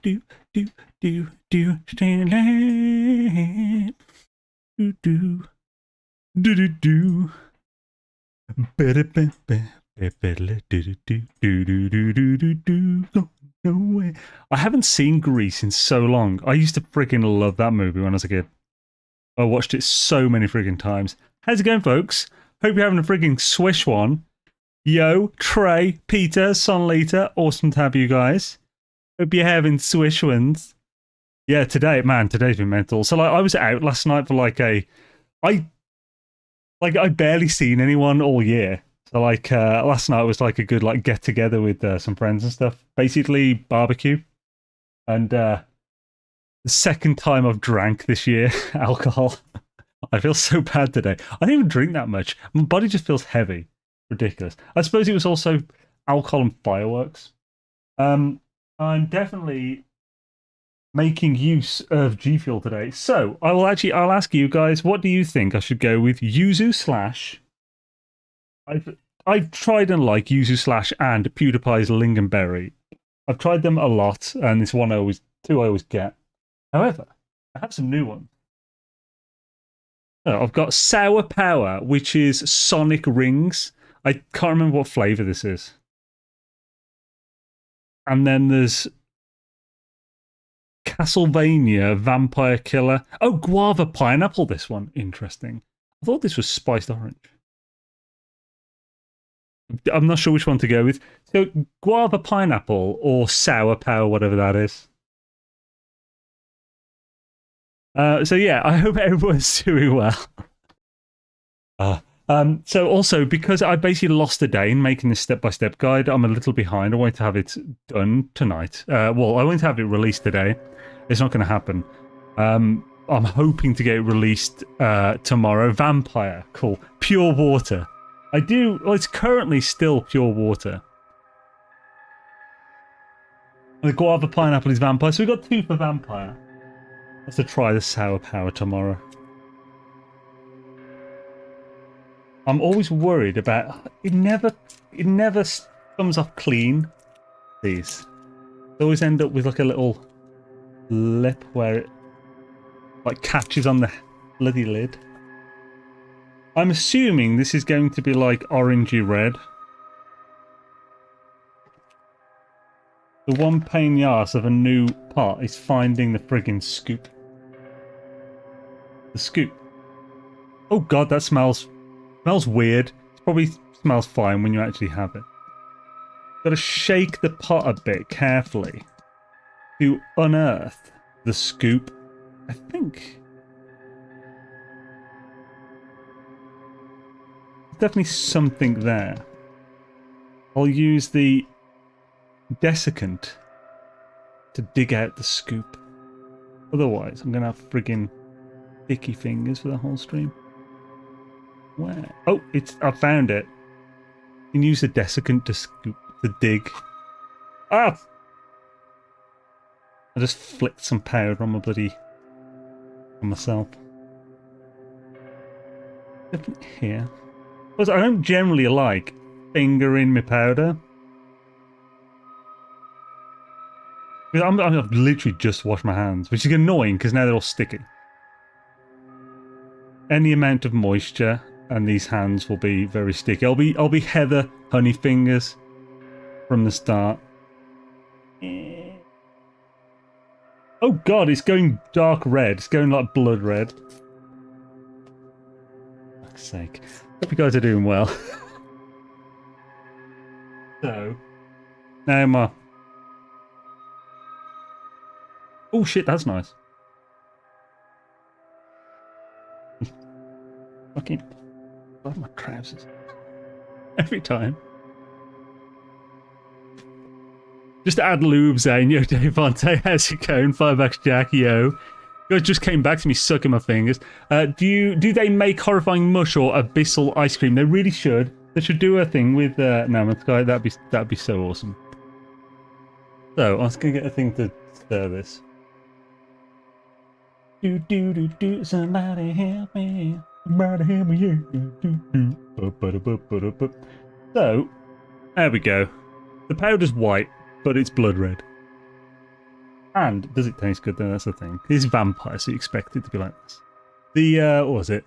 do do do do stand alive. Do do do do do. I haven't seen Grease in so long. I used to freaking love that movie when I was a kid. I watched it so many friggin' times. How's it going, folks? Hope you're having a friggin' swish one. Yo, Trey, Peter, Sonlita, awesome to have you guys. Hope you're having swish ones. Yeah, today's been mental. So like, I was out last night for I barely seen anyone all year. So like last night was like a good like get together with some friends and stuff. Basically barbecue. And the second time I've drank this year alcohol. I feel so bad today. I didn't even drink that much. My body just feels heavy. Ridiculous. I suppose it was also alcohol and fireworks. I'm definitely making use of G Fuel today. So I'll ask you guys, what do you think I should go with? Yuzu slash. I've tried and like Yuzu slash and PewDiePie's Lingonberry. I've tried them a lot, and it's two I always get. However, I have some new ones. So I've got Sour Power, which is Sonic Rings. I can't remember what flavour this is. And then there's Castlevania Vampire Killer. Oh, Guava Pineapple, this one. Interesting. I thought this was spiced orange. I'm not sure which one to go with. So, Guava Pineapple or Sour Power, whatever that is. So yeah, I hope everyone's doing well. So also, because I basically lost a day in making this step-by-step guide, I'm a little behind. I wanted to have it done tonight. Well, I wanted to have it released today. It's not going to happen. I'm hoping to get it released tomorrow. Vampire, cool. Pure water. Well, it's currently still pure water. The Guava Pineapple is Vampire, so we've got 2 for Vampire. Let's try the Sour Power tomorrow. I'm always worried about it. Never comes off clean. These always end up with like a little lip where it like catches on the bloody lid. I'm assuming this is going to be like orangey red. The one pain in the arse of a new pot is finding the friggin' scoop. The scoop. Oh god, that smells weird. It probably smells fine when you actually have it. Gotta shake the pot a bit carefully to unearth the scoop. I think there's definitely something there. I'll use the desiccant to dig out the scoop. Otherwise, I'm gonna have friggin' icky fingers for the whole stream. Where? Oh, I found it. You can use the desiccant to dig. Ah! I just flicked some powder on myself. Definitely here. Because I don't generally like fingering my powder. I've literally just washed my hands, which is annoying because now they're all sticky. Any amount of moisture and these hands will be very sticky. I'll be Heather Honey Fingers from the start. Oh god, it's going dark red. It's going like blood red. For fuck's sake. Hope you guys are doing well. So, now my... Oh shit, that's nice. Fucking love my trousers. Every time. Just to add lubes in, yo, Dave Fonte, how's it going? 5x Jack, yo. You guys just came back to me sucking my fingers. Do they make horrifying mush or abyssal ice cream? They really should. They should do a thing with NMS Sky. That'd be so awesome. So I was gonna get a thing to stir this. Do somebody help me. Somebody help me, yeah. So there we go. The powder's white, but it's blood red. And does it taste good though? That's the thing. It's vampire, so you expect it to be like this. The, what was it?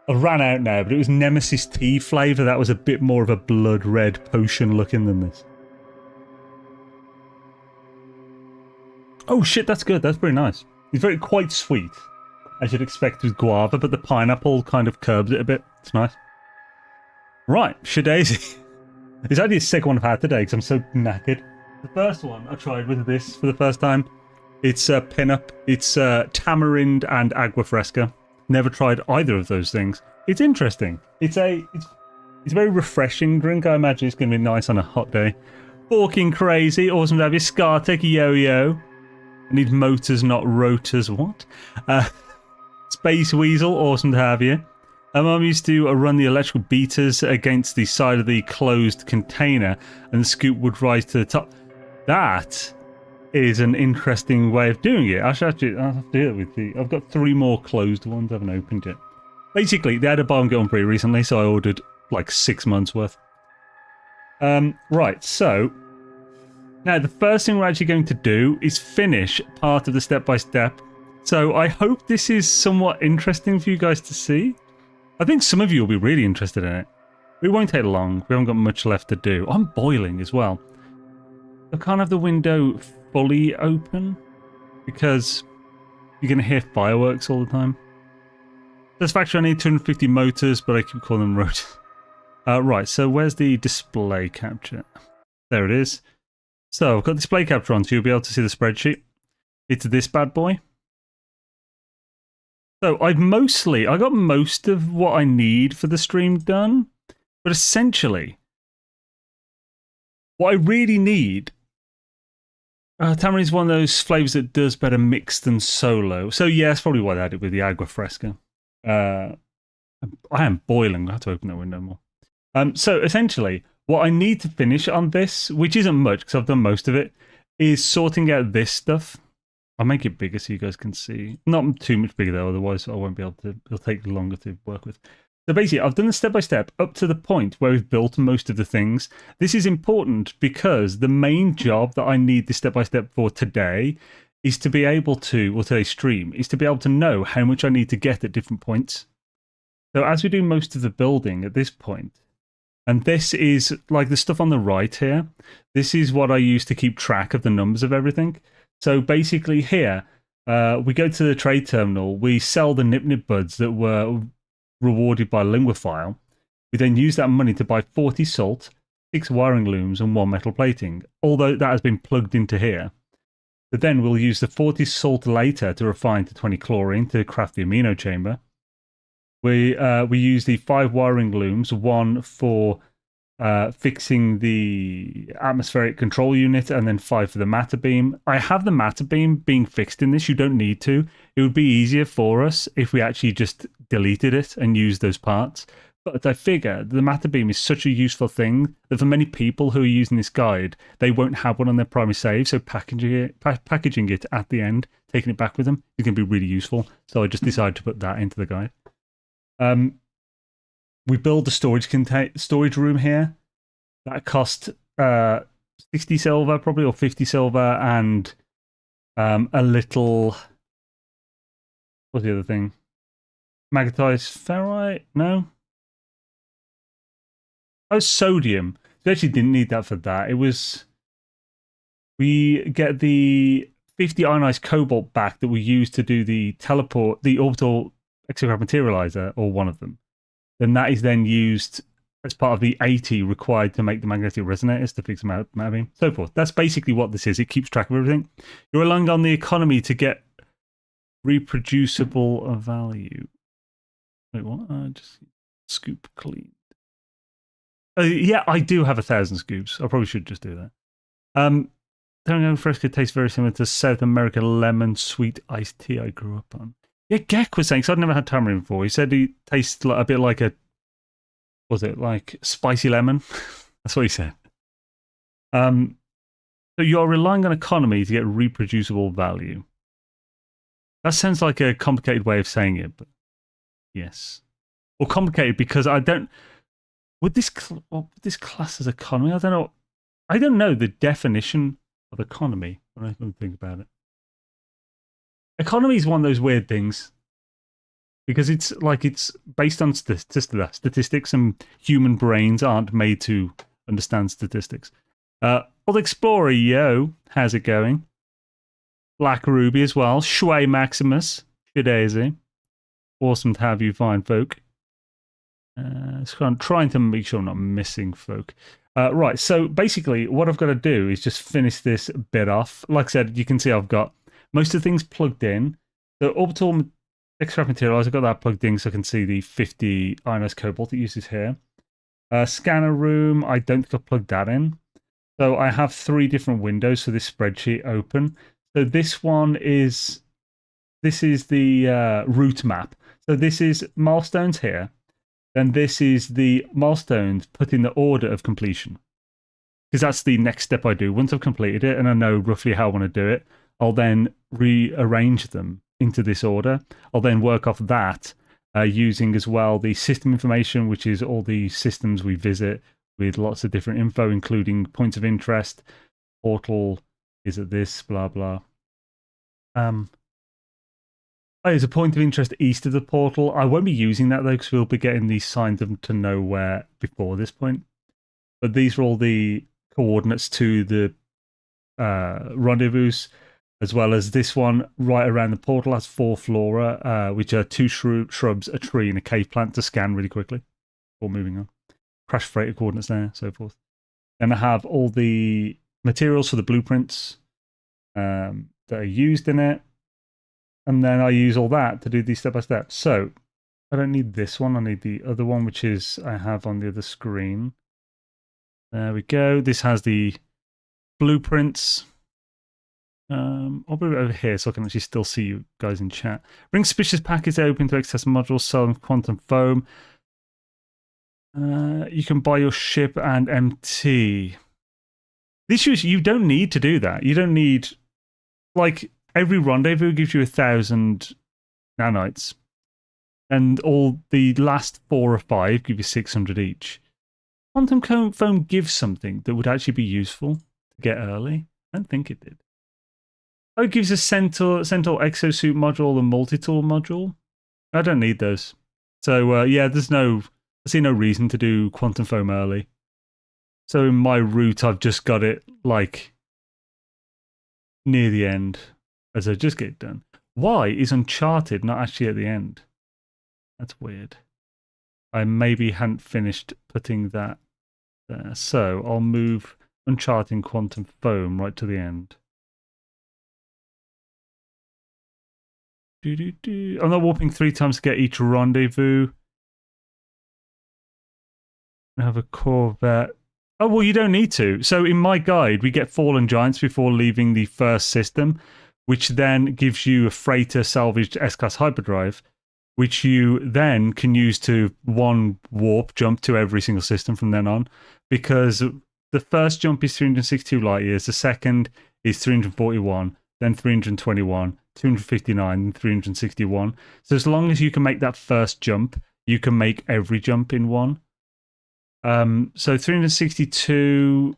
I ran out now, but it was Nemesis tea flavour. That was a bit more of a blood red potion looking than this. Oh shit, that's good. That's pretty nice. It's very quite sweet, as you'd expect with guava, but the pineapple kind of curbs it a bit. It's nice. Right, Shadaisy. It's only the second one I've had today because I'm so knackered. The first one I tried was this for the first time. It's a pin-up. It's tamarind and agua fresca. Never tried either of those things. It's interesting. It's a very refreshing drink. I imagine it's going to be nice on a hot day. Forking crazy. Awesome to have you. Scartech yo-yo. I need motors, not rotors. What? Space Weasel. Awesome to have you. Mum used to run the electrical beaters against the side of the closed container and the scoop would rise to the top. That is an interesting way of doing it. I'll have to do it with the... I've got 3 more closed ones I haven't opened yet. Basically, they had a buy and get on pretty recently, so I ordered like 6 months worth. Right, so... Now, the first thing we're actually going to do is finish part of the step-by-step. So I hope this is somewhat interesting for you guys to see. I think some of you will be really interested in it. It won't take long. We haven't got much left to do. I'm boiling as well. I can't have the window fully open because you're going to hear fireworks all the time. This factory I need 250 motors, but I keep calling them rotors. Right, so where's the display capture? There it is. So I've got display capture on, so you'll be able to see the spreadsheet. It's this bad boy. So I got most of what I need for the stream done, but essentially, what I really need, tamarind is one of those flavors that does better mixed than solo. So yeah, that's probably why they had it with the agua fresca. I am boiling. I have to open that window more. So essentially, what I need to finish on this, which isn't much because I've done most of it, is sorting out this stuff. I'll make it bigger so you guys can see. Not too much bigger though, otherwise I won't be able to, it'll take longer to work with. So basically, I've done the step-by-step up to the point where we've built most of the things. This is important because the main job that I need the step-by-step for today is to be able to, or today's stream, is to be able to know how much I need to get at different points. So as we do most of the building at this point, and this is like the stuff on the right here, this is what I use to keep track of the numbers of everything. So basically here, we go to the trade terminal, we sell the nip buds that were rewarded by Linguaphile. We then use that money to buy 40 salt, 6 wiring looms and 1 metal plating, although that has been plugged into here. But then we'll use the 40 salt later to refine to 20 chlorine to craft the amino chamber. We use the 5 wiring looms, 1 for fixing the atmospheric control unit, and then 5 for the matter beam. I have the matter beam being fixed in this. You don't need to. It would be easier for us if we actually just deleted it and used those parts. But I figure the matter beam is such a useful thing that for many people who are using this guide, they won't have one on their primary save. So packaging it at the end, taking it back with them, is going to be really useful. So I just decided to put that into the guide. We build the storage room here. That cost 60 silver, probably, or 50 silver, and a little. What's the other thing? Magnetized ferrite? No. Oh, sodium. We actually didn't need that for that. It was. We get the 50 ionized cobalt back that we use to do the orbital exocraft materializer, or one of them. Then that is then used as part of the 80 required to make the magnetic resonators to fix the matter beam, so forth. That's basically what this is. It keeps track of everything. You're relying on the economy to get reproducible value. Wait, what? Just scoop clean. Yeah, I do have 1,000 scoops. I probably should just do that. Tango Fresca tastes very similar to South American lemon sweet iced tea I grew up on. Yeah, Gek was saying, because I'd never had tamarind before. He said he tastes a bit like was it like spicy lemon? That's what he said. So you're relying on economy to get reproducible value. That sounds like a complicated way of saying it, but yes. Or complicated because I don't... Would this class as economy? I don't know. I don't know the definition of economy. when I think about it. Economy is one of those weird things because it's like it's based on statistics, and human brains aren't made to understand statistics. Old Explorer, yo, how's it going? Black Ruby as well. Shui Maximus, Shidaisy. Awesome to have you, fine folk. So I'm trying to make sure I'm not missing folk. Right, so basically what I've got to do is just finish this bit off. Like I said, you can see I've got most of the things plugged in. The orbital extract materials, I've got that plugged in so I can see the 50 ionized cobalt it uses here. Scanner room, I don't think I've plugged that in. So I have 3 different windows for this spreadsheet open. So this one is, this is the route map. So this is milestones here. Then this is the milestones put in the order of completion. Because that's the next step I do. Once I've completed it and I know roughly how I want to do it, I'll then rearrange them into this order. I'll then work off that using as well the system information, which is all the systems we visit with lots of different info, including points of interest, portal, is it this, blah, blah. Oh, there's a point of interest east of the portal. I won't be using that though, because we'll be getting these signed up to nowhere before this point. But these are all the coordinates to the rendezvous, as well as this one right around the portal has 4 flora, which are 2 shrubs, a tree, and a cave plant to scan really quickly before moving on. Crash freighter coordinates there, so forth. Then I have all the materials for the blueprints that are used in it. And then I use all that to do these step-by-step. So I don't need this one. I need the other one, which is I have on the other screen. There we go. This has the blueprints. I'll put it over here so I can actually still see you guys in chat. Bring suspicious packets open to access modules, sell them quantum foam. You can buy your ship and MT. The issue is you don't need to do that. You don't need, like, every rendezvous gives you 1,000 nanites. And all the last 4 or 5 give you 600 each. Quantum foam gives something that would actually be useful to get early. I don't think it did. Oh, it gives a Centaur exosuit module, the multi-tool module. I don't need those. So yeah, I see no reason to do quantum foam early. So in my route, I've just got it like near the end as I just get it done. Why is Uncharted not actually at the end? That's weird. I maybe hadn't finished putting that there. So I'll move Uncharted and quantum foam right to the end. I'm not warping 3 times to get each rendezvous. I have a Corvette. Oh, well, you don't need to. So in my guide, we get Fallen Giants before leaving the first system, which then gives you a freighter salvaged S-Class hyperdrive, which you then can use to one warp jump to every single system from then on, because the first jump is 362 light years, the second is 341, then 321, 259, and 361. So as long as you can make that first jump, you can make every jump in one. So 362.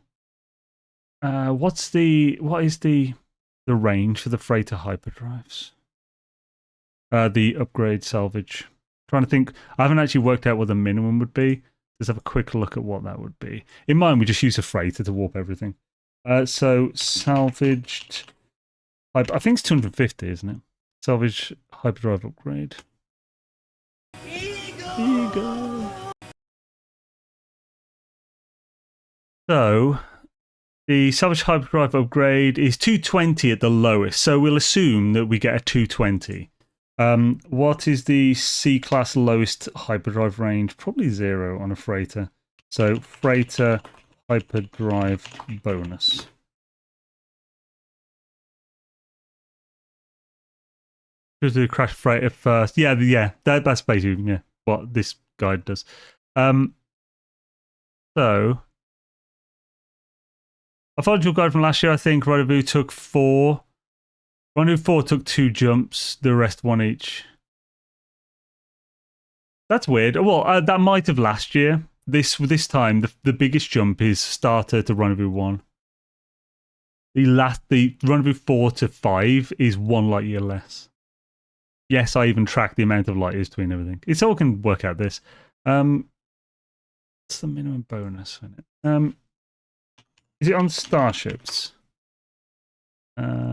What is the range for the freighter hyperdrives? The upgrade salvage. Trying to think. I haven't actually worked out what the minimum would be. Let's have a quick look at what that would be. In mine, we just use a freighter to warp everything. So salvaged. I think it's 250, isn't it? Salvage hyperdrive upgrade. Eagle. So the salvage hyperdrive upgrade is 220 at the lowest. So we'll assume that we get a 220. What is the C-class lowest hyperdrive range? Probably 0 on a freighter. So freighter hyperdrive bonus. Just do crash freighter first. Yeah, that's basically what this guide does. So I followed your guide from last year. I think Rendezvous took 4. Rendezvous 4 took 2 jumps. The rest 1 each. That's weird. Well, that might have last year. This time, the biggest jump is starter to Rendezvous 1. The rendezvous 4 to 5 is 1 light year less. Yes, I even track the amount of light years between everything. It's all can work out this. What's the minimum bonus in it? Is it on starships?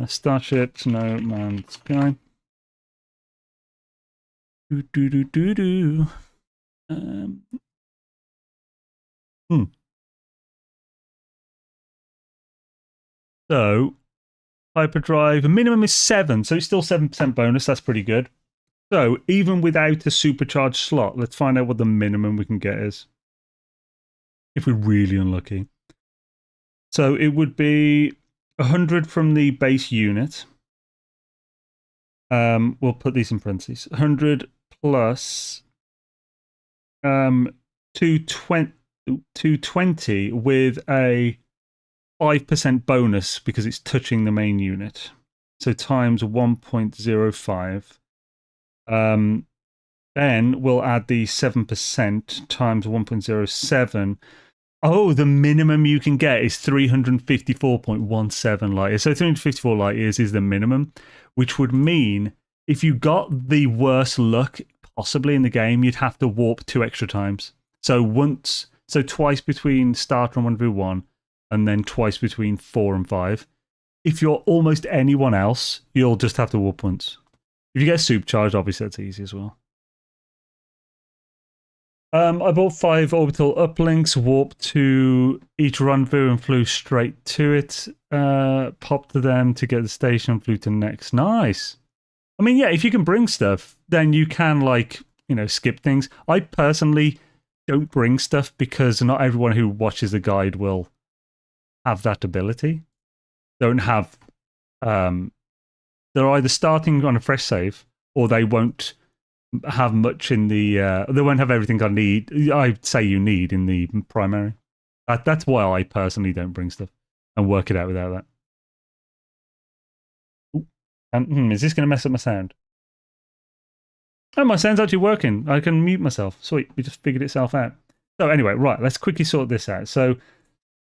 Starships, no man's sky. Do. So, hyperdrive, the minimum is 7, so it's still 7% bonus. That's pretty good. So, even without a supercharged slot, let's find out what the minimum we can get is. If we're really unlucky. So, it would be 100 from the base unit. We'll put these in parentheses. 100 plus 220 with a 5% bonus because it's touching the main unit. So times 1.05. Then we'll add the 7% times 1.07. Oh, the minimum you can get is 354.17 light years. So 354 light years is the minimum, which would mean if you got the worst luck possibly in the game, you'd have to warp 2 extra times. So twice between starter and 1v1, and then twice between 4 and 5. If you're almost anyone else, you'll just have to warp once. If you get supercharged, obviously that's easy as well. I bought 5 orbital uplinks, warped to each rendezvous and flew straight to it. Popped to them to get the station and flew to next. Nice. I mean, yeah, if you can bring stuff, then you can, like, you know, skip things. I personally don't bring stuff because not everyone who watches the guide will have that ability. Don't have... they're either starting on a fresh save or they won't have much in the... they won't have everything I'd say you need in the primary. That's why I personally don't bring stuff and work it out without that. And is this going to mess up my sound? Oh, my sound's actually working. I can mute myself. Sweet, we just figured itself out. So anyway, right, let's quickly sort this out. So,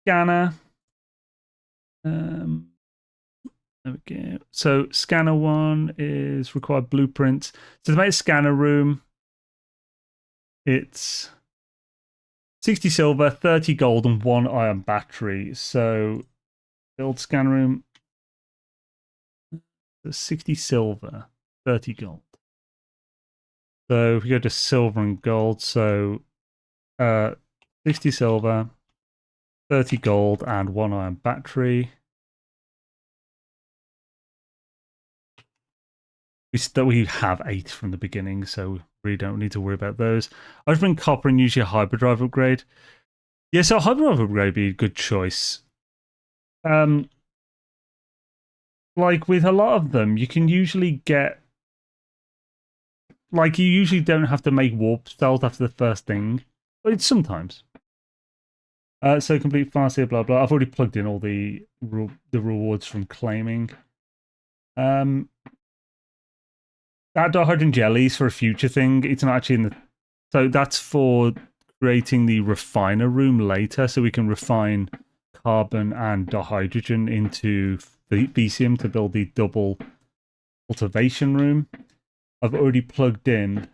scanner. There we go. So scanner 1 is required blueprints. So to make a scanner room, it's 60 silver, 30 gold, and 1 iron battery. So build scanner room. 60 silver, 30 gold. So if we go to silver and gold, so 60 silver, 30 gold, and 1 iron battery. We have 8 from the beginning, so we don't need to worry about those. I just bring copper and usually a hyperdrive upgrade. Yeah, so a hyperdrive upgrade would be a good choice. Like with a lot of them, you can usually get... Like, you usually don't have to make warp spells after the first thing, but it's sometimes. So complete fast here, blah, blah. I've already plugged in all the rewards from claiming. That dihydrogen jelly is for a future thing. It's not actually in the... So that's for creating the refiner room later, so we can refine carbon and dihydrogen into Fecium to build the double cultivation room. I've already plugged in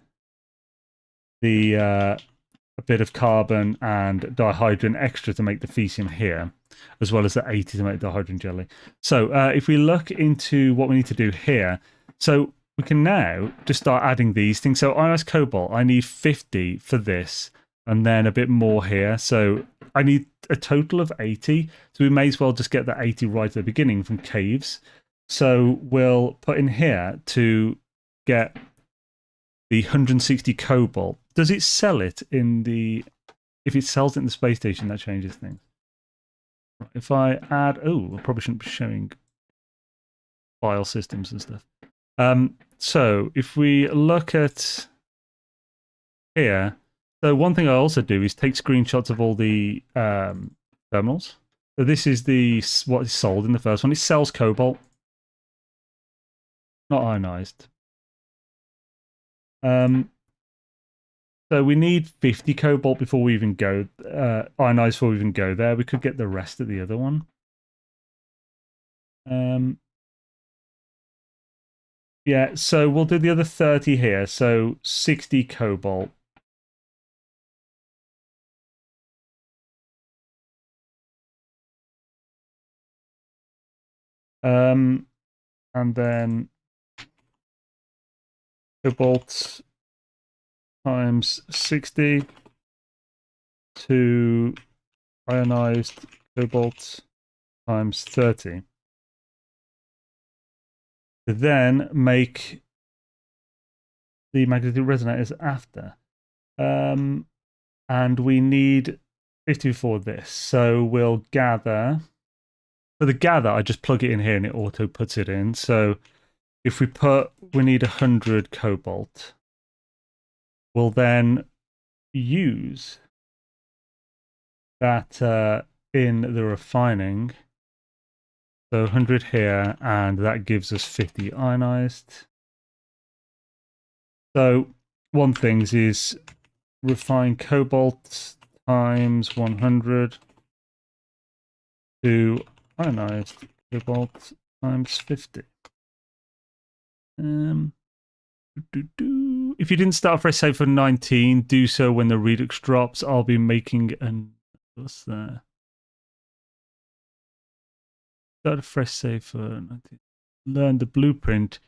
the a bit of carbon and dihydrogen extra to make the Fecium here, as well as the 80 to make dihydrogen jelly. So if we look into what we need to do here, so we can now just start adding these things. So ionized cobalt, I need 50 for this, and then a bit more here. So I need a total of 80. So we may as well just get the 80 right at the beginning from caves. So we'll put in here to get the 160 cobalt. Does it sell it in the... If it sells it in the space station, that changes things. If I add... Oh, I probably shouldn't be showing file systems and stuff. So if we look at here, so one thing I also do is take screenshots of all the terminals. So this is what is sold in the first one. It sells cobalt, not ionized. So we need 50 cobalt before we even go ionized before we even go there. We could get the rest of the other one. Yeah, so we'll do the other 30 here. So 60 cobalt. And then cobalt times 60 to ionized cobalt times 30. To then make the magnetic resonators after. And we need 50 for this. So we'll gather. For the gather, I just plug it in here and it auto puts it in. So if we need 100 cobalt, we'll then use that in the refining. So 100 here, and that gives us 50 ionized. So one thing is refine cobalt times 100 to ionized cobalt times 50. If you didn't start a fresh save for 19, do so when the Redux drops. I'll be making an... What's that? Start a fresh save for 19. Learn the blueprint.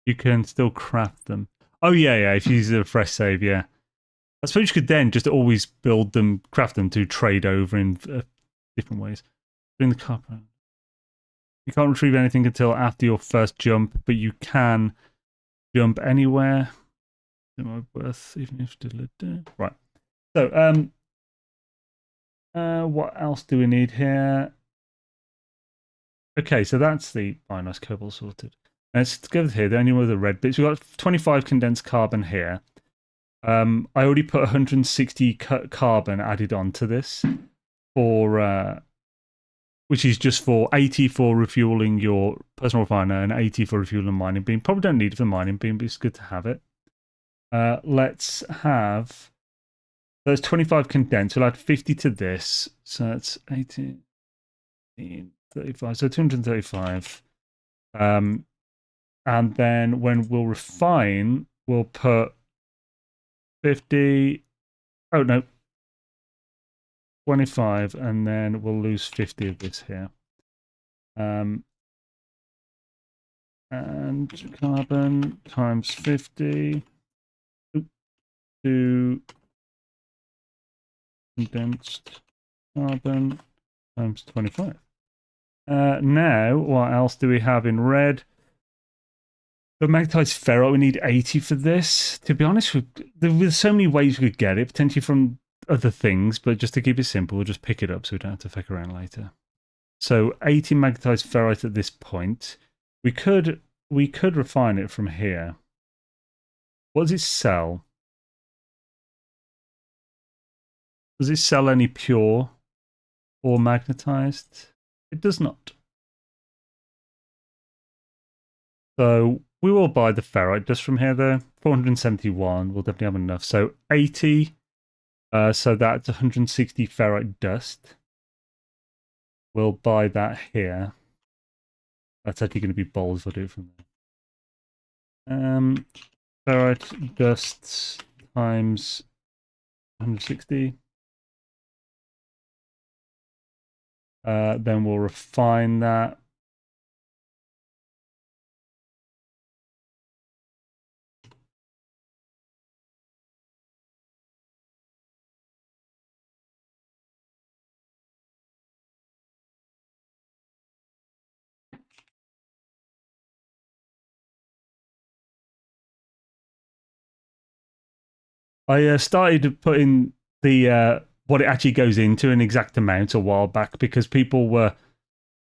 You can still craft them. Oh, yeah. If you use a fresh save, yeah. I suppose you could then just always build them, craft them to trade over in different ways. Bring the copper. You can't retrieve anything until after your first jump, but you can jump anywhere. Worth, even if right. So, what else do we need here? Okay, so that's the nice cobalt sorted. Let's go here. The only one with the red bits. We've got 25 condensed carbon here. I already put 160 carbon added onto this for which is just for 80 for refueling your personal refiner and 80 for refueling a mining beam. Probably don't need it for the mining beam, but it's good to have it. Let's have those 25 condensed. We'll add 50 to this. So that's 18, 35. So 235. And then when we'll refine, we'll put 50. Oh, no. 25, and then we'll lose 50 of this here. And carbon times 50 to condensed carbon times 25. Now, what else do we have in red? The magnetized ferrite, we need 80 for this. To be honest, there's so many ways we could get it, potentially from other things, but just to keep it simple, we'll just pick it up so we don't have to fuck around later. So 80 magnetized ferrite at this point. We could refine it from here. What does it sell? Does it sell any pure or magnetized? It does not. So we will buy the ferrite just from here though. 471, we'll definitely have enough. So 80, so that's 160 ferrite dust. We'll buy that here. That's actually going to be bold if I do it from there. Ferrite dust times 160. Then we'll refine that. I started putting the what it actually goes into an exact amount a while back because people were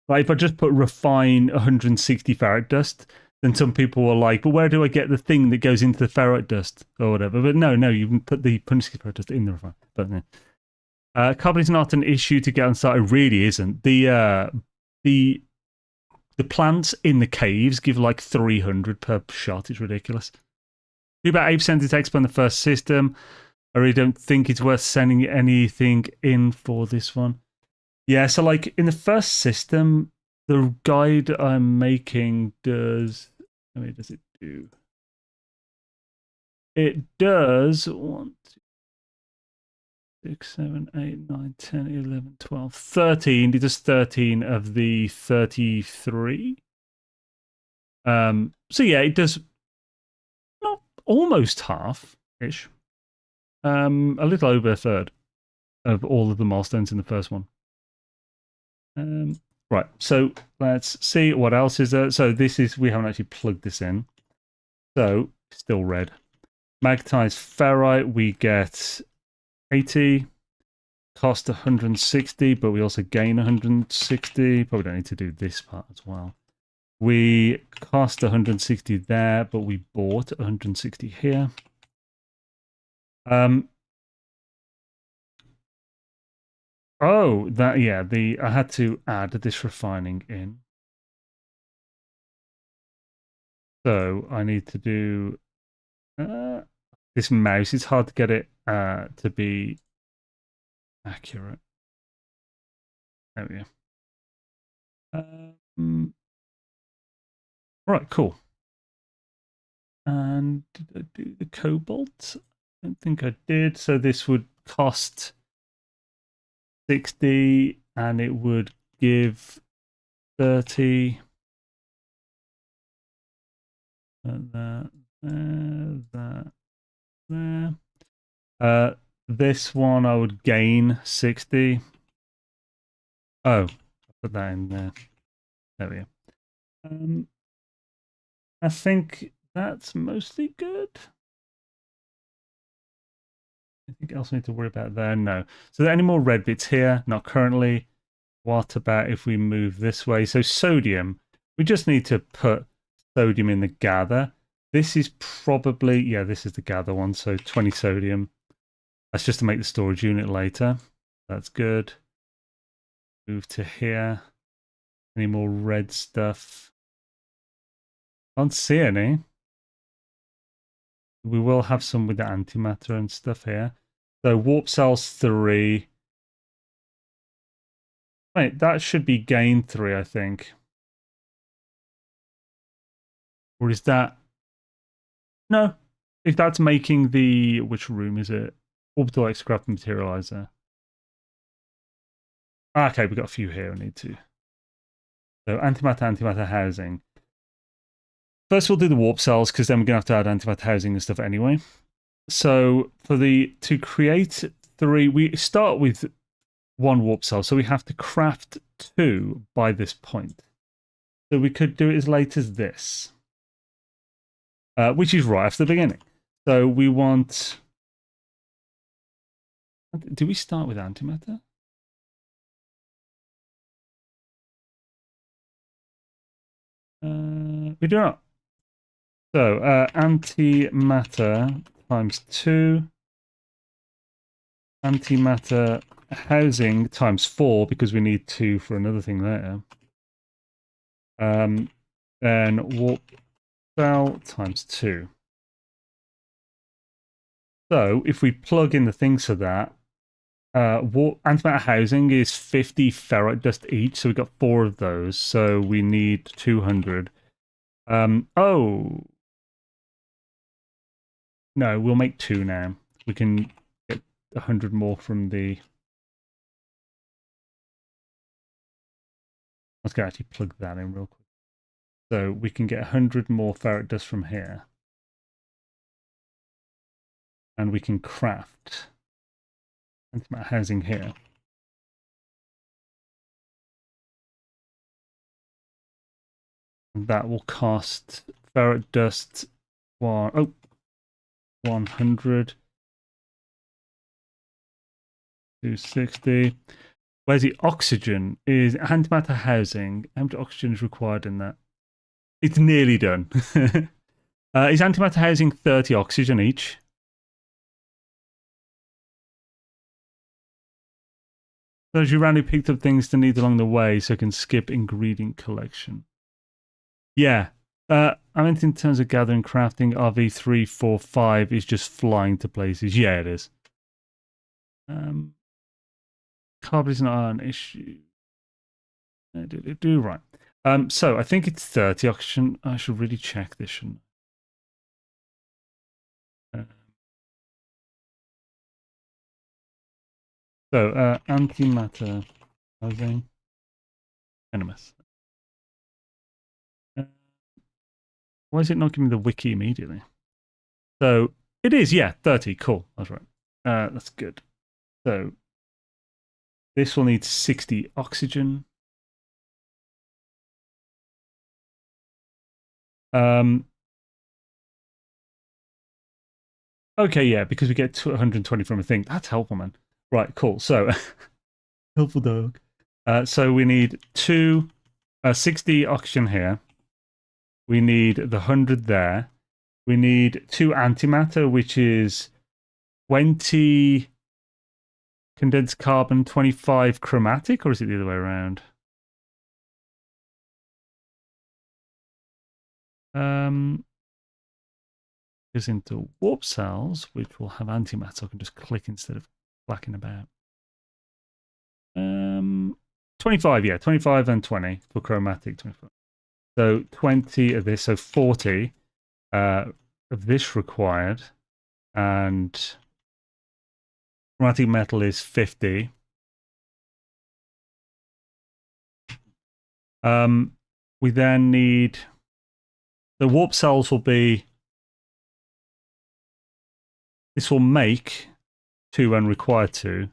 like, if I just put refine 160 ferrite dust, then some people were like, but where do I get the thing that goes into the ferrite dust or whatever? But no, you can put the 160 ferrite dust in the refine. But no. Carbon is not an issue to get on site. It really isn't. The plants in the caves give like 300 per shot. It's ridiculous. About 8% is expo on the first system. I really don't think it's worth sending anything in for this one. Yeah, so like in the first system, The guide I'm making does... How many does it do? It does 1, 2, 6, 7, 8, 9, 10, 11, 12, 13. It does 13 of the 33. So yeah, it does not almost half-ish. A little over a third of all of the milestones in the first one. Right, so let's see what else is there. So this is, we haven't actually plugged this in. So, still red. Magnetized ferrite, we get 80. Cost 160, but we also gain 160. Probably don't need to do this part as well. We cost 160 there, but we bought 160 here. Oh, that, yeah, I had to add this refining in. So I need to do this mouse. It's hard to get it to be accurate. There we go. Right, cool. And did I do the cobalt? I don't think I did. So this would cost 60 and it would give 30. That, there. This one I would gain 60. Oh, I'll put that in there. There we go. I think that's mostly good. Anything else we need to worry about there? No. So are there any more red bits here? Not currently. What about if we move this way? So sodium, we just need to put sodium in the gather. This is probably, yeah, this is the gather one. So 20 sodium. That's just to make the storage unit later. That's good. Move to here. Any more red stuff? Can't see any. We will have some with the antimatter and stuff here. So warp cells 3. Wait, that should be gain 3, I think. Or is that... No. If that's making the... Which room is it? Orbital X-Craft Materializer. Okay, we've got a few here we need to. So antimatter housing. First we'll do the warp cells, because then we're going to have to add antimatter housing and stuff anyway. So to create 3, we start with 1 warp cell, so we have to craft 2 by this point. So we could do it as late as this, which is right after the beginning. So we want... Do we start with antimatter? We do not. So antimatter times 2. Antimatter housing times 4, because we need 2 for another thing later. Then warp cell times 2. So if we plug in the things for that, antimatter housing is 50 ferrite dust each, so we got 4 of those, so we need 200. Oh! No, we'll make 2 now. We can get 100 more from the... Let's go actually plug that in real quick. So we can get 100 more ferrite dust from here. And we can craft antimatter housing here. And that will cost ferrite dust 100. 260. Where's the oxygen? Is antimatter housing? How much oxygen is required in that? It's nearly done. Is antimatter housing 30 oxygen each? So you randomly picked up things to need along the way, so you can skip ingredient collection. Yeah. I meant in terms of gathering crafting, RV345 is just flying to places. Yeah, it is. Carbon is not an issue. Right. So I think it's 30 oxygen. I should really check this, shouldn't I? So antimatter housing NMS. Why is it not giving me the wiki immediately? So it is, yeah, 30. Cool. That's right. That's good. So this will need 60 oxygen. Okay, yeah, because we get 120 from a thing. That's helpful, man. Right, cool. So, helpful dog. So we need 60 oxygen here. We need the 100 there. We need 2 antimatter, which is 20 condensed carbon, 25 chromatic, or is it the other way around? Goes into warp cells, which will have antimatter. So I can just click instead of clacking about. 25, yeah, 25 and 20 for chromatic. 25. So 20 of this, so 40 of this required, and chromatic metal is 50. We then need the warp cells will be. This will make 2 and require 2.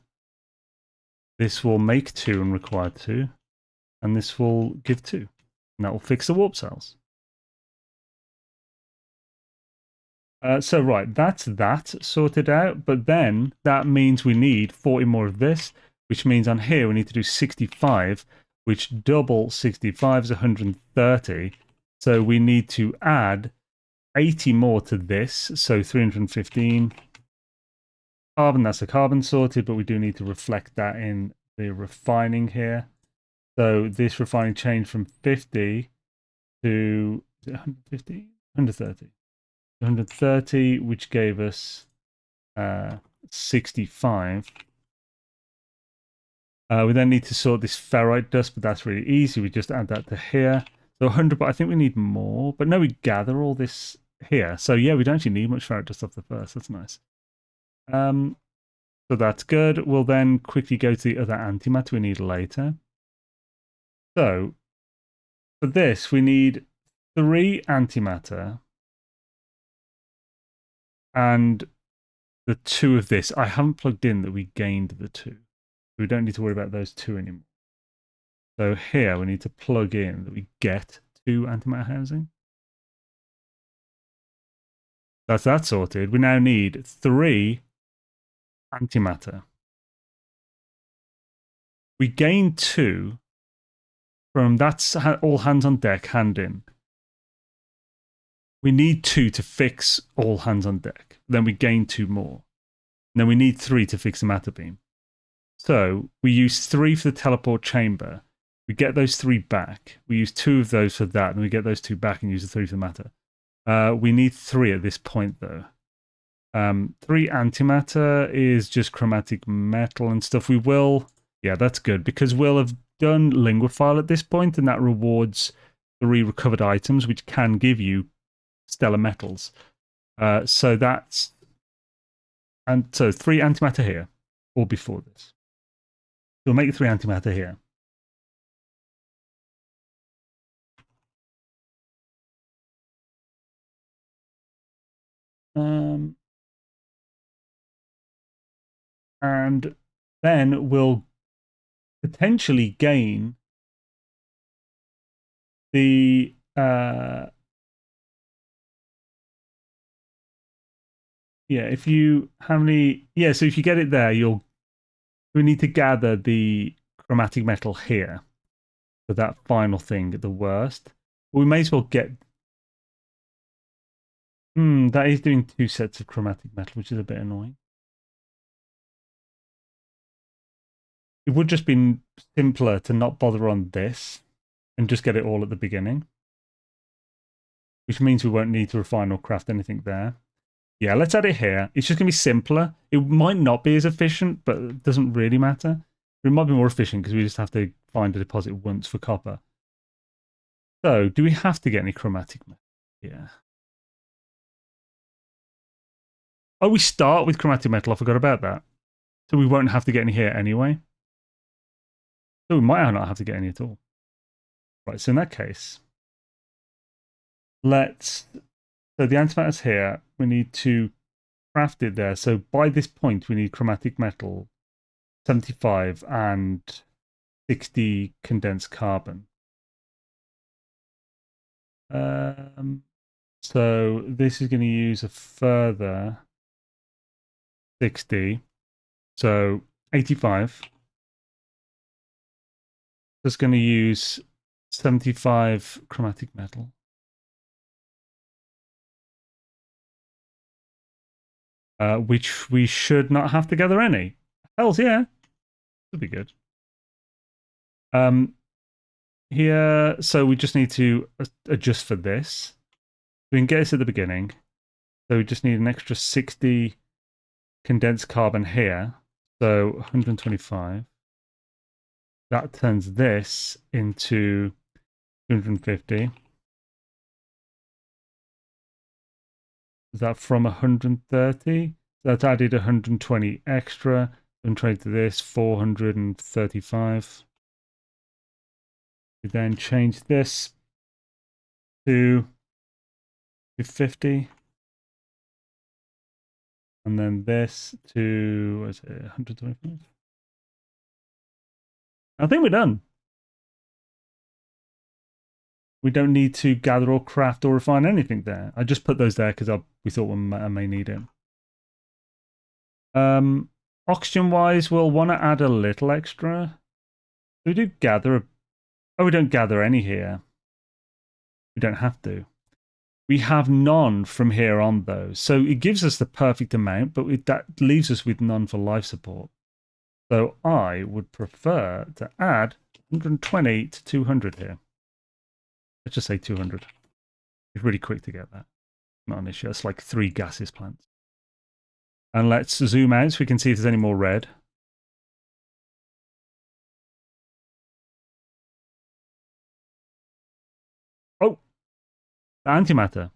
This will make 2 and require 2. And this will give 2. And that will fix the warp cells. So right, that's that sorted out. But then that means we need 40 more of this, which means on here we need to do 65, which double 65 is 130. So we need to add 80 more to this. So 315. Carbon, that's the carbon sorted, but we do need to reflect that in the refining here. So this refining changed from 50 to 150, 130. 130, which gave us 65. We then need to sort this ferrite dust, but that's really easy. We just add that to here. So 100, but I think we need more. But no, we gather all this here. So yeah, we don't actually need much ferrite dust off the first. That's nice. So that's good. We'll then quickly go to the other antimatter we need later. So for this, we need 3 antimatter and the 2 of this. I haven't plugged in that we gained the 2. We don't need to worry about those 2 anymore. So here we need to plug in that we get 2 antimatter housing. That's that sorted. We now need 3 antimatter. We gain 2 from that's all hands on deck, hand in. We need 2 to fix all hands on deck. Then we gain 2 more. And then we need 3 to fix the matter beam. So we use 3 for the teleport chamber. We get those 3 back. We use 2 of those for that, and we get those 2 back and use the 3 for the matter. We need 3 at this point, though. 3 antimatter is just chromatic metal and stuff. We will, yeah, that's good, because we'll have done linguophile at this point, and that rewards 3 recovered items, which can give you stellar metals. So that's, and so 3 antimatter here, or before this. We'll make 3 antimatter here. And then we'll potentially gain the yeah, if you so if you get it there, we need to gather the chromatic metal here for that final thing at the worst. We may as well get that is doing 2 sets of chromatic metal, which is a bit annoying. It would just be simpler to not bother on this and just get it all at the beginning, which means we won't need to refine or craft anything there. Yeah, let's add it here. It's just going to be simpler. It might not be as efficient, but it doesn't really matter. It might be more efficient because we just have to find a deposit once for copper. So, do we have to get any chromatic metal? Yeah. Oh, we start with chromatic metal. I forgot about that. So we won't have to get any here anyway. So we might not have to get any at all. Right, so in that case, so the antimatter's here. We need to craft it there. So by this point, we need chromatic metal, 75 and 60 condensed carbon. So this is going to use a further 60. So 85. Just going to use 75 chromatic metal. Which we should not have to gather any. Hells yeah. Should be good. Here, so we just need to adjust for this. We can get this at the beginning. So we just need an extra 60 condensed carbon here. So 125. That turns this into 250. Is that from 130? That's added 120 extra. 120 to this, 435. We then change this to 50. And then this to, what is it, 125? I think we're done. We don't need to gather or craft or refine anything there. I just put those there because we thought I may need it. Oxygen-wise, we'll want to add a little extra. We do gather. Oh, we don't gather any here. We don't have to. We have none from here on, though. So it gives us the perfect amount, but that leaves us with none for life support. So I would prefer to add 120 to 200 here. Let's just say 200. It's really quick to get that. Not an issue. It's like 3 gaseous plants. And let's zoom out so we can see if there's any more red. Oh! The antimatter.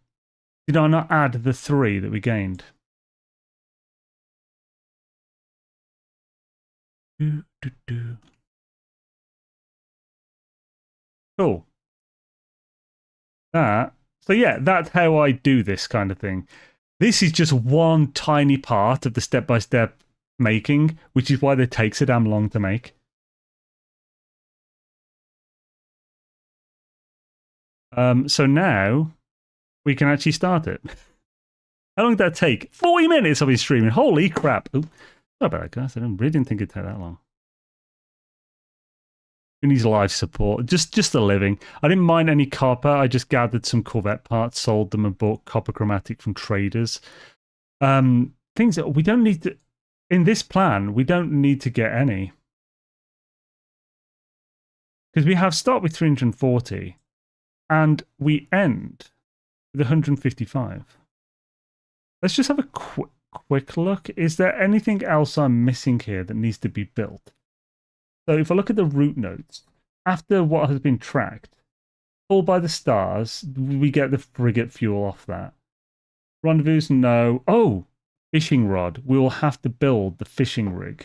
Did I not add the 3 that we gained? Cool. So yeah, that's how I do this kind of thing. This is just one tiny part of the step-by-step making, which is why they take so damn long to make. So now we can actually start it. How long did that take? 40 minutes I've been streaming. Holy crap. Ooh, not bad, guys. I really didn't think it'd take that long. Who needs live support? Just a living. I didn't mine any copper. I just gathered some Corvette parts, sold them, and bought copper chromatic from traders. Things that we don't need to... In this plan, we don't need to get any. Because we have start with 340, and we end with 155. Let's just have a quick look. Is there anything else I'm missing here that needs to be built? So if I look at the route notes, after what has been tracked, all by the stars, we get the frigate fuel off that. Rendezvous, no. Oh, fishing rod. We will have to build the fishing rig.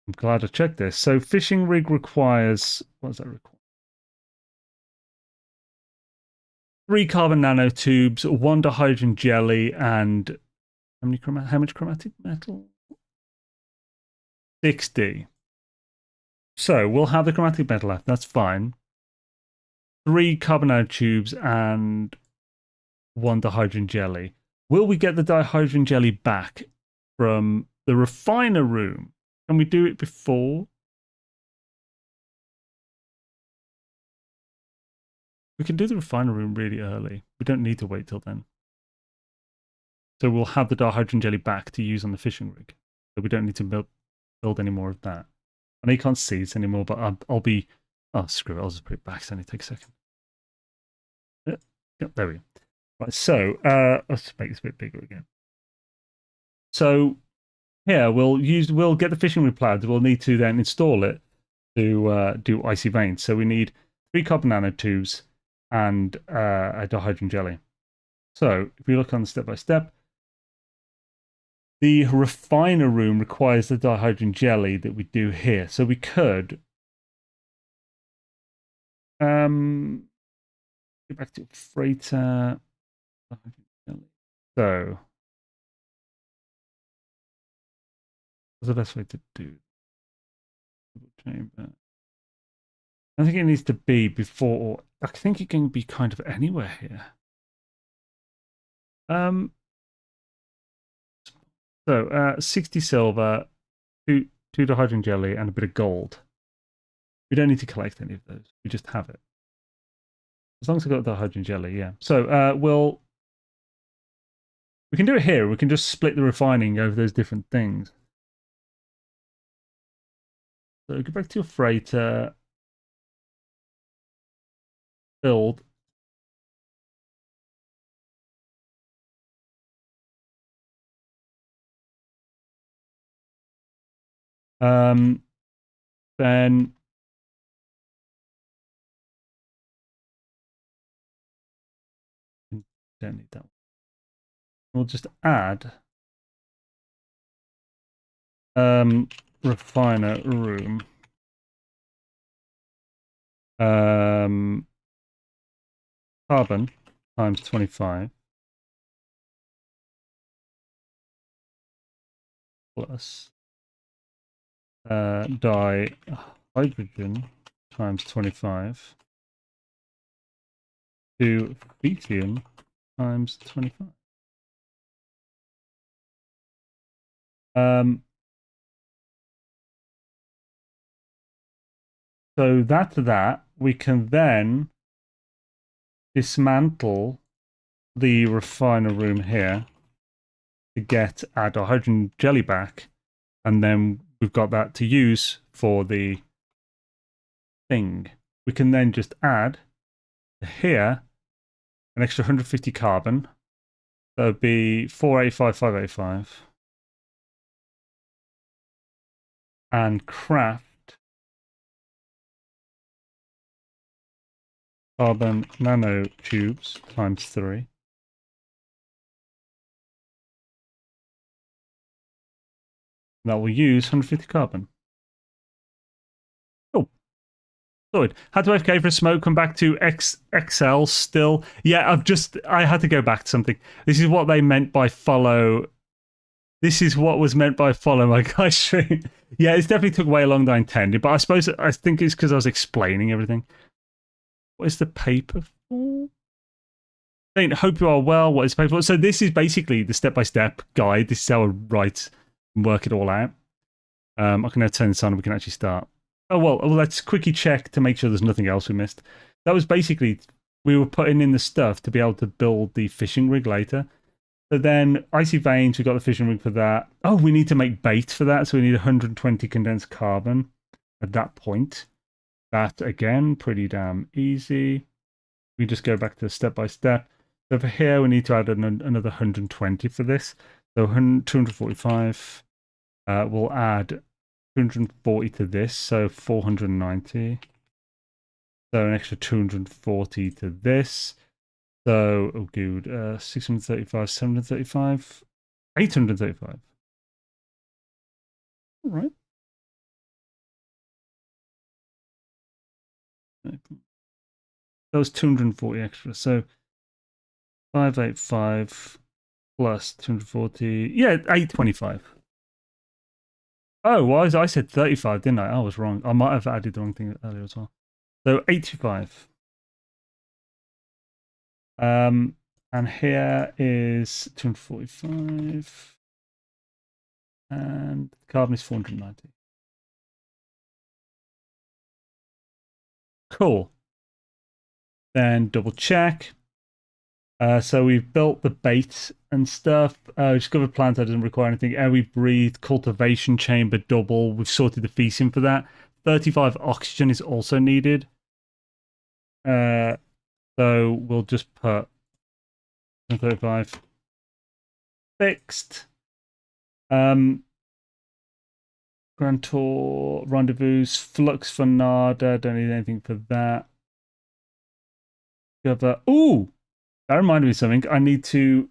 I'm glad I checked this. So fishing rig requires, what does that require? 3 carbon nanotubes, 1 dihydrogen jelly, and how much chromatic metal? 60. So we'll have the chromatic metal left. That's fine. 3 carbon nanotubes and 1 dihydrogen jelly. Will we get the dihydrogen jelly back from the refiner room? Can we do it before? We can do the refiner room really early. We don't need to wait till then. So we'll have the dihydrogen jelly back to use on the fishing rig. So we don't need to build any more of that. I know you can't see it anymore, but I'll be... Oh, screw it. I'll just put it back. It's only take a second. Yep, there we go. Right, so let's make this a bit bigger again. So here we'll get the fishing rig planned. We'll need to then install it. to do icy veins. So we need 3 carbon nanotubes and a dihydrogen jelly. So if we look on the step by step, the refiner room requires the dihydrogen jelly that we do here. So we could go back to freighter. So what's the best way to do chamber? I think it needs to be before. I think it can be kind of anywhere here. So 60 silver, two dihydrogen jelly, and a bit of gold. We don't need to collect any of those. We just have it. As long as we've got the dihydrogen jelly, yeah. So we can do it here. We can just split the refining over those different things. So go back to your freighter. Build. Then don't need that one. We'll just add refiner room. Carbon times 25 plus dihydrogen times 25 to lithium times 25. So that we can then dismantle the refiner room here to get our dihydrogen jelly back, and then we've got that to use for the thing. We can then just add here an extra 150 carbon. So it'd be 485, 585. And craft carbon nanotubes times 3. That will use 150 carbon. Cool. Good. Had to AFK for a smoke, come back to XL still. Yeah, I had to go back to something. This is what they meant by follow. This is what was meant by follow my guy's stream. Yeah, it definitely took way longer than I intended, but I think it's because I was explaining everything. What is the paper for? Hope you are well. What is the paper for? So this is basically the step-by-step guide. This is how I write and work it all out. I can now turn this on and we can actually start. Oh, well, let's quickly check to make sure there's nothing else we missed. That was basically, we were putting in the stuff to be able to build the fishing rig later. So then, icy veins, we've got the fishing rig for that. Oh, we need to make bait for that, so we need 120 condensed carbon at that point. That, again, pretty damn easy. We just go back to step by step. So for here, we need to add another 120 for this. So 245. We'll add 240 to this, so 490. So an extra 240 to this. So, oh good, 635, 735, 835. All right. That was 240 extra. So 585 plus 240. Yeah, 825. Oh, well, I said 35, didn't I? I was wrong. I might have added the wrong thing earlier as well. So 85. And here is 245. And carbon is 490. Cool. Then double check. So we've built the bait and stuff. Discovered plant that doesn't require anything. Air we breathe, cultivation chamber double. We've sorted the feasting for that. 35 oxygen is also needed. So we'll just put 35 fixed. Grand Tour, Rendezvous, Flux for Nada. Don't need anything for that. Ooh! That reminded me of something. I need to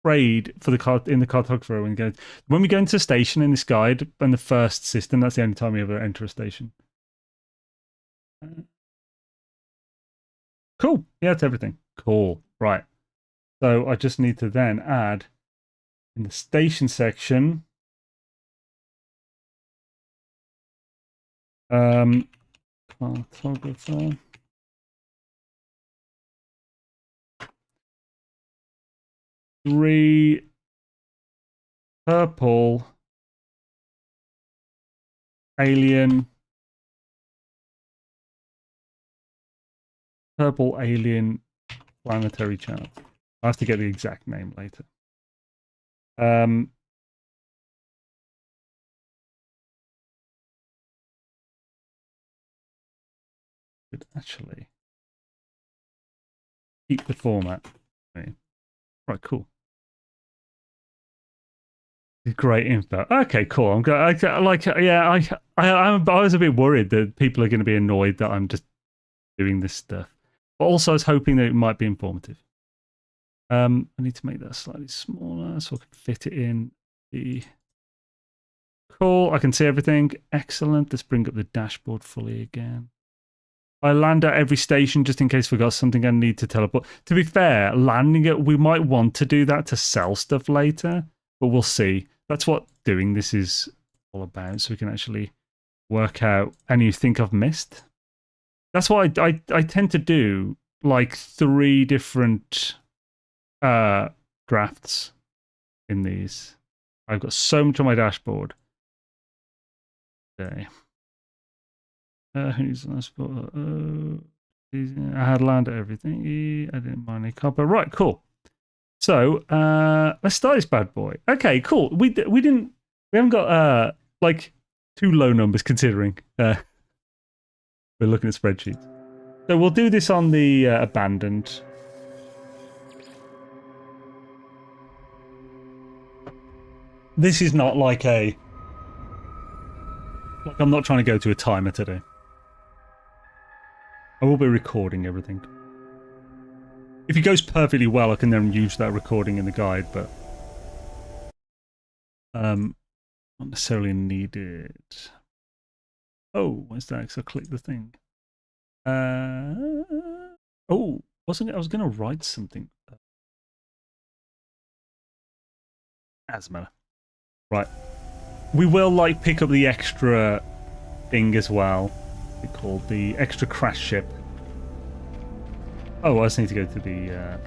trade for the card in the cartographer when we go into a station in this guide and the first system. That's the only time we ever enter a station. Cool. Yeah, that's everything. Cool. Right. So I just need to then add in the station section. Cartographer. Three purple alien planetary chart. I have to get the exact name later. Could actually keep the format. Right, cool. Great info. Okay, cool. I'm good. I was a bit worried that people are going to be annoyed that I'm just doing this stuff, but also I was hoping that it might be informative. I need to make that slightly smaller so I can fit it in the. Cool. I can see everything. Excellent. Let's bring up the dashboard fully again. I land at every station just in case we got something I need to teleport. To be fair, landing it, we might want to do that to sell stuff later, but we'll see. That's what doing this is all about, so we can actually work out any you think I've missed. That's why I tend to do like 3 different drafts in these. I've got so much on my dashboard. Okay. Who's nice? I had land at everything. I didn't mind any copper. Right, cool. So let's start this bad boy. Okay, cool. We haven't got like too low numbers considering we're looking at spreadsheets. So we'll do this on the abandoned. This is not like I'm not trying to go to a timer today. I will be recording everything. If it goes perfectly well, I can then use that recording in the guide, but not necessarily needed. Oh, where's that? So I click the thing. Oh, wasn't it? I was going to write something. As a matter. Right. We will like pick up the extra thing as well. It's called the extra crash ship. Oh, I just need to go to the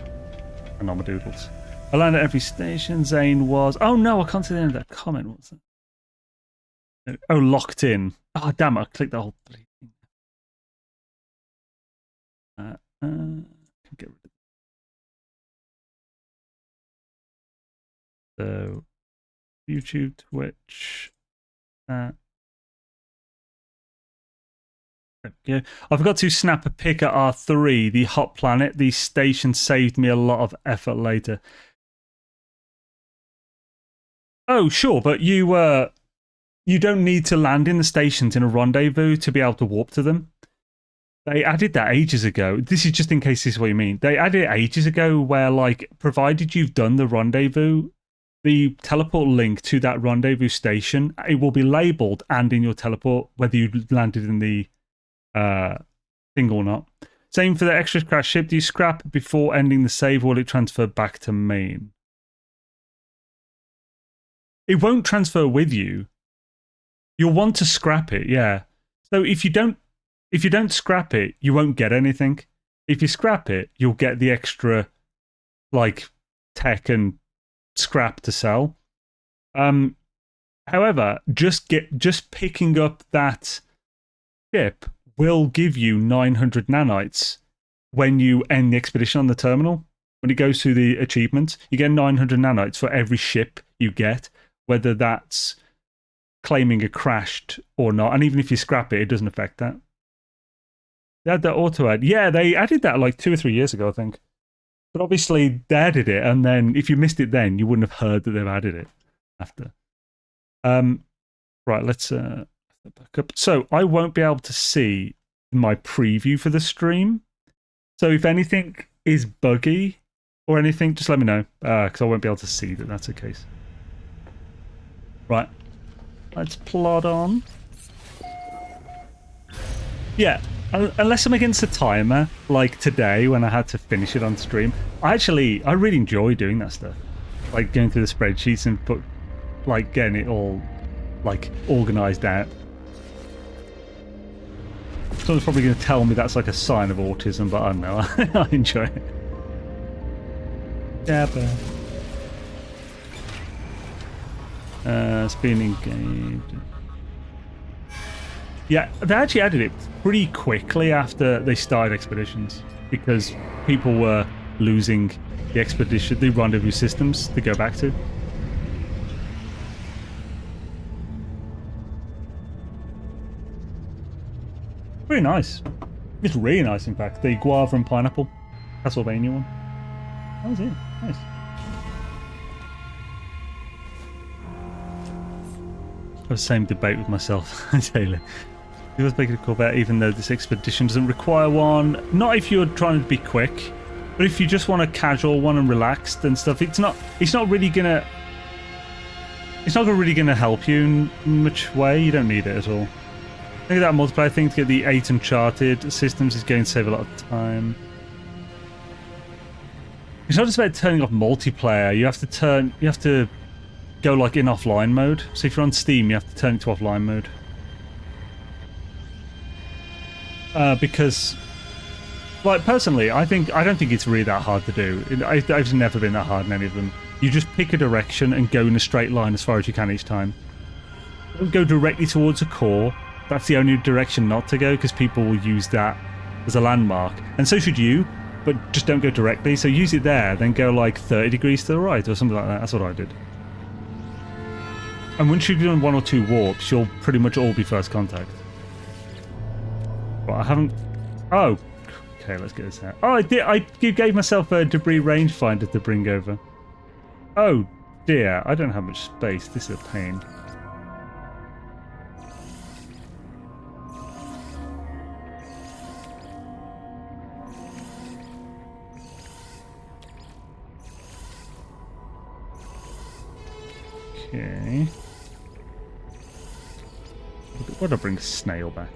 Anomadoodles. I landed at every station. Zane was. Oh no, I can't see the end of that comment. What's that? Oh, locked in. Oh damn it! I clicked the whole thing. Get rid of it. So, YouTube, Twitch. Yeah, I forgot to snap a pic at R3, the hot planet. The station saved me a lot of effort later. Oh, sure, but you don't need to land in the stations in a rendezvous to be able to warp to them. They added that ages ago. This is just in case this is what you mean. They added it ages ago where, like, provided you've done the rendezvous, the teleport link to that rendezvous station, it will be labelled and in your teleport, whether you landed in the thing or not. Same for the extra crash ship. Do you scrap before ending the save or will it transfer back to main? It won't transfer with you. You'll want to scrap it, yeah. So if you don't scrap it, you won't get anything. If you scrap it, you'll get the extra like tech and scrap to sell. However, just picking up that ship will give you 900 nanites when you end the expedition on the terminal. When it goes through the achievements, you get 900 nanites for every ship you get, whether that's claiming it crashed or not. And even if you scrap it, it doesn't affect that. They had that auto add. Yeah, they added that like 2 or 3 years ago, I think. But obviously they added it, and then if you missed it then, you wouldn't have heard that they've added it after. Right, let's back up. So I won't be able to see my preview for the stream. So if anything is buggy or anything, just let me know, because I won't be able to see that that's the case. Right, let's plod on. Yeah, unless I'm against a timer, like today when I had to finish it on stream, I really enjoy doing that stuff. Like going through the spreadsheets and getting it all, like, organised out. Someone's probably going to tell me that's like a sign of autism, but I don't know. I enjoy it. Dabba. It's been engaged. Yeah, they actually added it pretty quickly after they started expeditions because people were losing the rendezvous systems to go back to. Very nice. It's really nice, in fact. The guava and pineapple Castlevania one. That was it. Nice. I have the same debate with myself daily. You always make it a Corvette even though this expedition doesn't require one. Not if you're trying to be quick, but if you just want a casual one and relaxed and stuff, it's not really gonna help you in much way. You don't need it at all. I think that multiplayer thing to get the 8 Uncharted systems is going to save a lot of time. It's not just about turning off multiplayer. You have to go like in offline mode. So if you're on Steam, you have to turn it to offline mode. Because, like, personally, I don't think it's really that hard to do. I've never been that hard in any of them. You just pick a direction and go in a straight line as far as you can each time. Don't go directly towards a core. That's the only direction not to go because people will use that as a landmark. And so should you, but just don't go directly. So use it there, then go like 30 degrees to the right or something like that. That's what I did. And once you've done 1 or 2 warps, you'll pretty much all be first contact. But I haven't... Oh, okay, let's get this out. Oh, I did. I gave myself a debris rangefinder to bring over. Oh dear, I don't have much space. This is a pain. Okay. What do I bring snail back?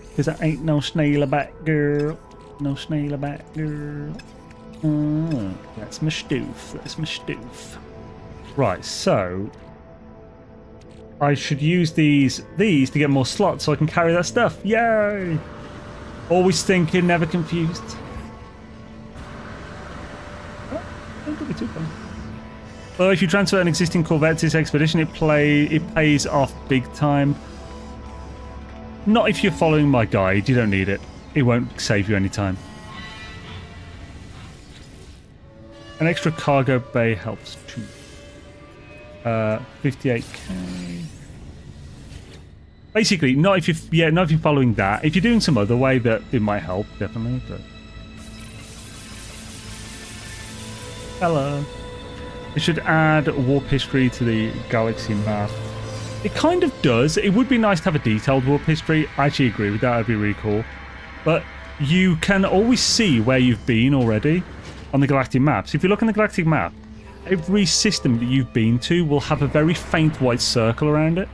Because there ain't no snail back, girl. No snail back, girl. That's my stoof. That's my stoof. Right, so I should use these to get more slots so I can carry that stuff. Yay! Always thinking, never confused. Oh, don't be too far. Well, if you transfer an existing Corvette to this expedition, it pays off big time. Not if you're following my guide, you don't need it. It won't save you any time. An extra cargo bay helps too. 58k. Basically, not if you're following that. If you're doing some other way, that it might help, definitely. But hello. It should add warp history to the galaxy map. It kind of does. It would be nice to have a detailed warp history. I actually agree with that. That'd be really cool. But you can always see where you've been already on the galactic map. So if you look on the galactic map, every system that you've been to will have a very faint white circle around it.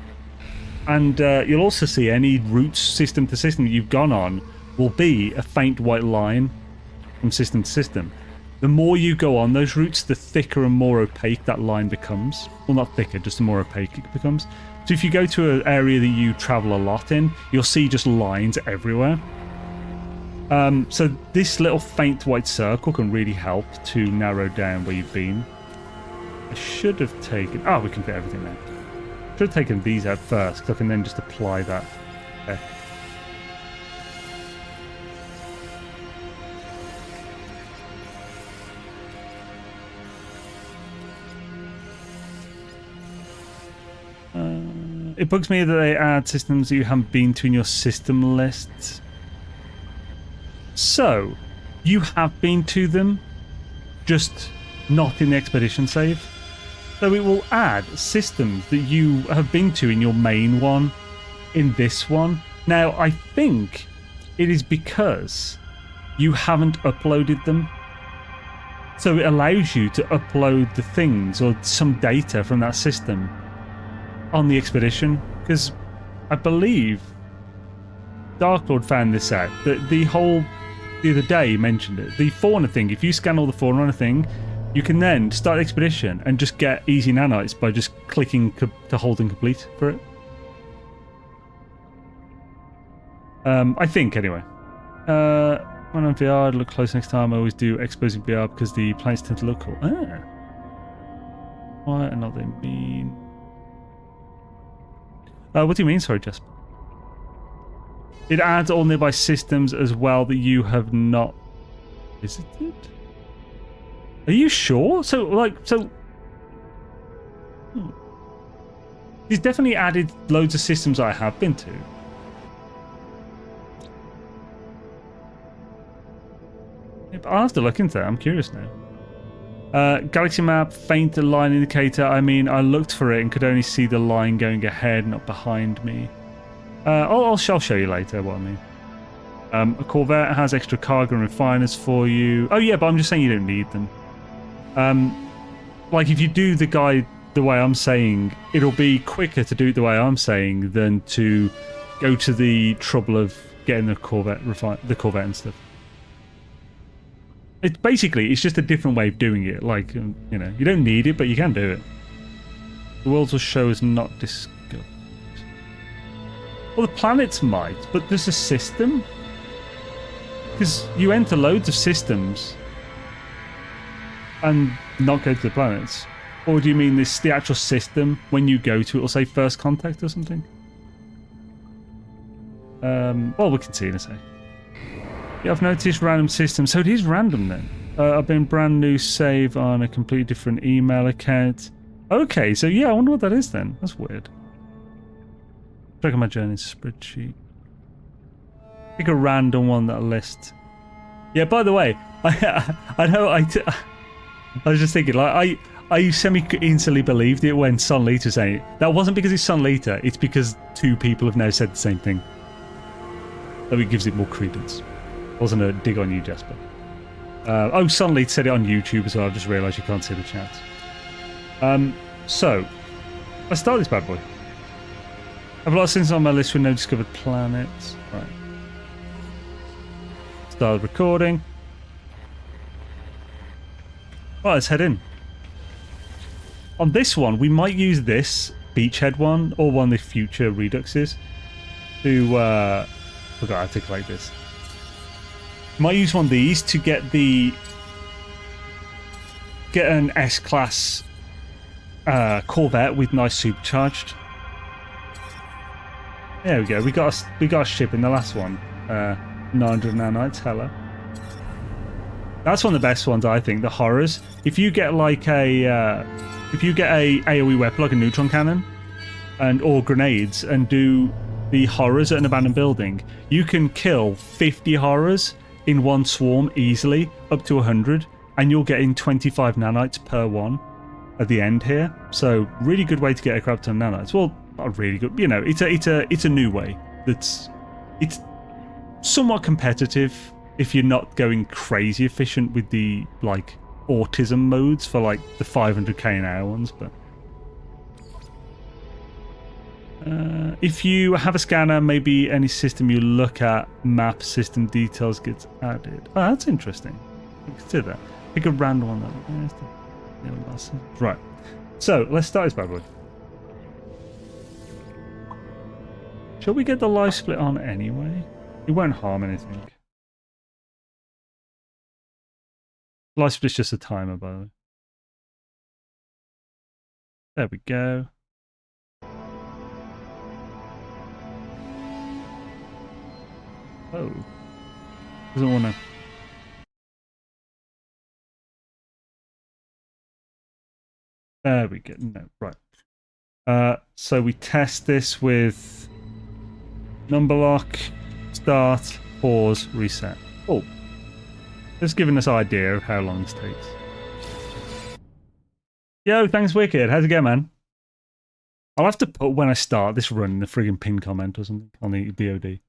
And you'll also see any routes system to system that you've gone on will be a faint white line from system to system. The more you go on those routes, the thicker and more opaque that line becomes. Well, not thicker, just the more opaque it becomes. So if you go to an area that you travel a lot in, you'll see just lines everywhere. So this little faint white circle can really help to narrow down where you've been. I should have taken... Oh, we can fit everything there. Should have taken these out first, because I can then just apply that. Okay. It bugs me that they add systems that you haven't been to in your system list. So, you have been to them, just not in the expedition save. So it will add systems that you have been to in your main one, in this one. Now, I think it is because you haven't uploaded them. So it allows you to upload the things or some data from that system on the expedition. Because I believe Dark Lord found this out, that the other day he mentioned it, the fauna thing, if you scan all the fauna on a thing, you can then start the expedition and just get easy nanites by just clicking to hold and complete for it. I think, anyway. When I'm VR, look close next time. I always do exposing VR because the planets tend to look cool. Ah. Why are not they mean? What do you mean? Sorry, Jasper. It adds all nearby systems as well that you have not visited. Are you sure? He's definitely added loads of systems I have been to. I'll have to look into that. I'm curious now. Galaxy map, faint line indicator. I mean, I looked for it and could only see the line going ahead, not behind me. I'll show you later what I mean. A Corvette has extra cargo and refiners for you. Oh yeah, but I'm just saying you don't need them. Like if you do the guide the way I'm saying, it'll be quicker to do it the way I'm saying than to go to the trouble of getting the Corvette and stuff. It's just a different way of doing it. Like, you know, you don't need it, but you can do it. The worlds will show is not discovered. Well, the planets might, but there's a system. Because you enter loads of systems and not go to the planets. Or do you mean the actual system, when you go to it, will say first contact or something? Well, we can see in a sec. Yeah, I've noticed random systems. So it is random then. I've been brand new save on a completely different email account. Okay, so yeah, I wonder what that is then. That's weird. Check on my journey spreadsheet. Pick a random one that'll list. Yeah, by the way, I know I was just thinking, like, I semi-instantly believed it when Sunlita was saying it. That wasn't because it's Sunlita, it's because two people have now said the same thing. So it gives it more credence. Wasn't a dig on you, Jasper. Oh, Sunlita said it on YouTube as well. I've just realised you can't see the chat. So, let's start this bad boy. I have a lot of things on my list with no discovered planets. Right. Started recording. Right, let's head in. On this one, we might use this Beachhead one, or one of the future Reduxes, to, forgot how to collect this. Might use one of these to get an S-class Corvette with nice supercharged. There we go. We got a ship in the last one. 900 nanites. Hello. That's one of the best ones, I think. The horrors. If you get like a AOE weapon like a neutron cannon, or grenades, and do the horrors at an abandoned building, you can kill 50 horrors in one swarm easily, up to 100, and you're getting 25 nanites per one at the end here. So really good way to get a crap ton of nanites. Well, not really good. You know, it's a new way. It's somewhat competitive if you're not going crazy efficient with the like autism modes for like the 500k an hour ones, but. If you have a scanner, maybe any system you look at, map system details gets added. Oh, that's interesting. Consider that. Pick a random one. Right. So, let's start this bad boy. Shall we get the life split on anyway? It won't harm anything. Life split's just a timer, by the way. There we go. Oh. Doesn't want to... There we go. No, right. So we test this with number lock, start, pause, reset. Oh. Just giving us an idea of how long this takes. Yo, thanks, Wicked. How's it going, man? I'll have to put when I start this run in the friggin' pin comment or something on the BOD.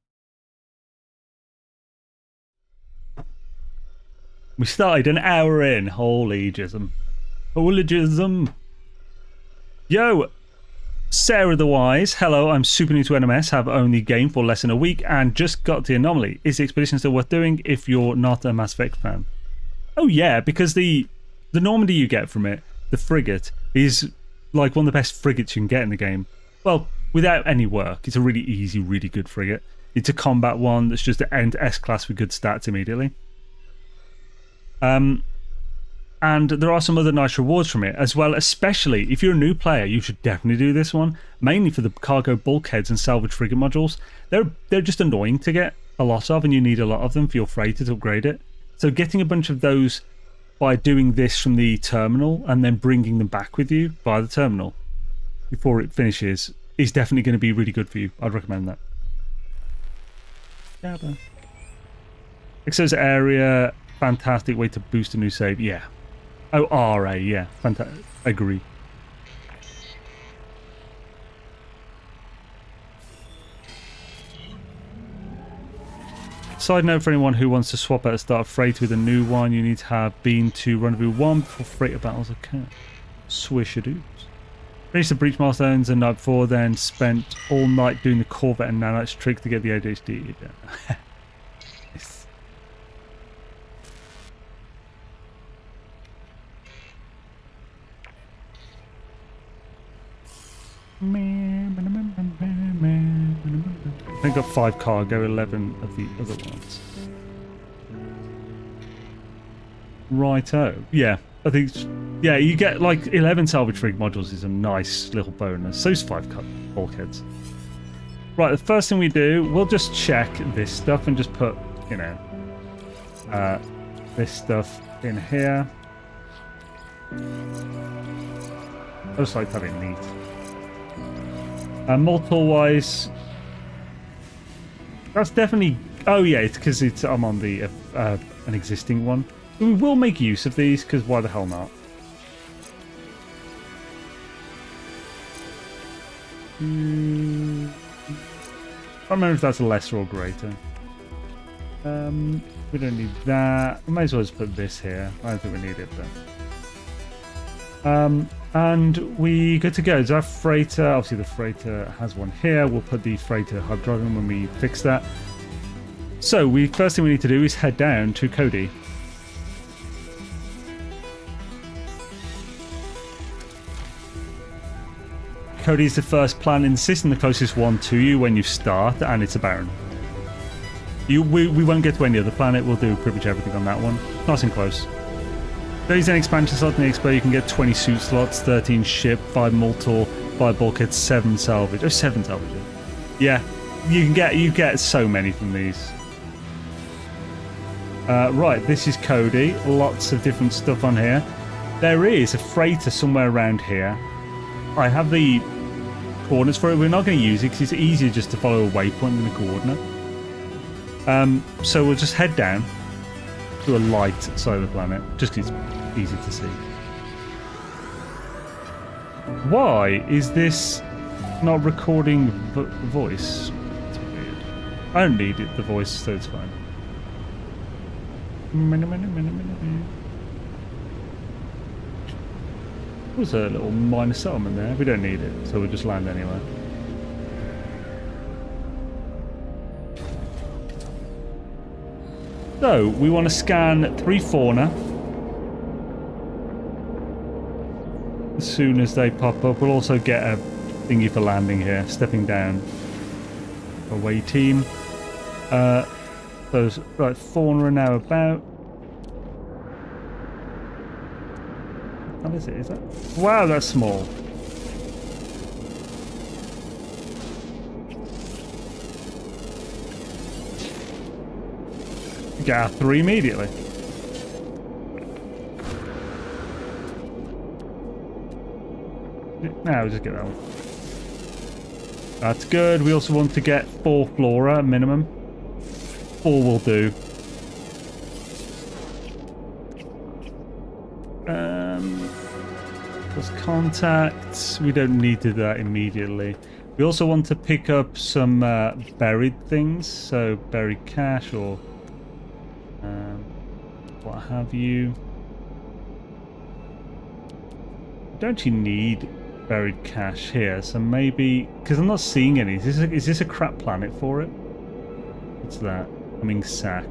We started an hour in. Holy jism. Holy jism. Yo, Sarah the Wise. Hello, I'm super new to NMS, have only gamed for less than a week, and just got the anomaly. Is the expedition still worth doing if you're not a Mass Effect fan? Oh yeah, because the Normandy you get from it, the frigate, is like one of the best frigates you can get in the game. Well, without any work. It's a really easy, really good frigate. It's a combat one that's just an S-class with good stats immediately. And there are some other nice rewards from it as well, especially if you're a new player, you should definitely do this one, mainly for the cargo bulkheads and salvage frigate modules. They're just annoying to get a lot of, and you need a lot of them for your freighter to upgrade it. So getting a bunch of those by doing this from the terminal and then bringing them back with you via the terminal before it finishes is definitely going to be really good for you. I'd recommend that. Exos area, fantastic way to boost a new save. Yeah. Oh, RA, yeah. Fantastic. Agree. Side note for anyone who wants to swap out a starter freighter with a new one, you need to have been to Rendezvous 1 before freighter battles occur. Swish-a-doos. Finished the breach milestones the night before, then spent all night doing the Corvette and Nanites trick to get the ADHD. Nice. I think I got 5 cargo, 11 of the other ones. Righto. Yeah, I think, yeah, you get like 11 salvage rig modules is a nice little bonus. Those 5 bulkheads. Right, the first thing we do, we'll just check this stuff and just put, you know, this stuff in here. I just like having it neat. Multiple wise, that's definitely. Oh yeah, it's because I'm on the an existing one. We will make use of these because why the hell not? I don't remember if that's a lesser or greater. We don't need that. We might as well just put this here. I don't think we need it, but. And we good to go. Is our freighter? Obviously, the freighter has one here. We'll put the freighter hub drive in when we fix that. So, first thing we need to do is head down to Cody. Cody is the first planet in the system, the closest one to you when you start, and it's a Baron. We won't get to any other planet. We'll do pretty much everything on that one. Nice and close. There is an expansion slot in the Expo. You can get 20 suit slots, 13 ship, 5 Moltor, 5 bulkheads, 7 salvage. Oh, 7 salvage. Yeah, you get so many from these. Right, this is Cody. Lots of different stuff on here. There is a freighter somewhere around here. I have the coordinates for it. We're not going to use it because it's easier just to follow a waypoint than a coordinate. So we'll just head down to a light side of the planet, just because it's easy to see. Why is this not recording voice? It's weird. I don't need it, the voice, so it's fine. There's a little minor settlement there. We don't need it, so we'll just land anyway. So, we want to scan 3 fauna. As soon as they pop up, we'll also get a thingy for landing here. Stepping down. Away team. Those, right, fauna are now about. How is it? Is that? Wow, that's small. Get our 3 immediately. Now we'll just get that one. That's good. We also want to get 4 flora minimum. 4 will do. Plus contacts. We don't need to do that immediately. We also want to pick up some buried things. So buried cash or what have you. Don't you need buried cash here? So maybe, because I'm not seeing any. Is this a crap planet for it? What's that? Humming sack.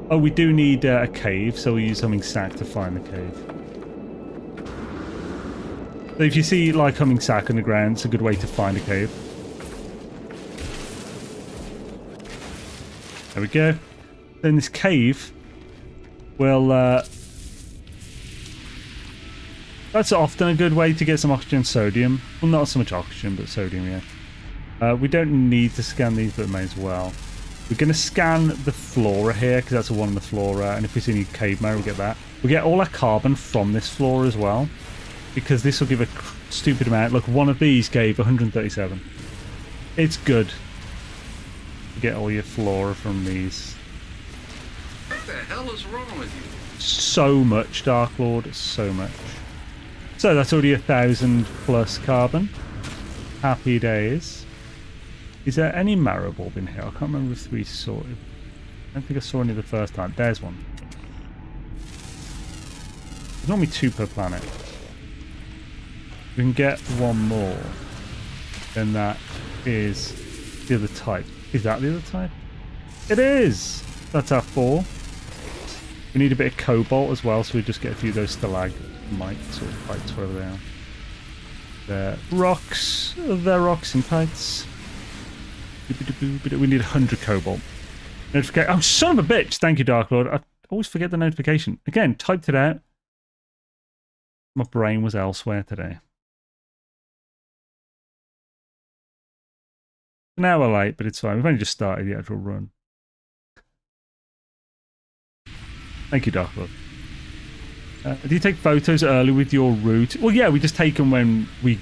Oh, we do need a cave, so we'll use humming sack to find the cave. So if you see like humming sack on the ground, it's a good way to find a cave. There we go. Then this cave will that's often a good way to get some oxygen and sodium. Well, not so much oxygen, but sodium, yeah. We don't need to scan these, but may as well. We're going to scan the flora here, because that's one of the flora, and if we see any cave mode, we'll get that. We'll get all our carbon from this flora as well, because this will give a stupid amount. Look, one of these gave 137. It's good to get all your flora from these. What the hell is wrong with you? So much, Dark Lord, so much. So that's already 1,000 plus carbon. Happy days. Is there any marrow bulb in here? I can't remember if we saw it. I don't think I saw any the first time. There's one. There's normally 2 per planet. We can get one more. Then that is the other type. Is that the other type? It is! That's our 4. We need a bit of cobalt as well, so we just get a few of those stalagmites or pipes, wherever they are. They're rocks. They're rocks and pipes. We need 100 cobalt. Notification. Oh, son of a bitch! Thank you, Dark Lord. I always forget the notification. Again, typed it out. My brain was elsewhere today. An hour late, but it's fine. We've only just started the actual run. Thank you, Dark Lord. Do you take photos early with your route? Well, yeah, we just take them when we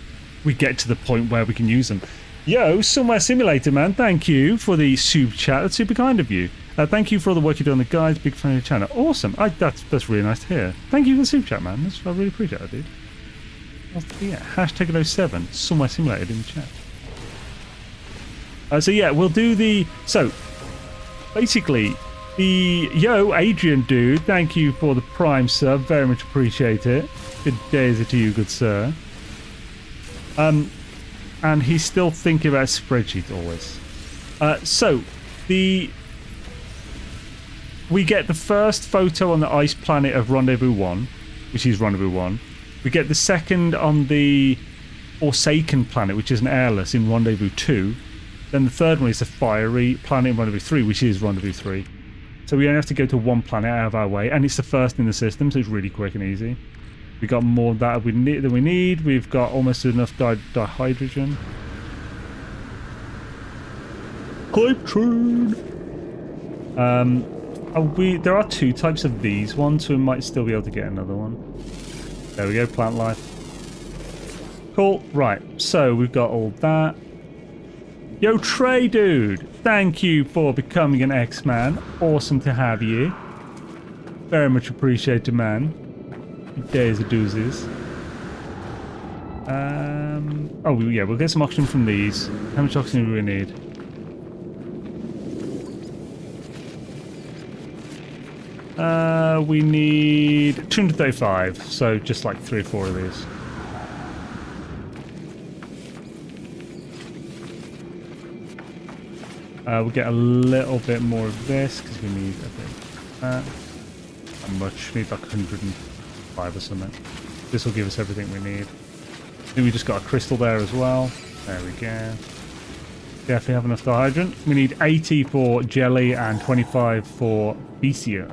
get to the point where we can use them. Yo, Somewhere Simulator, man, thank you for the super chat. That's super kind of you. Thank you for all the work you've done on the guides. Big fan of your channel. Awesome. That's really nice to hear. Thank you for the super chat, man. I really appreciate it, dude. Yeah, hashtag 07. Somewhere Simulated in the chat. So yeah, we'll do the... So, basically... Yo, Adrian dude, thank you for the Prime sub. Very much appreciate it. Good days to you, good sir. And he's still thinking about Spreadsheet always. So, we get the first photo on the ice planet of Rendezvous 1, which is Rendezvous 1. We get the second on the Forsaken planet, which is an airless in Rendezvous 2. Then the third one is the fiery planet in Rendezvous 3, which is Rendezvous 3. So we only have to go to one planet out of our way, and it's the first in the system, so it's really quick and easy. We got more of that than we need. We've got almost enough dihydrogen. Hype train. There are 2 types of these ones, so we might still be able to get another one. There we go, plant life. Cool. Right. So we've got all that. Yo, Trey, dude. Thank you for becoming an X-Man. Awesome to have you. Very much appreciated, man. Days of doozies. Oh, yeah, we'll get some oxygen from these. How much oxygen do we need? We need 235, so just like 3 or 4 of these. We'll get a little bit more of this because we need a bit of that. How much? We need like 105 or something. This will give us everything we need. I think we just got a crystal there as well. There we go. Definitely have enough dihydrogen. We need 80 for jelly and 25 for BCO.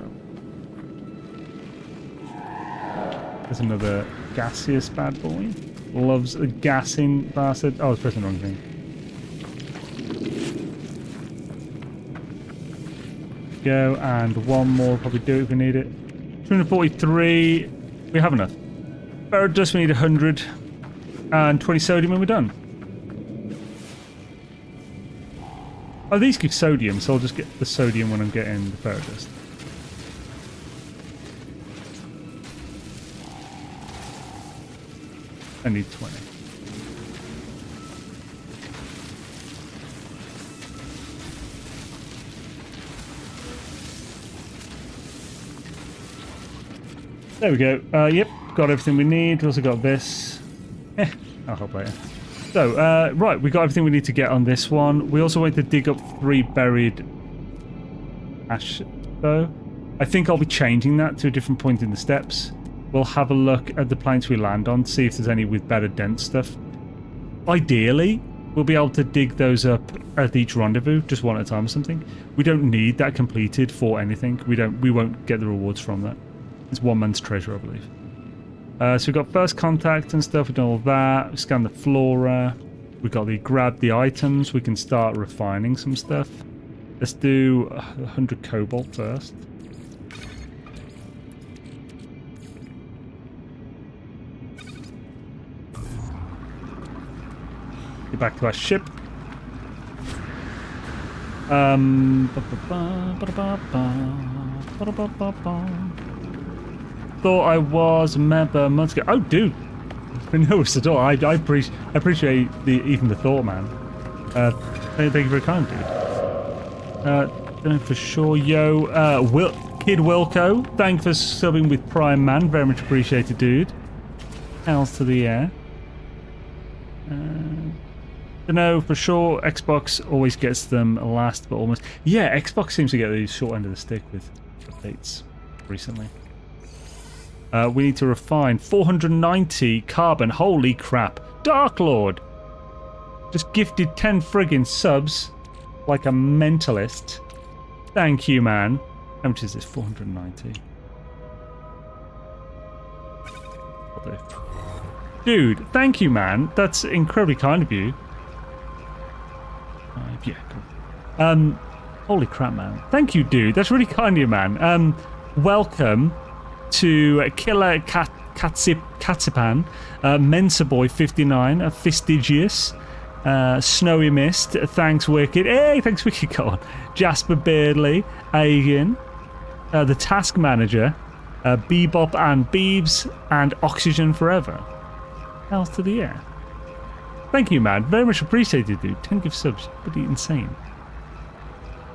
There's another gaseous bad boy. Loves a gassing bastard. Oh, I was pressing the wrong thing. Go, and one more, probably do it if we need it. 243. We have enough. Ferro dust, we need 100. And 20 sodium and we're done. Oh, these give sodium, so I'll just get the sodium when I'm getting the ferro dust. I need 20. There we go. Yep, got everything we need. We also got this. I'll help later. So, right, we got everything we need to get on this one. We also went to dig up 3 buried ash, though. I think I'll be changing that to a different point in the steps. We'll have a look at the planets we land on, see if there's any with better dense stuff. Ideally, we'll be able to dig those up at each rendezvous, just one at a time or something. We don't need that completed for anything. We won't get the rewards from that. It's one man's treasure, I believe. So we've got first contact and stuff. We've done all that. We scanned the flora. We've got the grab the items. We can start refining some stuff. Let's do 100 cobalt first. Get back to our ship. Thought I was a member months ago. Oh, dude. No, it's at all. I appreciate even the thought, man. Thank you very kind, dude. Don't know for sure. Yo, Kid Wilco, thanks for subbing with Prime Man. Very much appreciated, dude. Hells to the air. Don't know for sure. Xbox always gets them last, but almost. Yeah, Xbox seems to get the short end of the stick with updates recently. We need to refine 490 carbon. Holy crap. Dark Lord. Just gifted 10 friggin' subs like a mentalist. Thank you, man. How much is this? 490. I'll do. Dude, thank you, man. That's incredibly kind of you. Yeah, cool. Holy crap, man. Thank you, dude. That's really kind of you, man. Welcome to Killer Katsipan, Mensa Boy 59, Fastidious, Snowy Mist, thanks Wicked, hey, thanks Wicked, go on, Jasper Beardley, Agan, the Task Manager, Bebop and Beebs, and Oxygen Forever. Hells to the air. Thank you, man. Very much appreciated, dude. 10 gift subs. Pretty insane.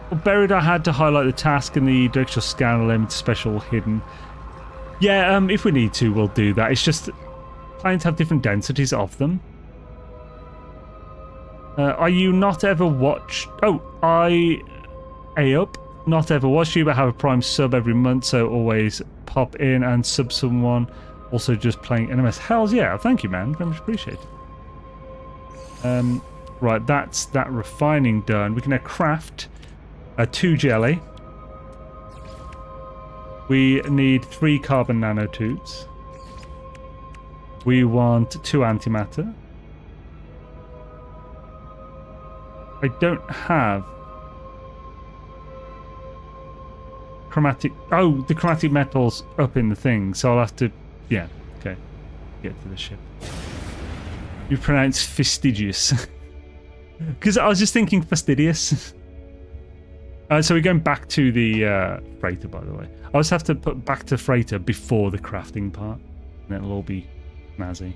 Well, buried, I had to highlight the task and the directional scan element special hidden. Yeah, if we need to, we'll do that. It's just planets have different densities of them. Are you not ever watched? Oh, not ever watched you, but have a Prime sub every month, so always pop in and sub someone. Also, just playing NMS. Hells yeah! Thank you, man. Very much appreciated. Right, that's that refining done. We can now craft 2 jelly. We need 3 carbon nanotubes. We want 2 antimatter. I don't have chromatic. Oh, the chromatic metal's up in the thing, so I'll have to. Yeah, okay. Get to the ship. You pronounce fastidious. Because I was just thinking fastidious. So we're going back to the freighter, by the way. I just have to put back to freighter before the crafting part, and it'll all be snazzy.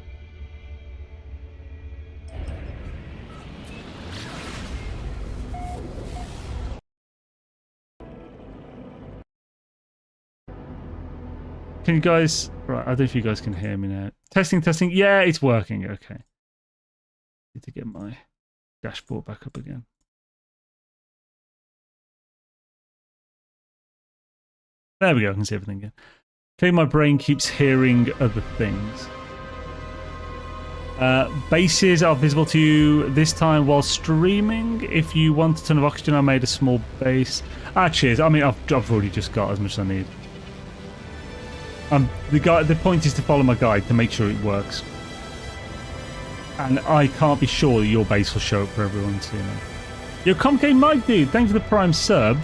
Can you guys... Right, I don't know if you guys can hear me now. Testing. Yeah, it's working. Okay. Need to get my dashboard back up again. There we go, I can see everything again. Okay, my brain keeps hearing other things. Bases are visible to you this time while streaming. If you want a ton of oxygen, I made a small base. Ah, cheers. I mean, I've already just got as much as I need. The point is to follow my guide to make sure it works. And I can't be sure that your base will show up for everyone to see. Yo, Comcade Mike, dude, thanks for the Prime sub.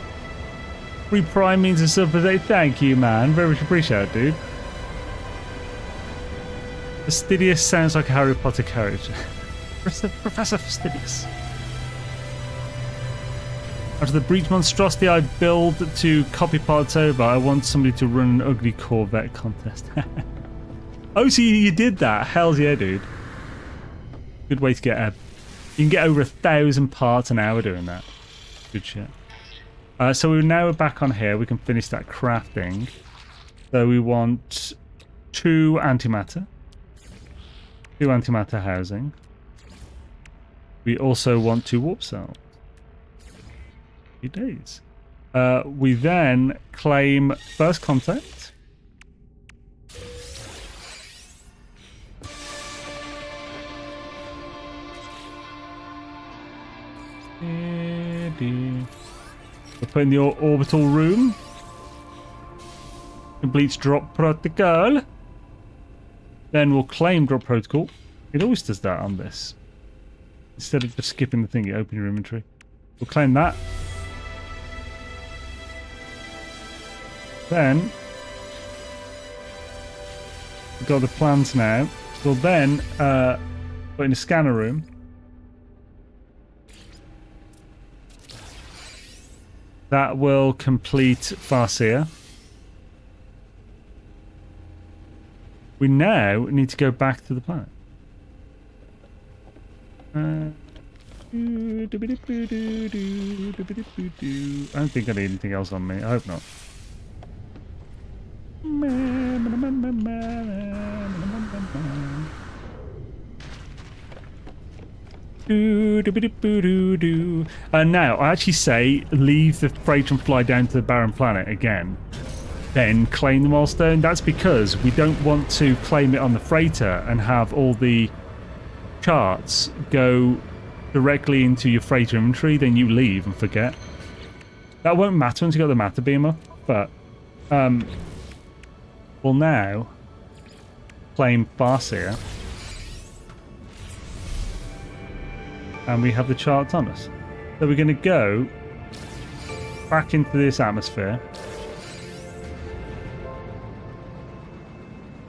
Free Prime means a sub for day. Thank you, man. Very much appreciate it, dude. Fastidious sounds like a Harry Potter character. Professor Fastidious. After the breach monstrosity I build to copy parts over, I want somebody to run an ugly Corvette contest. Oh, so you did that? Hells yeah, dude. Good way to get a... You can get over 1,000 parts an hour doing that. Good shit. So we're now back on here. We can finish that crafting. So we want 2 antimatter. 2 antimatter housing. We also want 2 warp cells. 8 days. We then claim first contact. We'll put in the orbital room. Completes drop protocol. Then we'll claim drop protocol. It always does that on this. Instead of just skipping the thing, you open your inventory. We'll claim that. Then we've got the plans now. We'll then put in a scanner room. That will complete Farseer. We now need to go back to the planet. I don't think I need anything else on me. I hope not. Now, I actually say leave the freighter and fly down to the barren planet again. Then claim the milestone. That's because we don't want to claim it on the freighter and have all the charts go directly into your freighter inventory. Then you leave and forget. That won't matter once you got the matter beam up. But we'll now claim Farseer. And we have the charts on us. So we're going to go back into this atmosphere.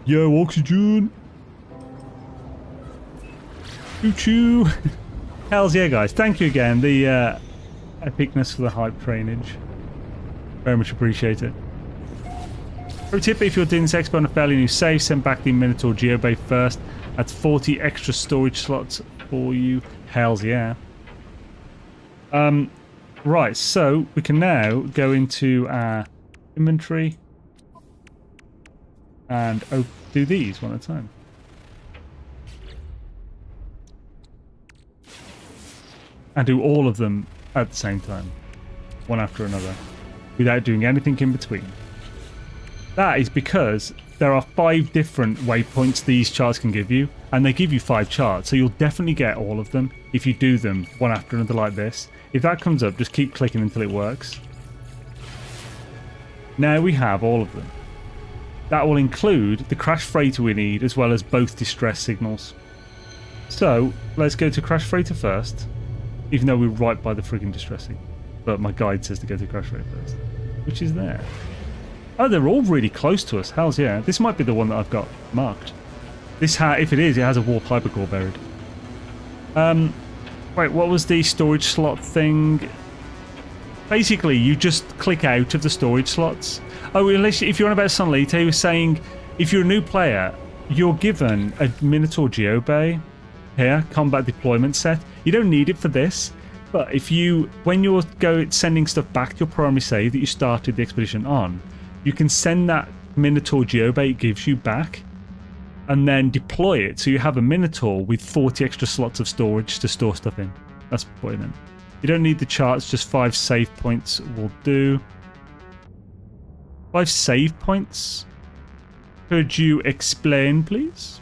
Yo, oxygen! Choo-choo! Hells yeah, guys. Thank you again. The epicness for the hype trainage. Very much appreciate it. Pro tip, if you're doing this expo on a fairly new save, send back the Minotaur Geobay first. That's 40 extra storage slots for you. Hells yeah. Right, so we can now go into our inventory and do these one at a time. And do all of them at the same time, one after another, without doing anything in between. That is because there are 5 different waypoints these charts can give you, and they give you 5 charts, so you'll definitely get all of them if you do them one after another like this. If that comes up, just keep clicking until it works. Now we have all of them. That will include the crash freighter we need, as well as both distress signals. So, let's go to crash freighter first, even though we're right by the friggin' distress signal. But my guide says to go to crash freighter first, which is there. Oh, they're all really close to us. Hells yeah. This might be the one that I've got marked. This if it is, it has a warp hypercore buried. Wait, what was the storage slot thing? Basically, you just click out of the storage slots. Oh, if you're on about Sunlite, he was saying if you're a new player, you're given a Minotaur Geobay here, combat deployment set. You don't need it for this, but when you're sending stuff back to your primary save that you started the expedition on, you can send that Minotaur Geobay it gives you back and then deploy it so you have a Minotaur with 40 extra slots of storage to store stuff in. That's what I meant. You don't need the charts, just 5 save points will do. 5 save points? Could you explain, please?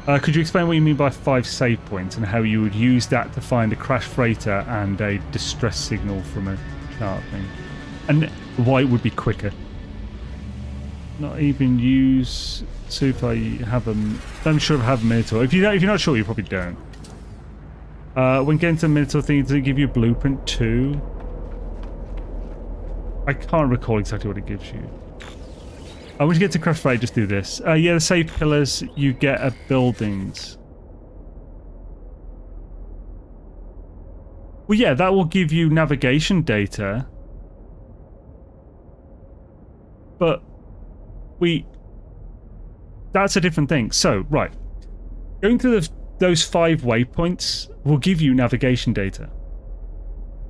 Could you explain what you mean by 5 save points and how you would use that to find a crash freighter and a distress signal from a chart thing? And why it would be quicker? Not even use... So if I have I'm sure if I have a Minotaur. If you're not sure, you probably don't. When getting to the Minotaur thing, does it give you a blueprint too? I can't recall exactly what it gives you. When you get to crash freighter, just do this. Yeah, the save pillars you get at buildings. Well, yeah, that will give you navigation data. But that's a different thing. So, right. Going through those 5 waypoints will give you navigation data.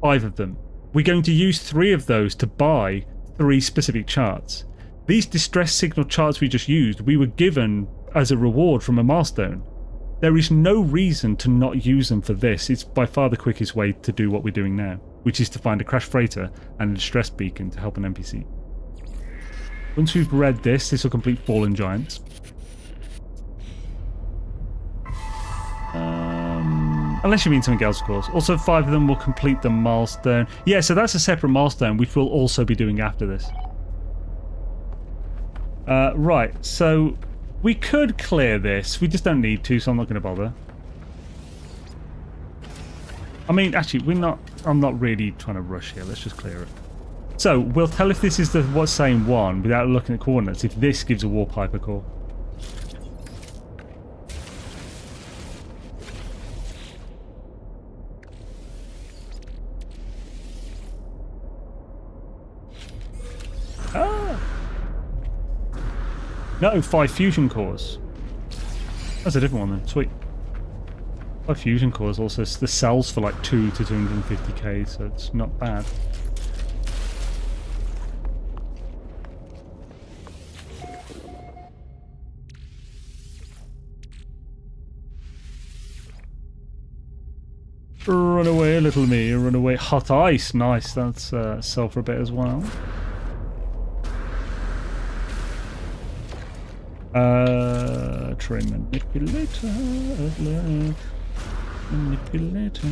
5 of them. We're going to use 3 of those to buy 3 specific charts. These distress signal charts we just used, we were given as a reward from a milestone. There is no reason to not use them for this. It's by far the quickest way to do what we're doing now, which is to find a crashed freighter and a distress beacon to help an NPC. Once we've read this will complete Fallen Giants. Unless you mean something else, of course. Also, 5 of them will complete the milestone. Yeah, so that's a separate milestone, which we'll also be doing after this. Right, so we could clear this. We just don't need to, so I'm not going to bother. I mean, actually, I'm not really trying to rush here. Let's just clear it. So, we'll tell if this is the same one without looking at coordinates, if this gives a warp hypercore. No, 5 fusion cores. That's a different one then. Sweet. 5 fusion cores also. The cells for like 2 to 250k, so it's not bad. Run away, little me. Run away. Hot ice. Nice. That's sell for a bit as well. Train manipulator of love. Manipulator.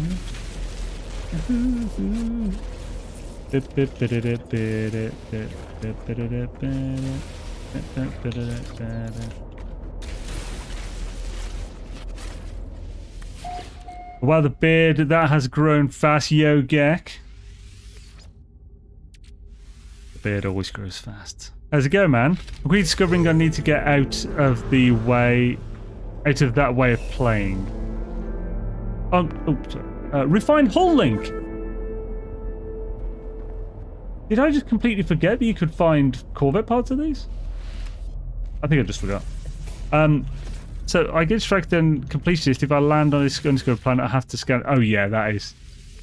Wow, the beard, that has grown fast, yo, Gek. The beard always grows fast. How's it go, man? We're discovering I need to get out of that way of playing. Oh, sorry. Refined hull link. Did I just completely forget that you could find Corvette parts of these? I think I just forgot. So I get distracted and completionist. If I land on this undiscovered planet, I have to scan. Oh yeah, that is.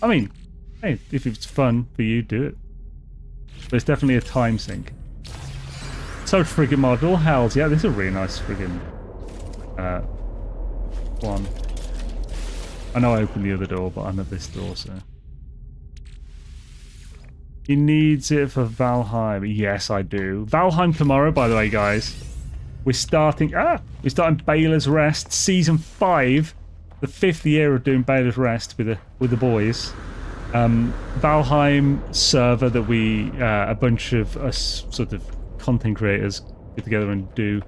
I mean, hey, if it's fun for you, do it. But it's definitely a time sink. So frigate module, hells yeah, this is a really nice friggin' one. I know I opened the other door, but I'm at this door, so. He needs it for Valheim. Yes, I do. Valheim tomorrow, by the way, guys. We're starting Beyla's Rest, Season 5. The 5th year of doing Beyla's Rest with the boys. Valheim server that we, a bunch of us sort of content creators get together and do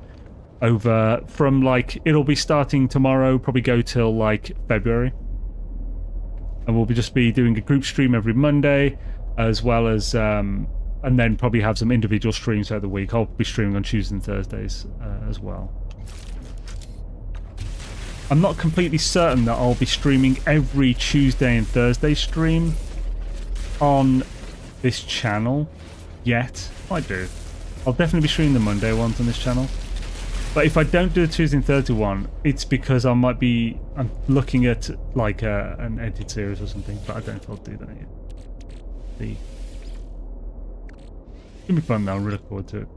over from like, it'll be starting tomorrow, probably go till like February. And we'll just be doing a group stream every Monday, as well as, and then probably have some individual streams throughout the week. I'll be streaming on Tuesdays and Thursdays as well. I'm not completely certain that I'll be streaming every Tuesday and Thursday stream on this channel yet. I do. I'll definitely be streaming the Monday ones on this channel. But if I don't do the Tuesday and Thursday one, it's because I'm looking at like an edited series or something, but I don't know if I'll do that yet. See. It's gonna be fun though, I'm really looking forward to it.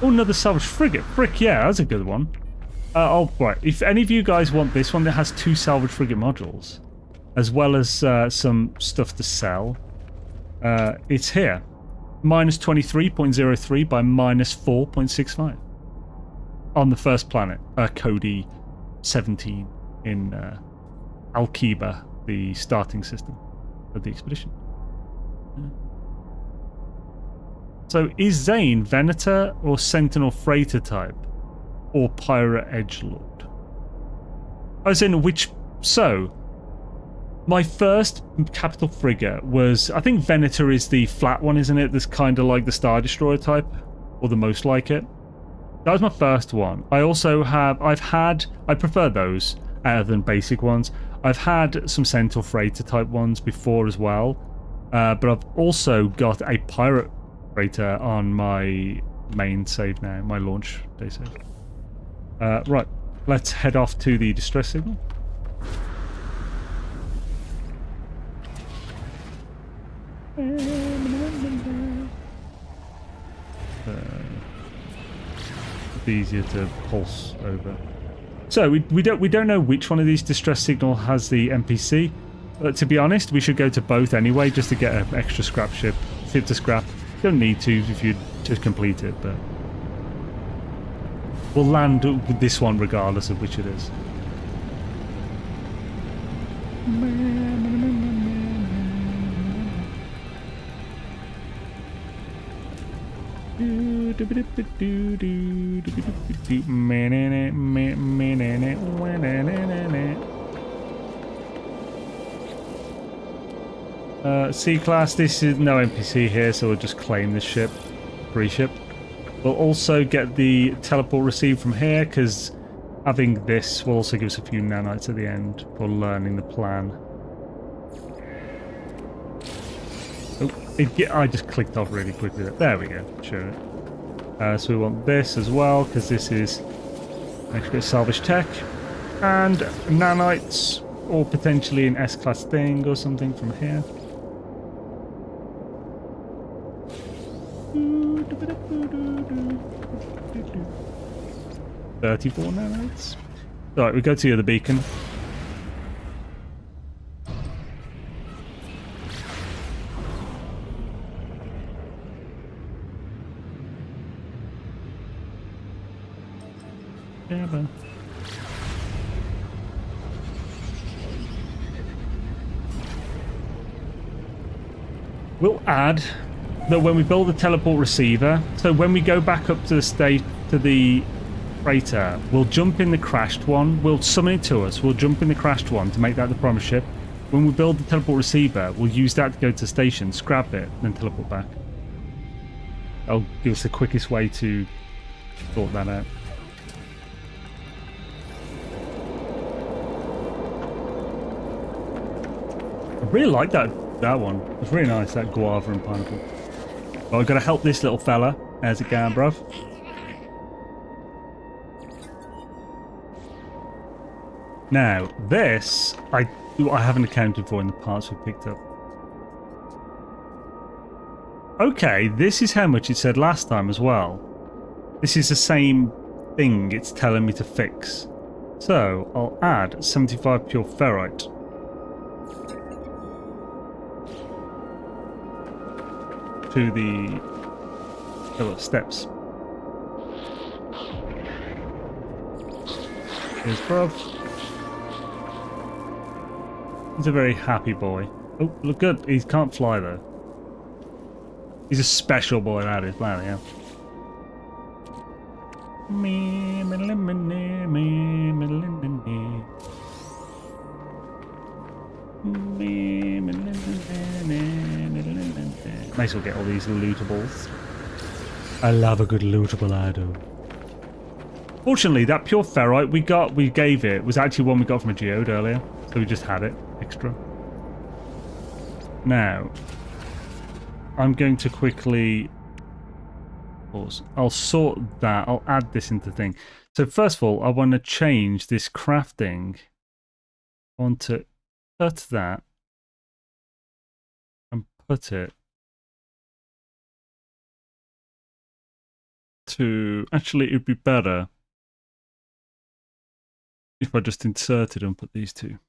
Oh, another salvage frigate. Frick yeah, that's a good one. Right, if any of you guys want this one that has 2 salvage frigate modules, as well as some stuff to sell, it's here. Minus 23.03 by minus 4.65 on the first planet, Cody 17 in Alkiba, the starting system of the expedition. So is Zane Venator or Sentinel Freighter type, or Pirate Edgelord? As in which? So my first capital frigate was, I think Venator is the flat one, isn't it? That's kind of like the Star Destroyer type, or the most like it. That was my first one. I also have, I prefer those other than basic ones. I've had some Sentinel Freighter type ones before as well, but I've also got a Pirate Freighter on my main save now, my launch day save. Right, let's head off to the distress signal. It's easier to pulse over. So we don't know which one of these distress signal has the NPC, but to be honest, we should go to both anyway, just to get an extra scrap ship to scrap. You don't need to if you just complete it, but we'll land with this one regardless of which it is. C-Class, this is no NPC here, so we'll just claim this ship. Free ship. We'll also get the teleport received from here, because having this will also give us a few nanites at the end for learning the plan. Oh, I just clicked off really quickly. There we go. Sure. So we want this as well, because this is an extra bit of salvage tech. And nanites, or potentially an S-Class thing or something from here. 34 nanites. Alright, we go to the other beacon. We'll add that when we build the teleport receiver, so when we go back up to the state to the freighter, we'll jump in the crashed one, we'll summon it to us, we'll jump in the crashed one to make that the promised ship. When we build the teleport receiver, we'll use that to go to the station, scrap it, then teleport back. That'll give us the quickest way to sort that out. I really like that one. It's really nice, that guava and pineapple. But I've got to help this little fella as it can, bruv. Now, this I haven't accounted for in the parts we picked up. Okay, this is how much it said last time as well. This is the same thing it's telling me to fix. So, I'll add 75 pure ferrite. To the steps. Here's bruv. He's a very happy boy. Oh, look good. He can't fly though. He's a special boy, that is. Bloody hell. Might as well get all these lootables. I love a good lootable, I do. Fortunately, that pure ferrite we gave it, was actually one we got from a geode earlier. So we just had it extra. Now, I'm going to quickly pause. I'll sort that. I'll add this into the thing. So first of all, I want to change this crafting. I want to cut that and put it to... Actually, it would be better if I just inserted and put these two.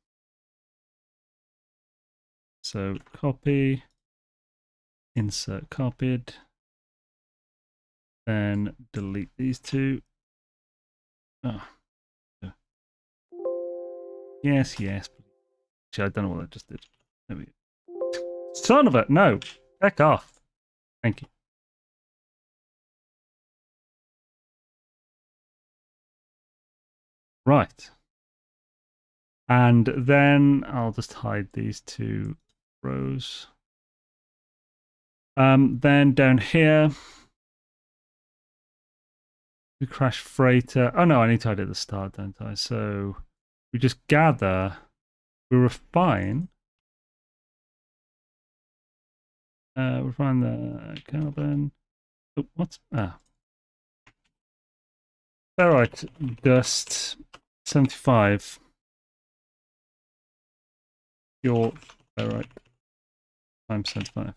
So copy, insert copied, then delete these two. Oh. Yes, yes. Actually, I don't know what that just did. There we go. Son of it, no. Back off. Thank you. Right. And then I'll just hide these two rows. Then down here, we crash freighter. Oh no, I need to hide it at the start, don't I? So we just gather, we refine. Refine the carbon. Oh, what's Alright, dust 75. Your alright. Times 75.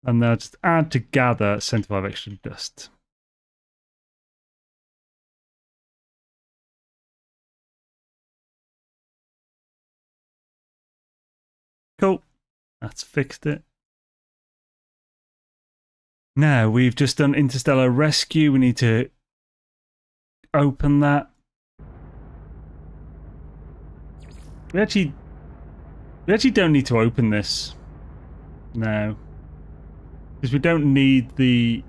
And now just add to gather 75 extra dust. Cool. That's fixed it. Now we've just done interstellar rescue. We need to open that. We actually don't need to open this now. Because we don't need the...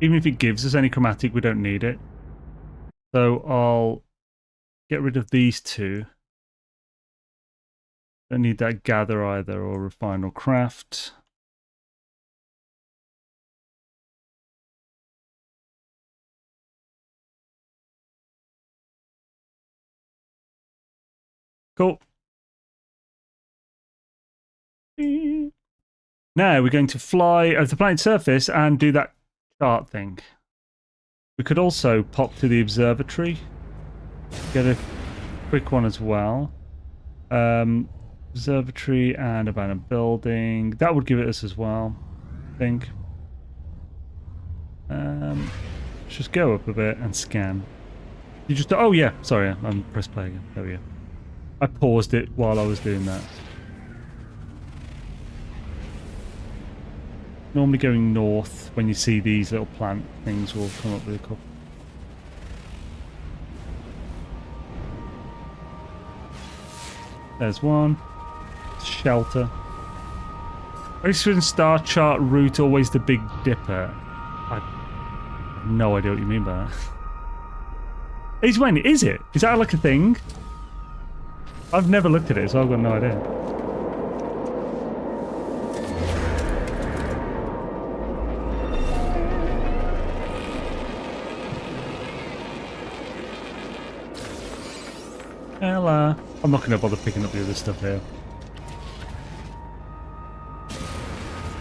Even if it gives us any chromatic, we don't need it. So I'll get rid of these two. Don't need that gather either, or refine or craft. Cool. Now we're going to fly over the planet's surface and do that chart thing. We could also pop to the observatory. Get a quick one as well. Observatory and abandoned building. That would give it us as well, I think. Let's just go up a bit and scan. You just... Oh yeah, sorry, I'm press play again. There we go. I paused it while I was doing that. Normally going north, when you see these little plant things, will come up with a couple. There's one. Shelter. Ocean star chart route, always the Big Dipper. I have no idea what you mean by that. Is when? Is it? Is that like a thing? I've never looked at it, so I've got no idea. Hello. I'm not going to bother picking up the other stuff here.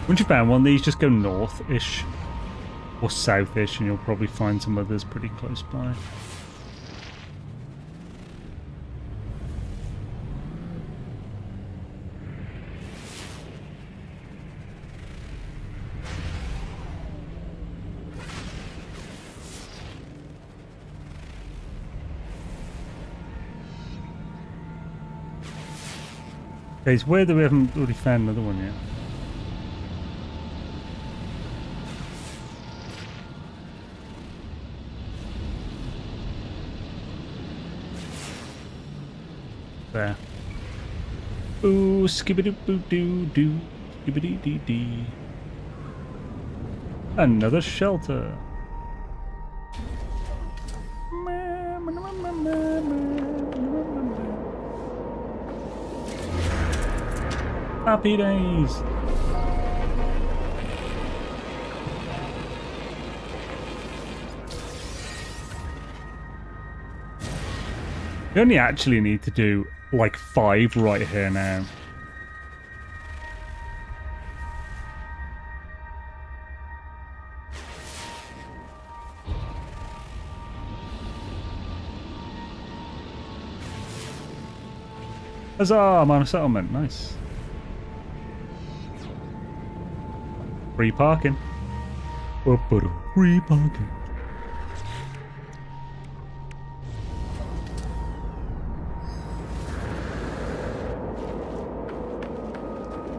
Once you found one, these just go north-ish or south-ish, and you'll probably find some others pretty close by. Okay, it's weird that we haven't already found another one yet. There. Ooh, skibbity boo doo doo, skibbity dee dee. Another shelter. Happy days. We only actually need to do like 5 right here now. Huzzah! Minor settlement. Nice. Free parking. Free parking.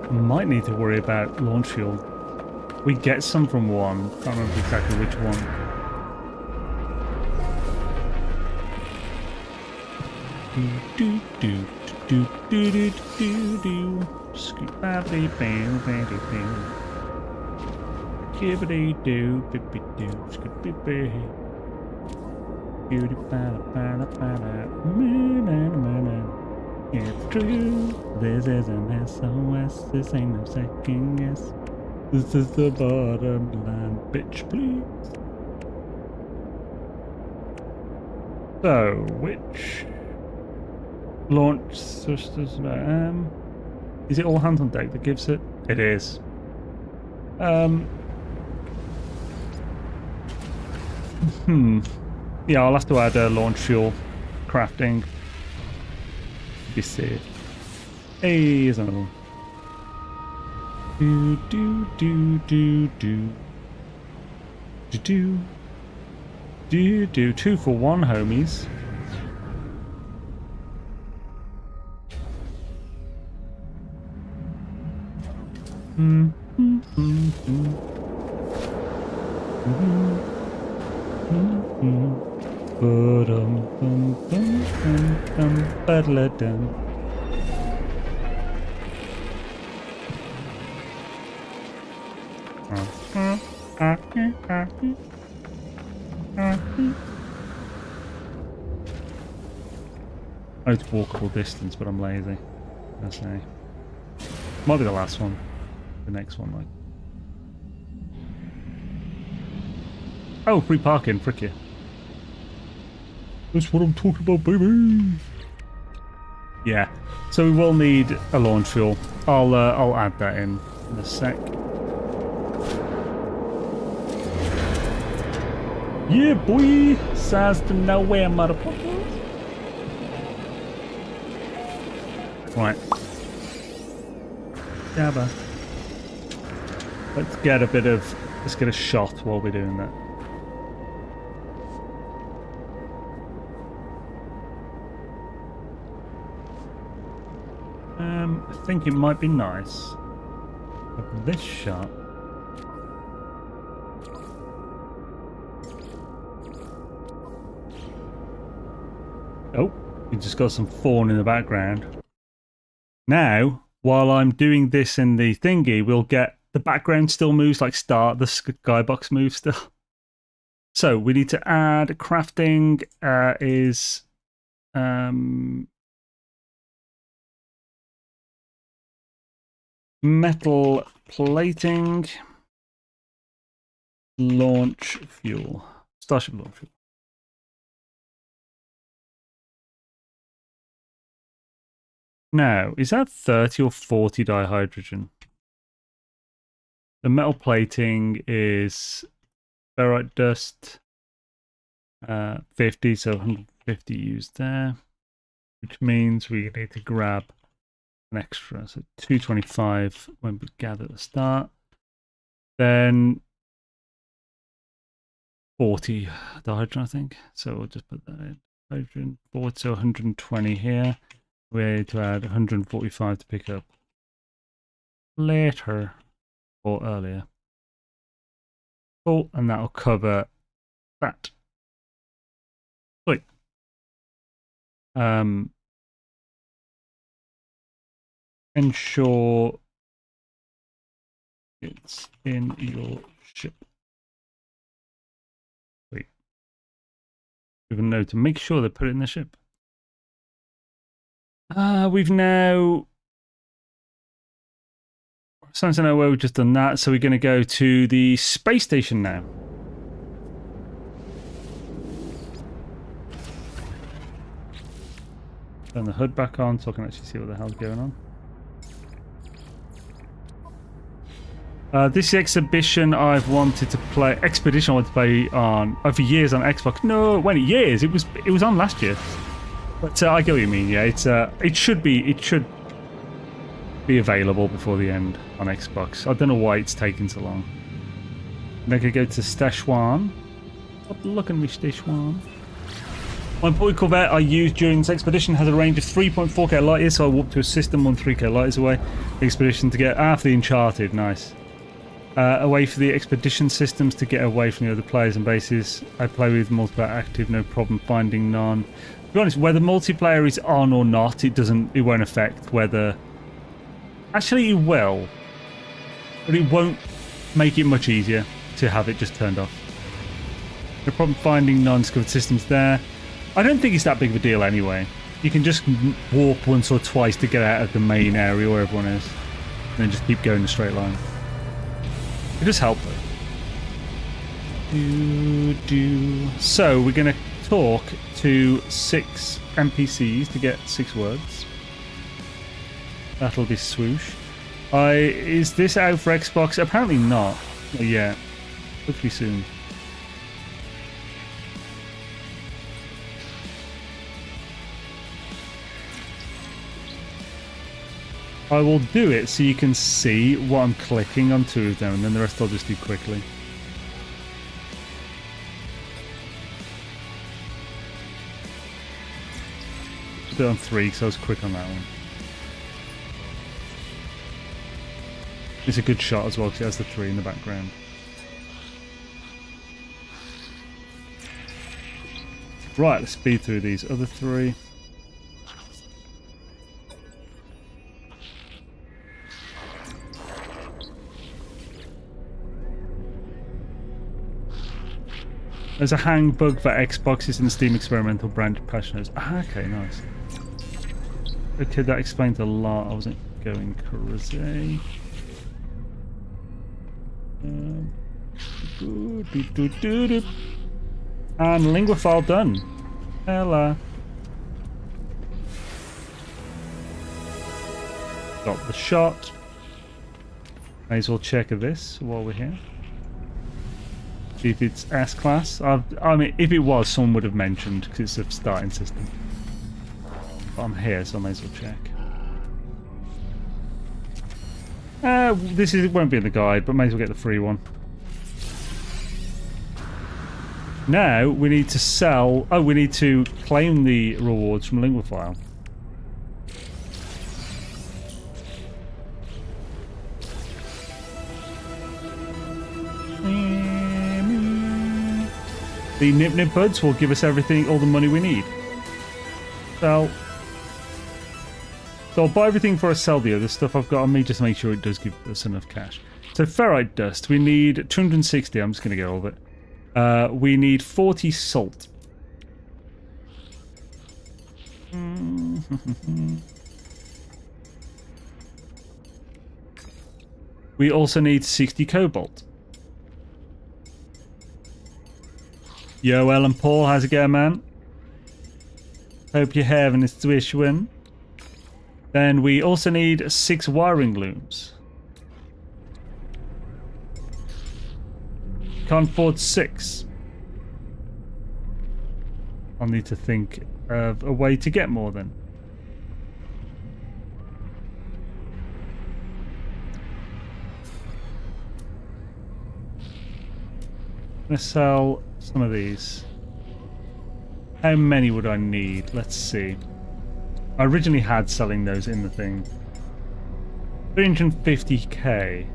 Might need to worry about launch fuel. We get some from one. Can't remember exactly which one. Do do do do do do do. Scoop baby bam baby bam. Gibbity doo bippy doo scoopy bay. Beauty bada bada bada. It's true. This is an SOS. This ain't no second guess. This is the bottom line, bitch, please. So, which launch sisters? Is it all hands on deck that gives it? It is. Yeah, I'll have to add launch fuel, crafting. Be safe. Hey, here's another one. Do do do do do do do do do 2 for 1, homies. Oh, it's walkable distance, but I'm lazy. I say. Might be the last one. The next one, like. Oh, free parking, frick you. That's what I'm talking about, baby. Yeah. So we will need a launch fuel. I'll add that in a sec. Yeah, boy. Size to nowhere, motherfuckers. Right. Dabba. Let's get a shot while we're doing that. I think it might be nice. But this shot. Oh, you just got some fawn in the background. Now, while I'm doing this in the thingy, we'll get the background still moves, like the skybox moves still. So we need to add crafting is metal plating, launch fuel, starship launch fuel. Now, is that 30 or 40 dihydrogen? The metal plating is ferrite dust, 50, so 150 used there, which means we need to grab an extra, so 225 when we gather at the start. Then 40 dihydrogen, I think. So we'll just put that in. Hydrogen, 40, so 120 here. We need to add 145 to pick up later or earlier. Cool, and that'll cover that. Wait. Ensure it's in your ship. Wait. Even know to make sure they put it in the ship. We've now. Sounds to know where we've just done that, so we're going to go to the space station now. Turn the hood back on so I can actually see what the hell's going on. This exhibition I've wanted to play. Expedition I wanted to play on for years on Xbox. No, it went years. It was on last year. But I get what you mean. Yeah, it should be available before the end on Xbox. I don't know why it's taking so long. Then I could go to Szechuan. Stop looking at me, Szechuan. My boy Corvette I used during this expedition has a range of 3.4k light years, so I warped to a system 3k light years away. The expedition to get after the Uncharted, nice. Away for the expedition systems to get away from the other players and bases. I play with multiplayer active, no problem finding none. To be honest, whether multiplayer is on or not, it won't affect whether. Actually, it will, but it won't make it much easier to have it just turned off. No problem finding non-discovered systems there. I don't think it's that big of a deal anyway. You can just warp once or twice to get out of the main area where everyone is, and then just keep going in a straight line. It does help though. So we're going to talk to 6 NPCs to get 6 words. That'll be swoosh. Is this out for Xbox? Apparently not. Not yet. Hopefully soon. I will do it so you can see what I'm clicking on 2 of them, and then the rest I'll just do quickly. Do it on 3 because I was quick on that one. It's a good shot as well because it has the 3 in the background. Right, let's speed through these other 3. There's a hang bug for Xboxes in the Steam experimental branch patch notes. Ah, okay, nice. Okay, that explains a lot. I wasn't going crazy. And lingua file done. Hella. Got the shot. May as well check this while we're here. See if it's S-class. I mean, if it was, someone would have mentioned because it's a starting system. But I'm here, so I may as well check. It won't be in the guide, but may as well get the free one. Now we need to sell. Oh, we need to claim the rewards from Linguafile. The Nip Nip Buds will give us everything, all the money we need. So I'll buy everything before I sell the other stuff I've got on me, just to make sure it does give us enough cash. So ferrite dust, we need 260. I'm just going to get all of it. We need 40 salt. We also need 60 cobalt. Yo, Ellen Paul, how's it going, man? Hope you're having a swish win. Then we also need 6 wiring looms. Can't afford 6. I'll need to think of a way to get more then. Let's sell some of these. How many would I need? Let's see. I originally had selling those in the thing. 350k.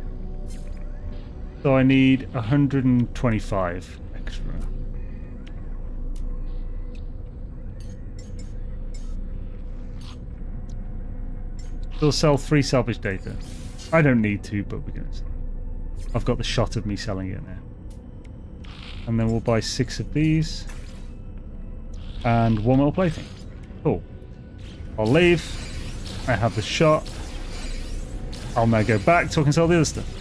So I need 125 extra. We'll sell 3 salvage data. I don't need to, but we're going to. I've got the shot of me selling it now. And then we'll buy 6 of these. And 1 more plaything. Cool. I'll leave. I have the shot. I'll now go back so I can sell the other stuff.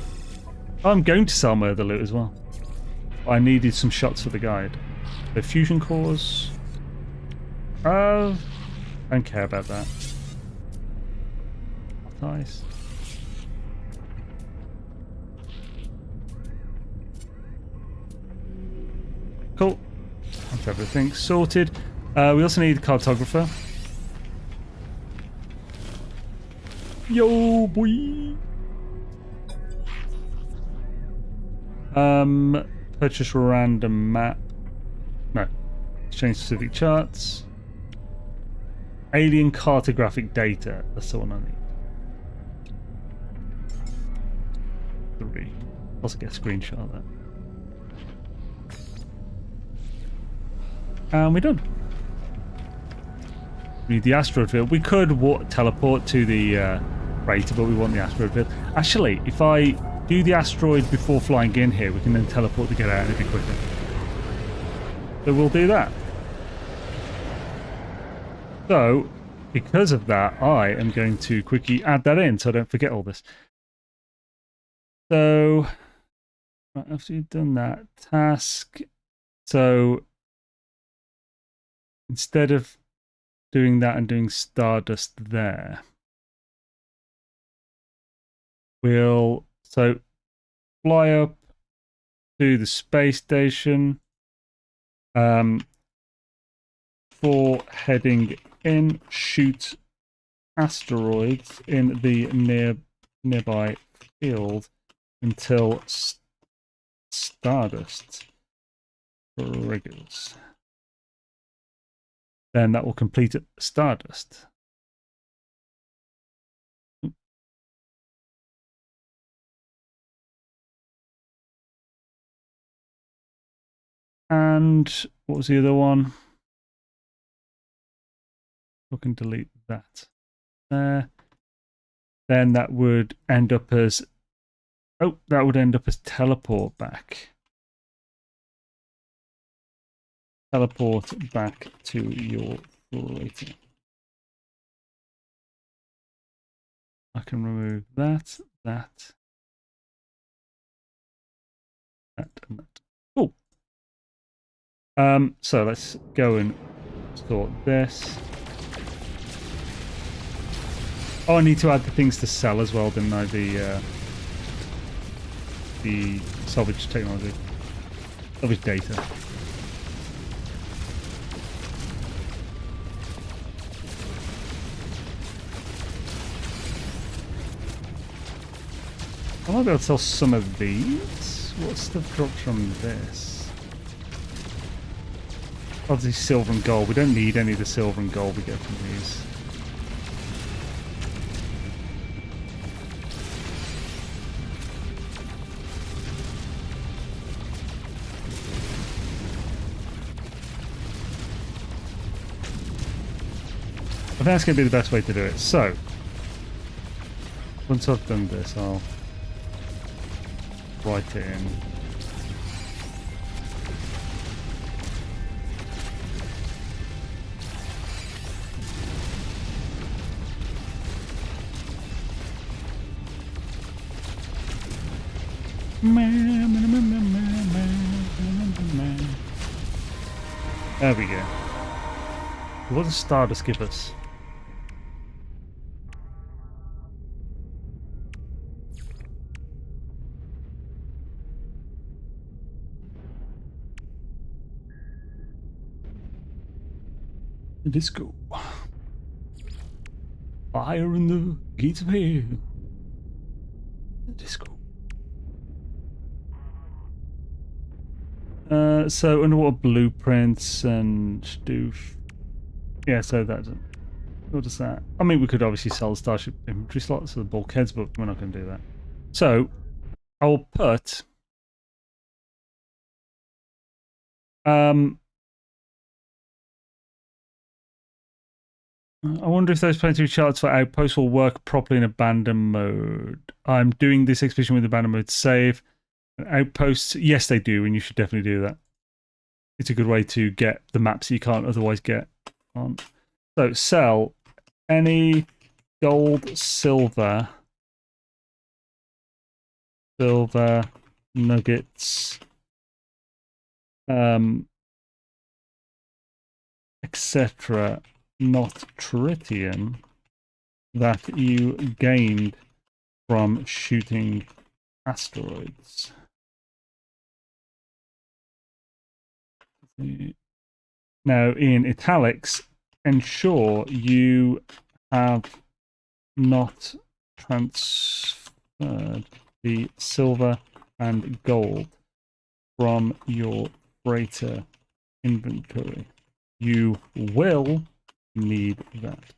I'm going to sell my other loot as well. I needed some shots for the guide. The fusion cores. I don't care about that. Nice. Cool. That's everything sorted. We also need a cartographer. Yo, boy. Purchase random map. No. Exchange specific charts. Alien cartographic data. That's the one I need. 3. Also get a screenshot of that. And we're done. We need the asteroid field. We could teleport to the crater, but we want the asteroid field. Actually, if I do the asteroid before flying in here, we can then teleport to get out and it'll be quicker. So we'll do that. So, because of that, I am going to quickly add that in so I don't forget all this. So, right, after you've done that task, so instead of doing that and doing Stardust there, we'll fly up to the space station for heading in, shoot asteroids in the nearby field until Stardust triggers. Then that will complete Stardust. And what was the other one? We can delete that there. Then that would end up as teleport back. Teleport back to your freighter. I can remove that, and that. Cool. So let's go and sort this. Oh, I need to add the things to sell as well, didn't I? The salvage technology, salvage data. I might be able to sell some of these. What stuff dropped from this? Obviously silver and gold. We don't need any of the silver and gold we get from these. I think that's going to be the best way to do it. So, once I've done this, I'll write it in. There we go. What does Stardust give us? Disco. Fire in the gates of hell. Disco. So underwater blueprints and doof. Yeah, so that's it. What does that? I mean, we could obviously sell the starship inventory slots for the bulkheads, but we're not going to do that. So I'll put I wonder if those planetary charts for outposts will work properly in abandoned mode. I'm doing this expedition with abandoned mode save. Outposts, yes, they do, and you should definitely do that. It's a good way to get the maps that you can't otherwise get on. So sell any gold, silver nuggets, etc. not tritium that you gained from shooting asteroids. Now in italics, ensure you have not transferred the silver and gold from your freighter inventory. You will need that.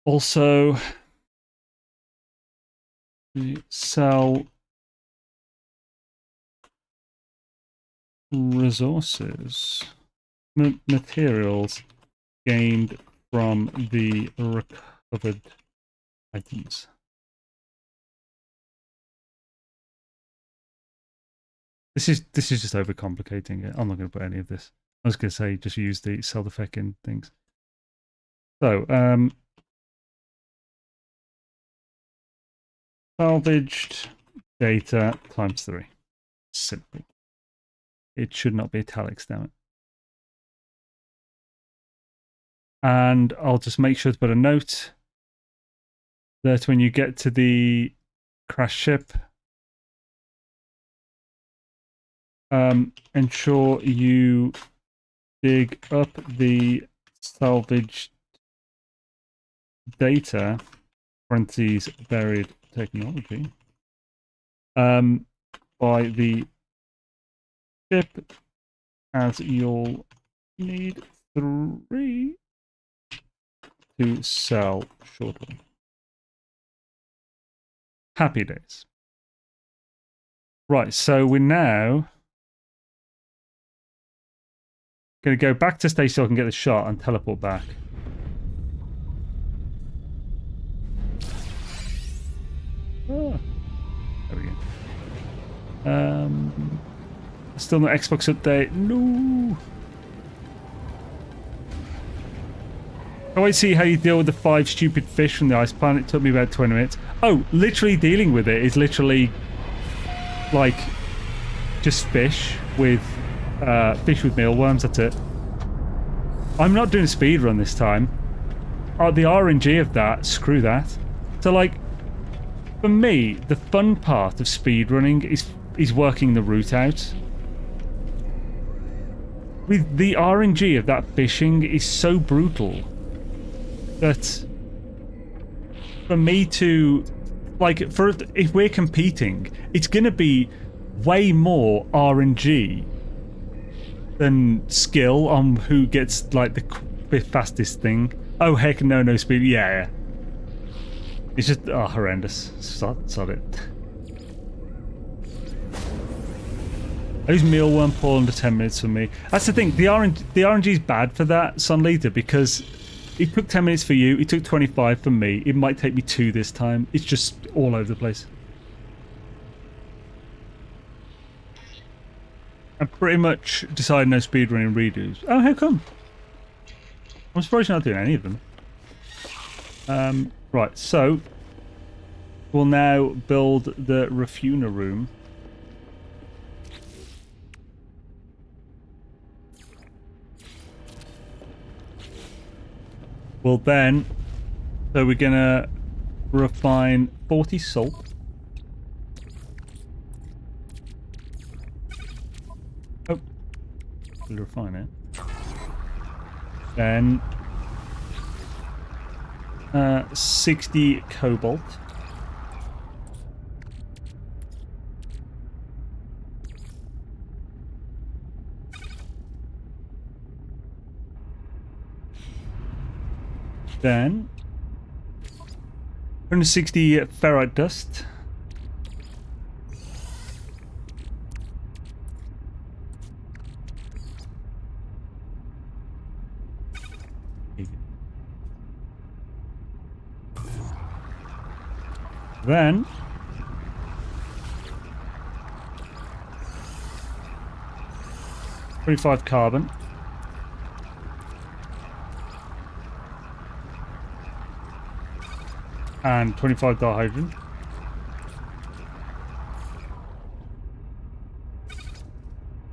Also, sell resources, materials gained from the recovered items. This is just overcomplicating it. I'm not going to put any of this. I was going to say just use the Seldefeckin things. So, salvaged data times 3. Simple. It should not be italics, damn it. And I'll just make sure to put a note that when you get to the crash ship, ensure you dig up the salvaged data, parentheses, buried technology, by the ship, as you'll need 3 to sell shortly. Happy days. Right, so we're now going to go back to station so I can get the shot and teleport back. Oh, there we go. Still no Xbox update. No. I wait to see how you deal with the 5 stupid fish from the ice planet. It took me about 20 minutes. Oh, literally dealing with it is literally like just fish with mealworms. That's it. I'm not doing a speed run this time. Oh, the RNG of that, screw that. So like, for me, the fun part of speed running is working the route out. With the RNG of that fishing is so brutal that for me to, like, if we're competing, it's going to be way more RNG than skill on who gets like the fastest thing. Oh heck no speed. Yeah. It's just horrendous. Sod it. I use mealworm pull under 10 minutes for me. That's the thing. The RNG is bad for that, Sunleader, because it took 10 minutes for you. It took 25 for me. It might take me 2 this time. It's just all over the place. I pretty much decided no speedrunning redos. Oh, how come? I'm surprised you're not doing any of them. Right, so we'll now build the Refuna room. Well then, so we're gonna refine 40 salt. Oh, we'll refine it. Then 60 cobalt. Then 160 ferrite dust. Then 25 carbon. And 25 dihydrogen.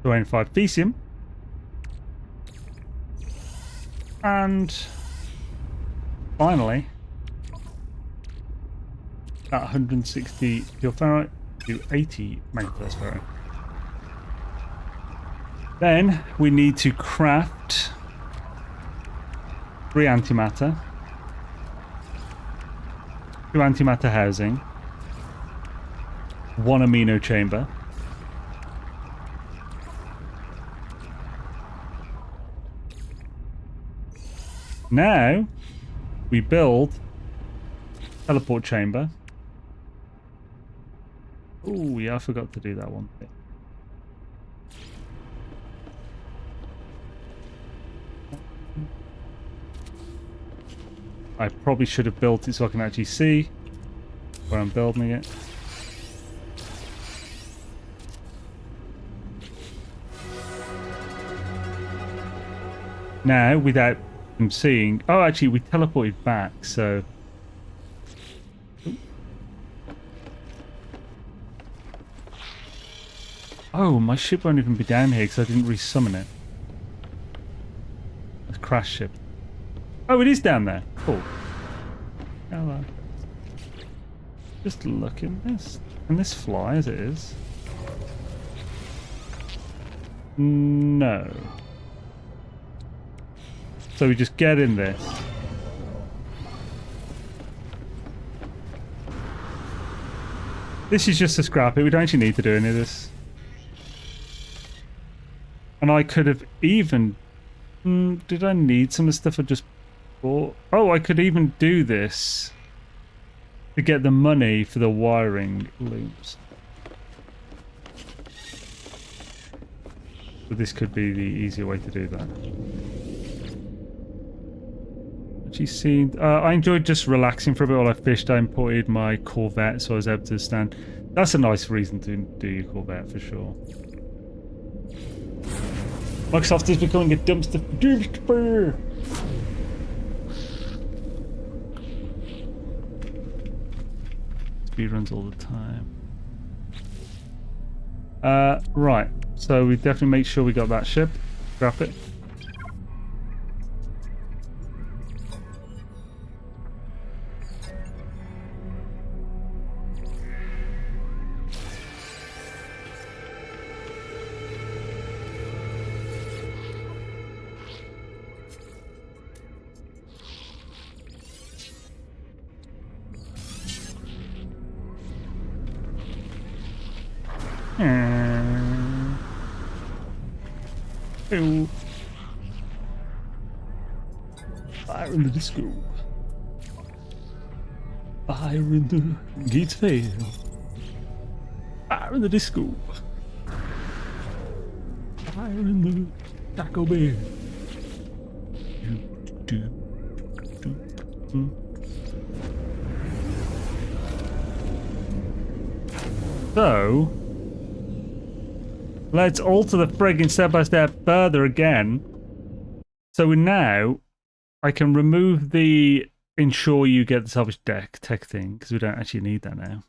So 25 Fecium. And finally, at 160 pure ferrite to 80 magnetized ferrite. Then we need to craft 3 antimatter. 2 antimatter housing, 1 amino chamber, now we build teleport chamber. Oh yeah, I forgot to do that one bit. I probably should have built it so I can actually see where I'm building it. Now, without them seeing... Oh, actually, we teleported back, so... Oh, my ship won't even be down here because I didn't resummon it. It's a crash ship. Oh, it is down there. Cool. Hello. Just look in this. Can this fly as it is? No. So we just get in this. This is just to scrap it. We don't actually need to do any of this. And I could have even... did I need some of the stuff I just bought? Oh, I could even do this to get the money for the wiring looms. So this could be the easier way to do that. Actually seen... I enjoyed just relaxing for a bit while I fished. I imported my Corvette so I was able to stand. That's a nice reason to do your Corvette for sure. Microsoft is becoming a dumpster fire. Speedruns all the time. Right. So we definitely make sure we got that ship. Scrap it. Oh. Fire in the disco. Fire in the gates fail. Fire in the disco. Fire in the Taco Bell. So, let's alter the friggin' step by step further again. So now I can remove the ensure you get the salvage deck tech thing because we don't actually need that now.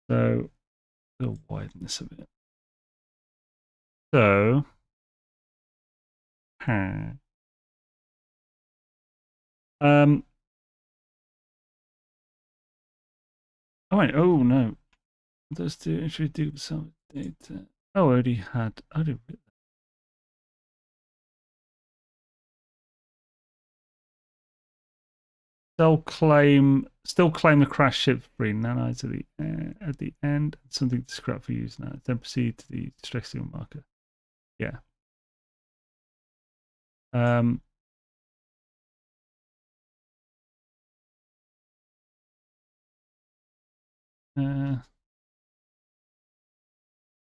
So we'll widen this a bit. So, oh wait, oh no. Let's do should we do some data? Oh, I already had still claim the crash ship free nanites at the end. Something to scrap for use now. Then proceed to the distress signal marker. Yeah.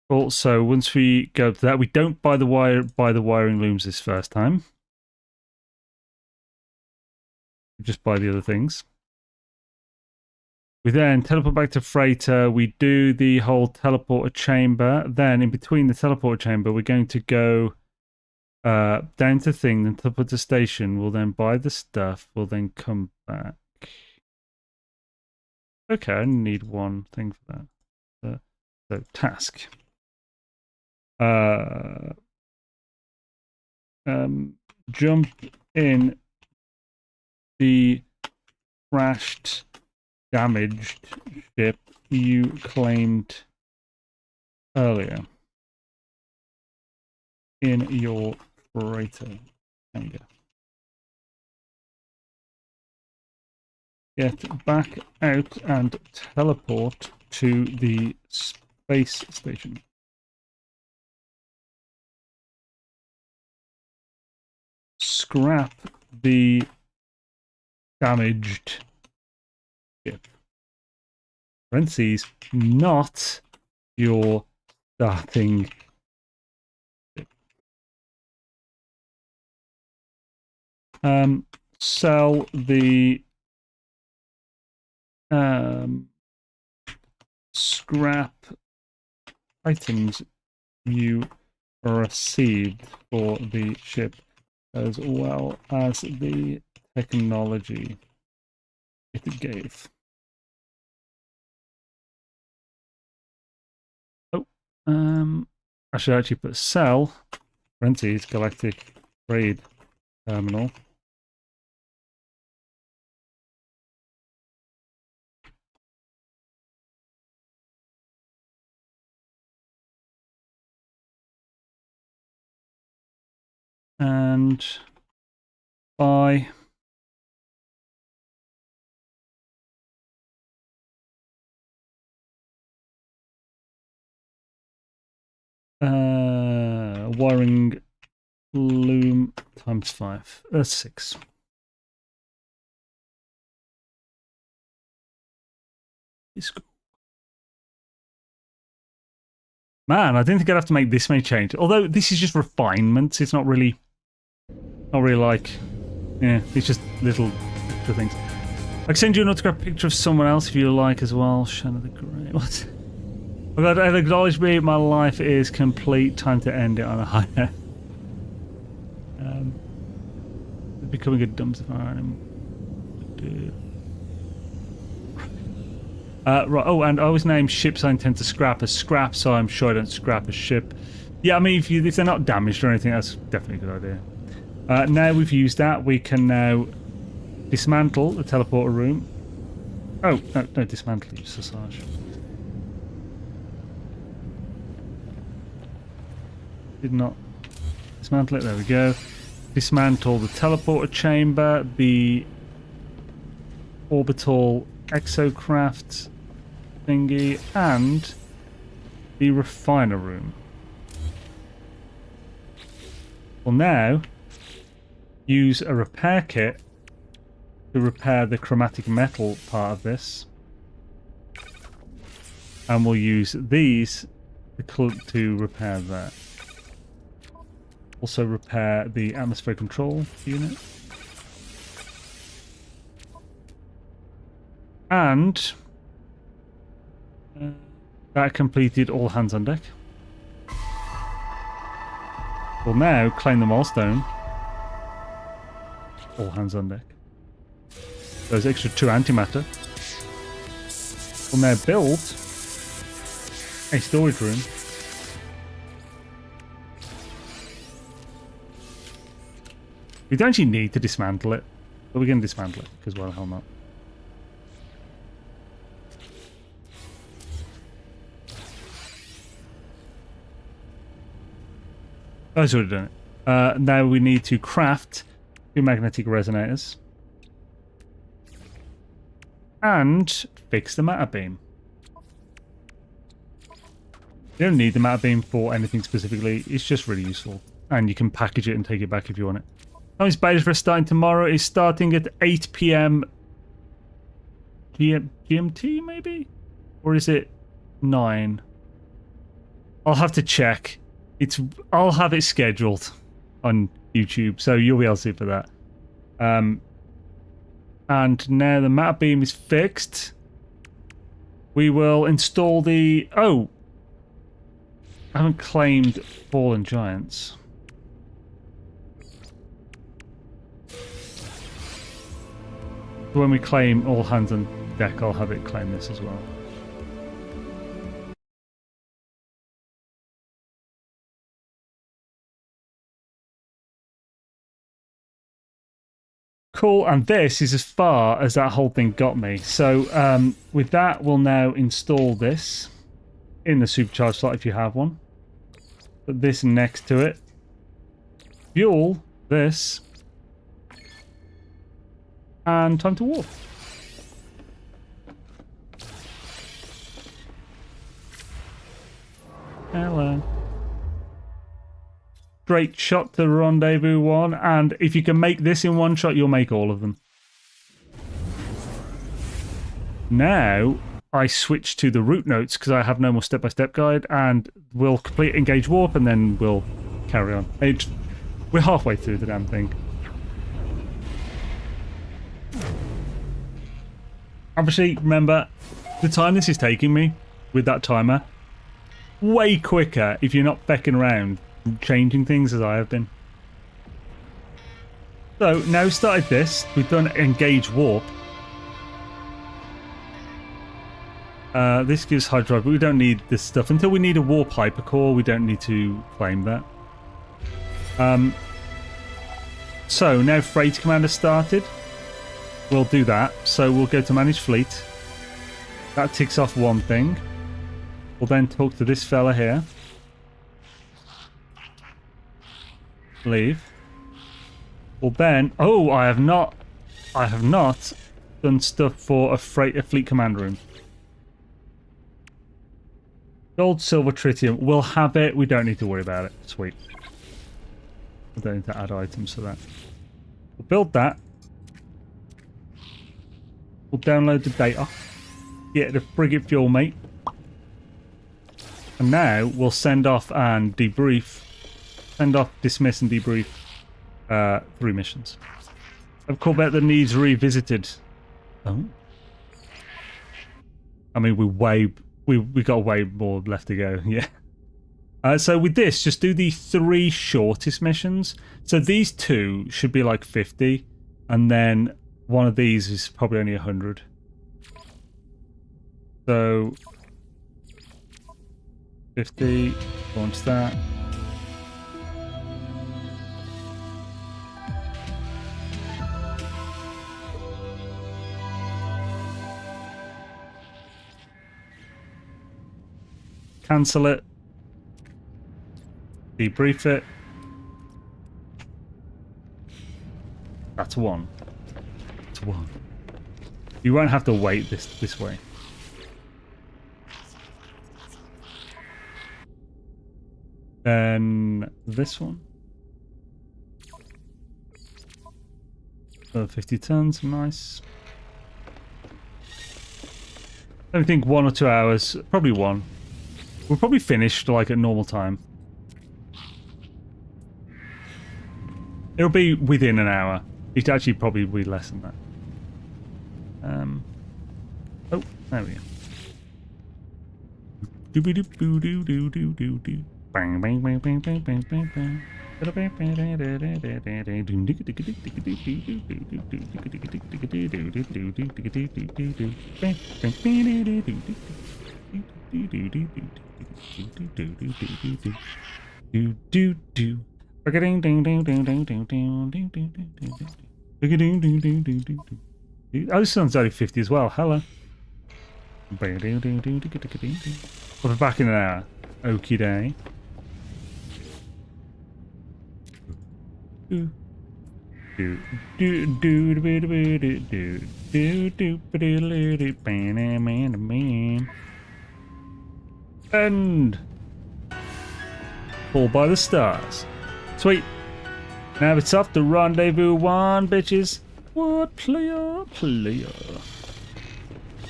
Also, once we go to that, we don't buy the wiring looms this first time. We just buy the other things. We then teleport back to freighter. We do the whole teleporter chamber. Then, in between the teleporter chamber, we're going to go down to thing, then teleport to station. We'll then buy the stuff. We'll then come back. Okay, I need one thing for that. So task. Jump in the crashed, damaged ship you claimed earlier in your freighter hangar. Get back out and teleport to the space station. Scrap the damaged ship. Parentheses, not your starting ship. Sell the scrap items you received for the ship, as well as the technology it gave. Oh, I should actually put sell, parentheses, galactic trade terminal. And buy. Wiring loom times 5. That's 6. It's cool. Man, I didn't think I'd have to make this many changes. Although this is just refinements. It's not really like, yeah, it's just little extra things. I can send you an autograph picture of someone else if you like as well. Shadow the Grey. What? I've got to acknowledge me. My life is complete. Time to end it on a high note. Becoming a dumpster fire. Right. Oh, and I always name ships I intend to scrap as scrap, so I'm sure I don't scrap a ship. Yeah, I mean, if they're not damaged or anything, that's definitely a good idea. Now we've used that, we can now dismantle the teleporter room. Oh, no, dismantle, use Sausage. Did not dismantle it, there we go. Dismantle the teleporter chamber, the orbital exocraft thingy, and the refiner room. We'll now use a repair kit to repair the chromatic metal part of this, and we'll use these to repair that. Also repair the atmosphere control unit. And that completed all hands on deck. We'll now claim the milestone. All hands on deck. Those extra 2 antimatter. We'll now build a storage room. We don't actually need to dismantle it, but we're going to dismantle it because why the hell not? Oh, it's already done it. Now we need to craft 2 magnetic resonators and fix the matter beam. You don't need the matter beam for anything specifically, it's just really useful. And you can package it and take it back if you want it. Times Beijing for starting tomorrow is starting at 8 PM GMT maybe? Or is it 9? I'll have to check. I'll have it scheduled on YouTube, so you'll be able to see it for that. And now the matter beam is fixed. We will install the... Oh! I haven't claimed Fallen Giants. When we claim all hands on deck, I'll have it claim this as well. Cool, and this is as far as that whole thing got me. So with that, we'll now install this in the supercharge slot if you have one. Put this next to it. Fuel this. And time to warp. Hello. Straight shot to Rendezvous 1, and if you can make this in one shot, you'll make all of them. Now, I switch to the route notes because I have no more step-by-step guide, and we'll complete Engage Warp, and then we'll carry on. We're halfway through the damn thing. Obviously, remember, the time this is taking me with that timer, way quicker if you're not fecking around changing things as I have been. So, now we started this, we've done Engage Warp. This gives high drive, but we don't need this stuff. Until we need a Warp Hypercore, we don't need to claim that. So, now Freight Commander started. We'll do that. So we'll go to Manage Fleet. That ticks off one thing. We'll then talk to this fella here. Leave. Well then, oh, I have not done stuff for a fleet command room. Gold, silver, tritium. We'll have it. We don't need to worry about it. Sweet. We don't need to add items for that. We'll build that. We'll download the data. Get the frigate fuel, mate. And now we'll send off and debrief. Send off, dismiss, and debrief 3 missions. Of Corvette that needs revisited. Oh. I mean, we got way more left to go. Yeah. So with this, just do the 3 shortest missions. So these 2 should be like 50, and then one of these is probably only 100. So 50, launch that. Cancel it. Debrief it. That's 1. That's 1. You won't have to wait this way. Then this one. 50 tons, nice. I think 1 or 2 hours, probably 1. We'll probably finish like at normal time. It'll be within an hour. It'd actually probably be less than that. Oh, there we go. Bang bang bang bang bang bang bang bang. Oh, this one's only 50 as well. Hello. We'll be back in an hour. Okie day. And fall by the stars. Sweet. Now it's off to rendezvous 1, bitches. What player?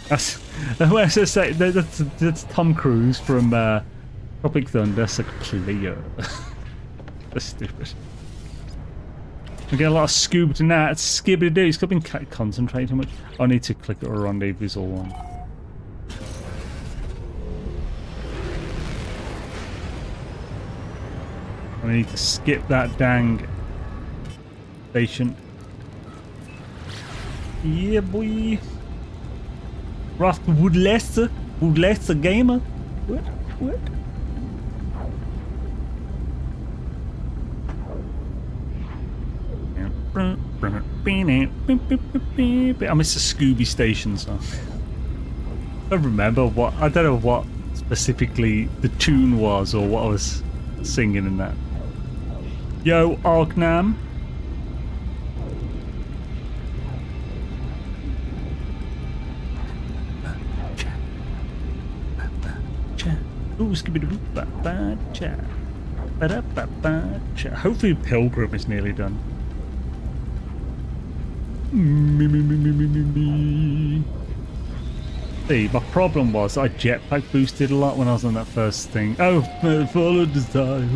That's when I say that's Tom Cruise from Tropic Thunder. That's like player. That's stupid. We get a lot of scoop to that. Skibbity doo. It's got been concentrating too much. I need to click a rendezvous all one. I need to skip that dang station. Yeah, boy. Rough Woodlester gamer. What? I miss the Scooby Station song. I don't remember what. I don't know what specifically the tune was or what I was singing in that. Yo, Argnam. Ooh, skibidi-boop-ba-ba-cha. Ba-da-ba-ba-cha. Hopefully Pilgrim is nearly done. See, my problem was I jetpack boosted a lot when I was on that first thing. Oh, follow desire,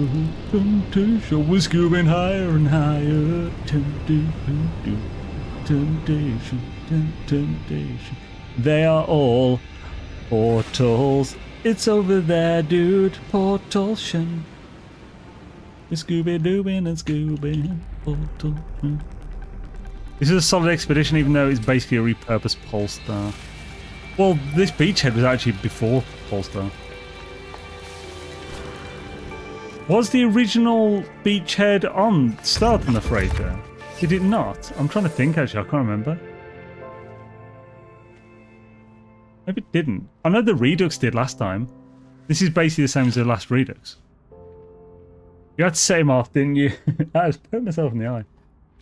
temptation was going higher and higher. Temptation. They are all portals. It's over there, dude. Portaltion. Scooby-Dooing and Scoobing. Portal. This is a solid expedition, even though it's basically a repurposed Polestar. Well, this beachhead was actually before Polestar. Was the original beachhead on starting the freighter? Did it not? I'm trying to think, actually. I can't remember. Maybe it didn't. I know the Redux did last time. This is basically the same as the last Redux. You had to set him off, didn't you? I just put myself in the eye.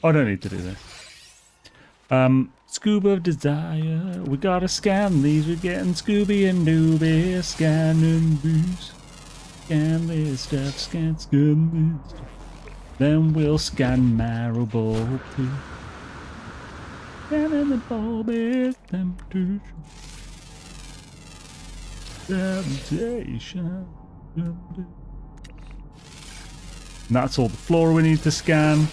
I don't need to do this. Scuba of desire. We gotta scan these. We're getting Scooby and Dooby. Scanning these. Scan this stuff. Scan this stuff. Then we'll scan Marble too. Scanning the bulb is temptation. Temptation. And that's all the flora we need to scan.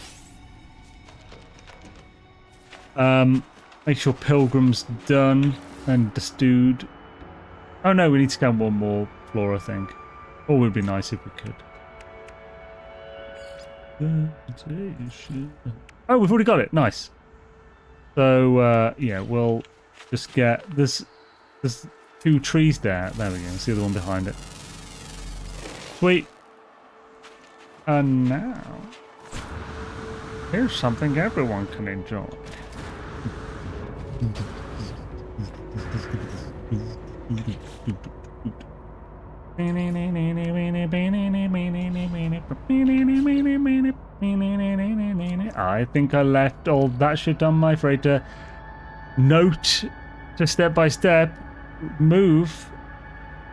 Make sure Pilgrim's done and the stewed. Oh no, we need to scan one more flora, I think. Or it would be nice if we could. Oh, we've already got it. Nice. So yeah, we'll just get there's 2 trees there. There we go. See the one behind it. Sweet. And now here's something everyone can enjoy. I think I left all that shit on my freighter. Note to step by step move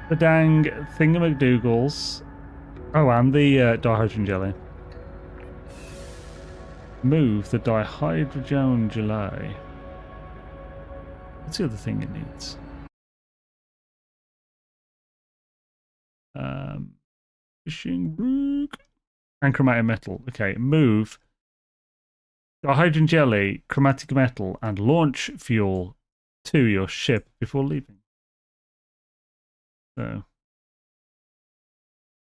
the dang thingamacdoogles. Oh, and the dihydrogen jelly. Move the dihydrogen jelly. What's the other thing it needs? Fishing rook and chromatic metal. Okay, move dihydrogen jelly, chromatic metal, and launch fuel to your ship before leaving. So,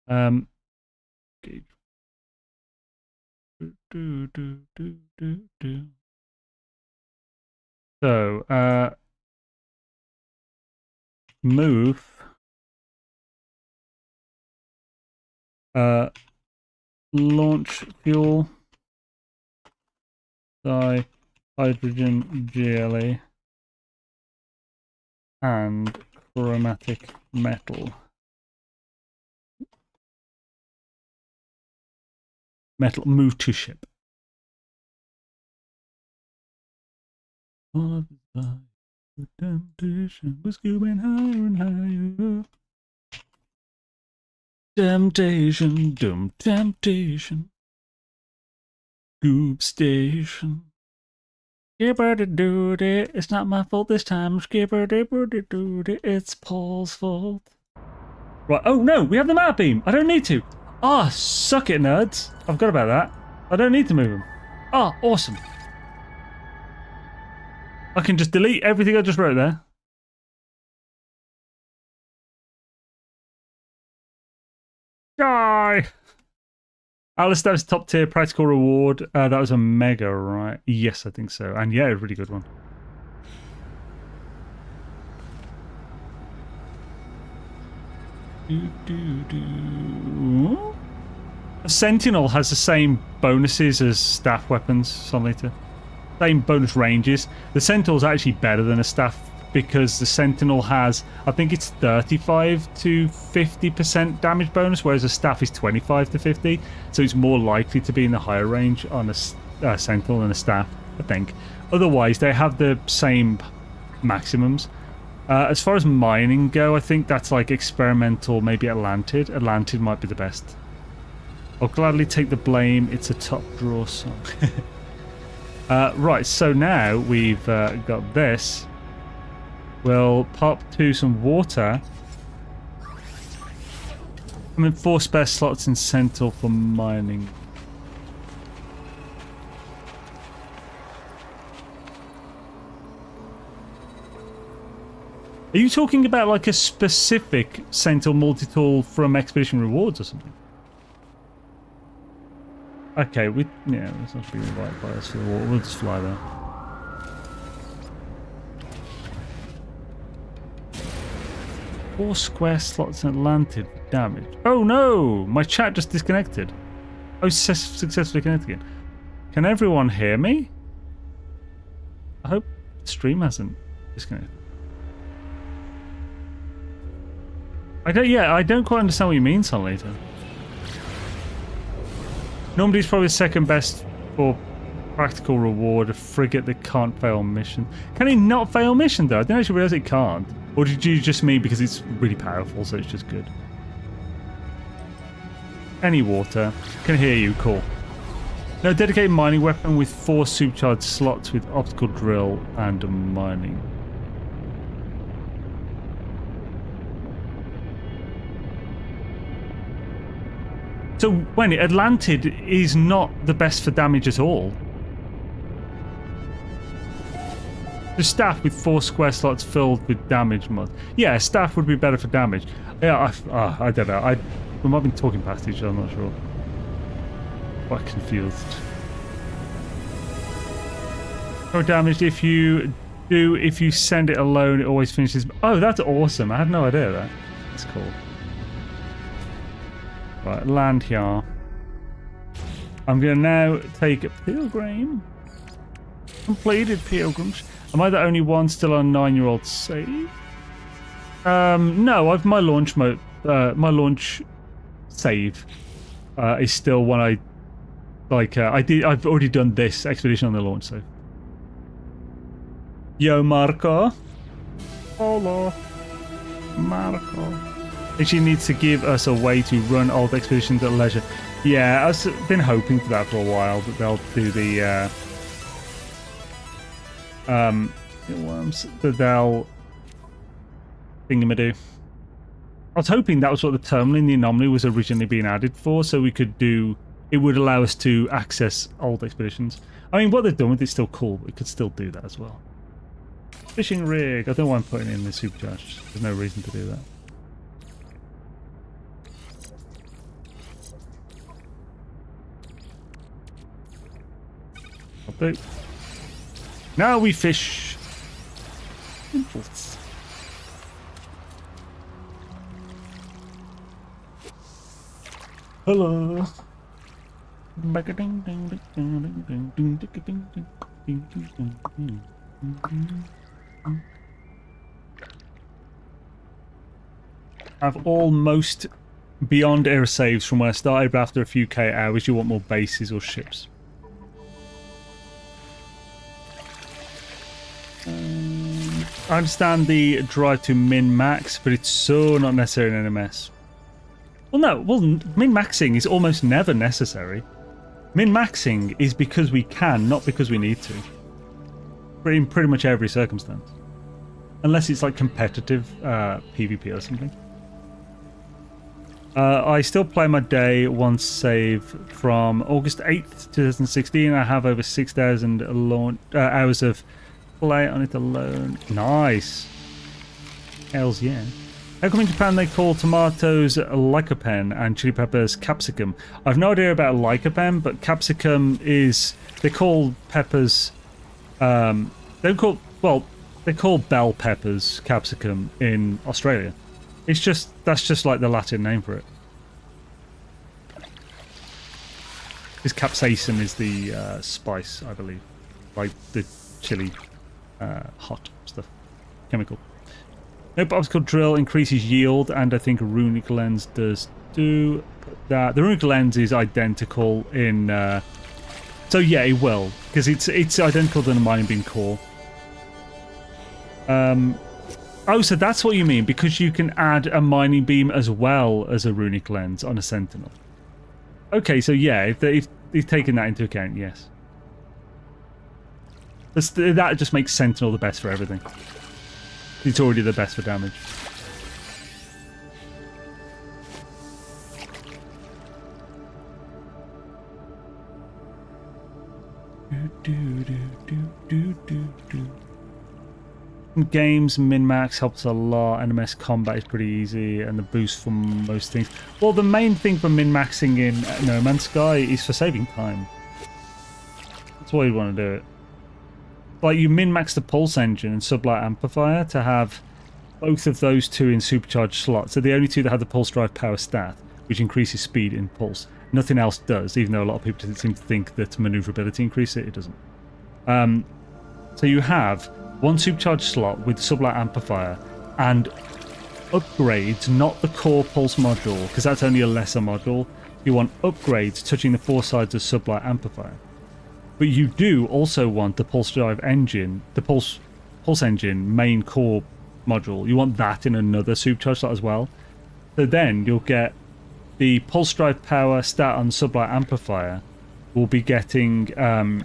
okay. So, move launch fuel, dihydrogen jelly, and chromatic metal. Move to ship. All of the temptation was going higher and higher. Temptation, dumb temptation. Scoop station. Skipper-de-doo-dee, it's not my fault this time. Skipper-de-doo-dee, it's Paul's fault. Right, oh no, we have the map beam. I don't need to. Ah, suck it, nerds. I forgot about that. I don't need to move them. Ah, awesome. I can just delete everything I just wrote there. Die! Alistair's top tier practical reward. That was a mega, right? Yes, I think so. And yeah, a really good one. A Sentinel has the same bonuses as staff weapons, Sonlita. Same bonus ranges. The Sentinel's actually better than a staff because the Sentinel has, I think it's 35 to 50% damage bonus, whereas a staff is 25 to 50. So it's more likely to be in the higher range on a Sentinel than a staff, I think. Otherwise, they have the same maximums. As far as mining go, I think that's like experimental, maybe Atlantid. Atlantid might be the best. I'll gladly take the blame. It's a top draw song. Right, so now we've got this. We'll pop to some water. I mean, 4 spare slots in Sentinel for mining. Are you talking about like a specific Sentinel multi-tool from Expedition Rewards or something? Okay, yeah, let's not be right by us for the water. We'll just fly there. Four square slots in Atlantid for damage. Oh no! My chat just disconnected. Oh, successfully connected again. Can everyone hear me? I hope the stream hasn't disconnected. I don't quite understand what you mean, Sunlater. Normandy's probably second best for Practical reward, a frigate that can't fail mission. Can it not fail mission though? I didn't actually realise it can't. Or did you just mean because it's really powerful, so it's just good? Any water. Can hear you, cool. No, dedicated mining weapon with 4 supercharged slots with optical drill and mining. So, when Atlantid is not the best for damage at all. The staff with 4 square slots filled with damage mod. Yeah, staff would be better for damage. Yeah, I don't know. We might have been talking past each other, I'm not sure. Quite confused. No damage if you send it alone, it always finishes. Oh, that's awesome. I had no idea that. That's cool. Right, land here. I'm going to now take a pilgrim. Completed pilgrims. Am I the only one still on 9-year-old save? No, I've my launch mode. My launch save is still when I like. I've already done this expedition on the launch save. Yo, Marco. Hola, Marco. She needs to give us a way to run old expeditions at leisure. Yeah, I've been hoping for that for a while, that they'll do the worms, that they'll thingamadoo. I was hoping that was what the terminal in the anomaly was originally being added for, so we could do, it would allow us to access old expeditions. I mean, what they've done with it's still cool, but we could still do that as well. Fishing rig. I don't want putting in the supercharged. There's no reason to do that. I'll do. Now we fish. Impulse. Hello. I've almost beyond error saves from where I started, but after a few K hours you want more bases or ships. I understand the drive to min-max, but it's so not necessary in NMS. Well, min-maxing is almost never necessary. Min-maxing is because we can, not because we need to. In pretty much every circumstance. Unless it's like competitive PvP or something. I still play my day one save from August 8th, 2016. I have over 6,000 hours of play on it alone. Nice. Hells yeah. How come in Japan they call tomatoes lycopene and chili peppers capsicum? I've no idea about lycopene, but capsicum is... They call peppers... they call bell peppers capsicum in Australia. It's just... That's just like the Latin name for it. Because capsaicin is the spice, I believe. Like the chili... hot stuff. Chemical. Nope, optical drill increases yield, and I think a runic lens does do that. The runic lens is identical in... so yeah, it will, because it's identical to the mining beam core. Oh, so that's what you mean, because you can add a mining beam as well as a runic lens on a sentinel. Okay, so yeah, if they've taken that into account, yes. That just makes Sentinel the best for everything. It's already the best for damage. Games min-max helps a lot. NMS combat is pretty easy, and the boost for most things. Well, the main thing for min-maxing in No Man's Sky is for saving time. That's why you want to do it. Like, you min-max the pulse engine and sublight amplifier to have both of those two in supercharged slots. So the only two that have the pulse drive power stat, which increases speed in pulse. Nothing else does, even though a lot of people seem to think that maneuverability increases it. It doesn't. So you have one supercharged slot with sublight amplifier and upgrades, not the core pulse module, because that's only a lesser module. You want upgrades touching the four sides of sublight amplifier. But you do also want the pulse drive engine, the pulse engine main core module. You want that in another supercharged slot as well. So then you'll get the pulse drive power stat on sublight amplifier. Will be getting a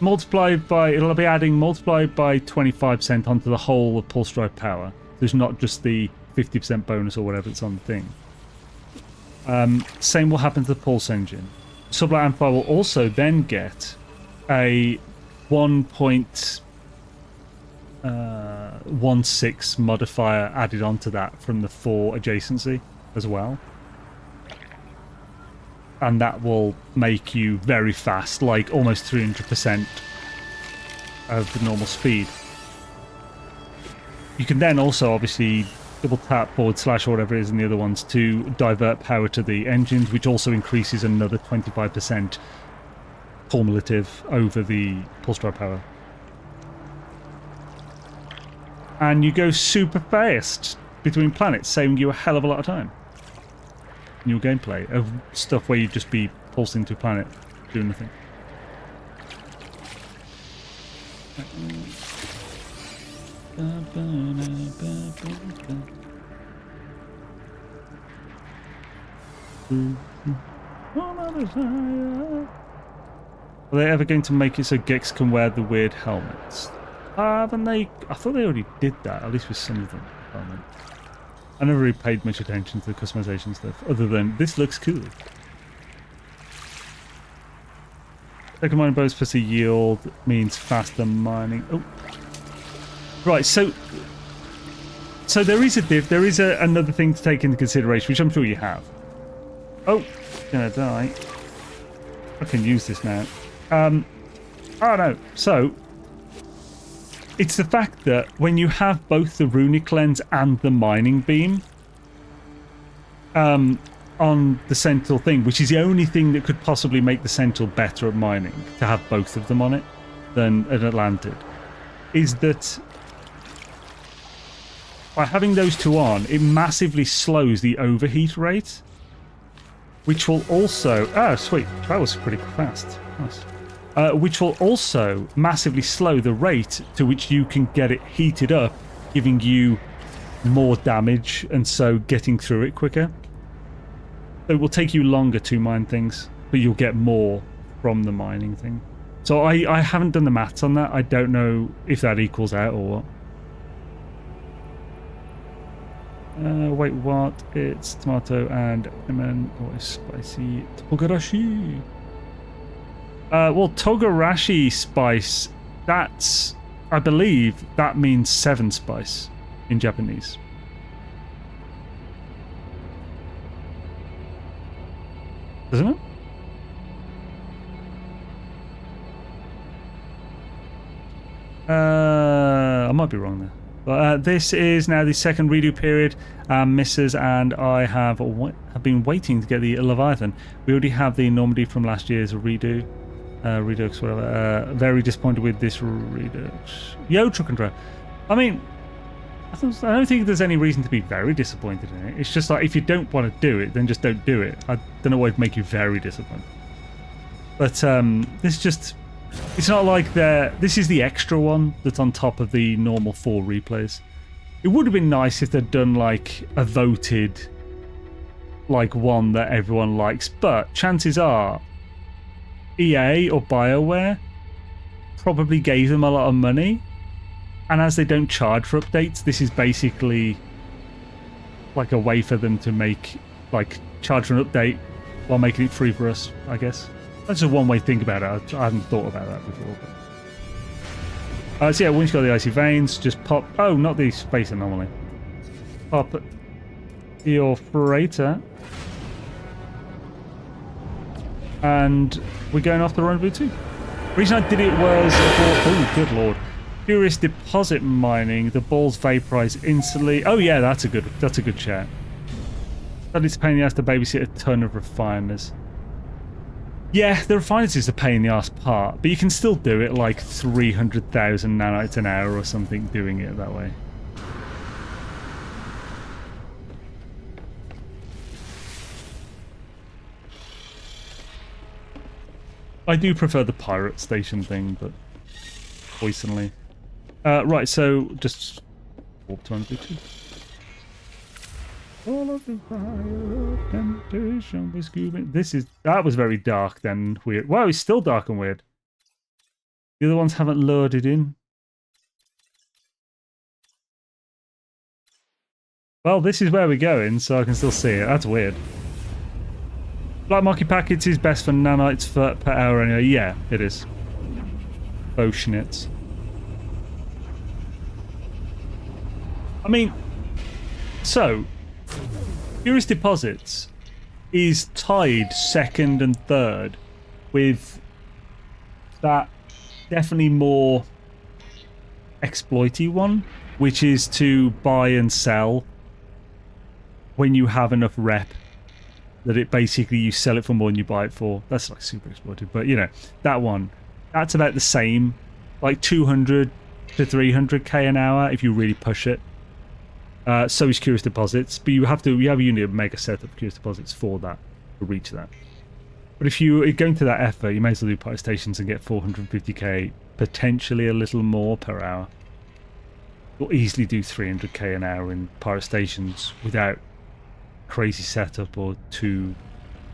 multiplied by, it'll be adding multiplied by 25% onto the whole of pulse drive power. There's not just the 50% bonus or whatever it's on the thing. Same will happen to the pulse engine. Sublight amplifier will also then get a 1.16 modifier added onto that from the 4 adjacency as well. And that will make you very fast, like almost 300% of the normal speed. You can then also obviously double tap / or whatever it is in the other ones to divert power to the engines, which also increases another 25% cumulative over the pulse drive power. And you go super fast between planets, saving you a hell of a lot of time. New gameplay of stuff where you just be pulsing to a planet, doing nothing. Are they ever going to make it so Gex can wear the weird helmets? Haven't they? I thought they already did that, at least with some of them. I never really paid much attention to the customization stuff, other than this looks cool. Second mining bonus plus the yield means faster mining. Oh, right. So there is a diff. There is another thing to take into consideration, which I'm sure you have. Oh, gonna die. I can use this now. Oh no. So it's the fact that when you have both the runic lens and the mining beam on the Sentinel thing, which is the only thing that could possibly make the Sentinel better at mining, to have both of them on it than an Atlantid, is that by having those two on, it massively slows the overheat rate, which will also... Oh, sweet. That was pretty fast. Nice. Which will also massively slow the rate to which you can get it heated up, giving you more damage and so getting through it quicker. So it will take you longer to mine things, but you'll get more from the mining thing. So I haven't done the maths on that. I don't know if that equals out or what. Wait, what? It's tomato and lemon. What is spicy? Togarashi. Well, Togarashi spice, that's, I believe, that means 7 spice in Japanese. Doesn't it? I might be wrong there. But this is now the second redo period. Mrs. and I have been waiting to get the Leviathan. We already have the Normandy from last year's redo. Redux, whatever. Very disappointed with this Redux. Yo, truck and drive. I mean, I don't think there's any reason to be very disappointed in it. It's just like, if you don't want to do it, then just don't do it. I don't know why it'd make you very disappointed. But this just... It's not like this is the extra one that's on top of the normal 4 replays. It would have been nice if they'd done like a voted like one that everyone likes, but chances are EA or BioWare probably gave them a lot of money, and as they don't charge for updates, this is basically like a way for them to make, like, charge for an update while making it free for us, I guess. That's just one way to think about it. I hadn't thought about that before. But... so yeah, once you've got the icy veins, just pop... Oh, not the space anomaly. Pop your freighter. And we're going off the rendezvous too. The reason I did it was for... Oh, good lord. Furious deposit mining. The balls vaporize instantly. Oh yeah, that's a good chat. That is a pain in the ass to babysit a ton of refiners. Yeah, the refiners is the pain in the ass part, but you can still do it like 300,000 nanites an hour or something doing it that way. I do prefer the pirate station thing, but poisonally. Right, so just warp to MV2. All of the fire of temptation was scooping. That was very dark then, weird. Wow, it's still dark and weird. The other ones haven't loaded in. Well, this is where we're going, so I can still see it. That's weird. Black market packets is best for nanites per hour anyway. Yeah, it is. Oceanites. I mean, so Curious Deposits is tied second and third with that definitely more exploity one, which is to buy and sell when you have enough rep that it basically you sell it for more than you buy it for. That's like super exploited, but you know, that one, that's about the same, like 200 to 300k an hour if you really push it. So is Curious Deposits, but you have a unit of mega setup for Curious Deposits for that, to reach that. But if you're going to that effort, you may as well do pirate stations and get 450k, potentially a little more per hour. You'll easily do 300k an hour in pirate stations without crazy setup or too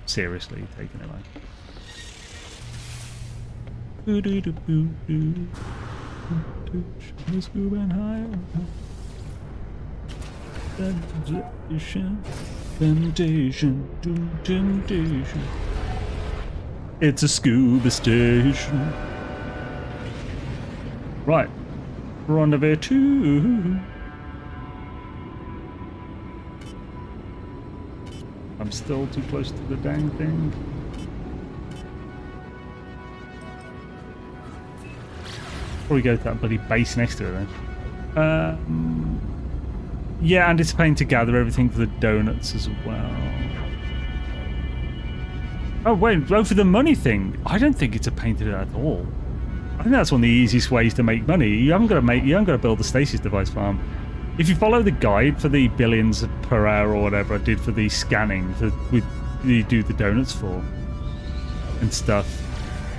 seriously taking it like. It's a scuba station. Right. Rendezvous 2. I'm still too close to the dang thing. Probably go to that bloody base next to it then. Yeah, anticipating to gather everything for the donuts as well. Oh wait, go for the money thing. I don't think it's a pain to do that at all. I think that's one of the easiest ways to make money. You haven't got to build a stasis device farm. If you follow the guide for the billions per hour or whatever I did for the scanning that you do the donuts for and stuff,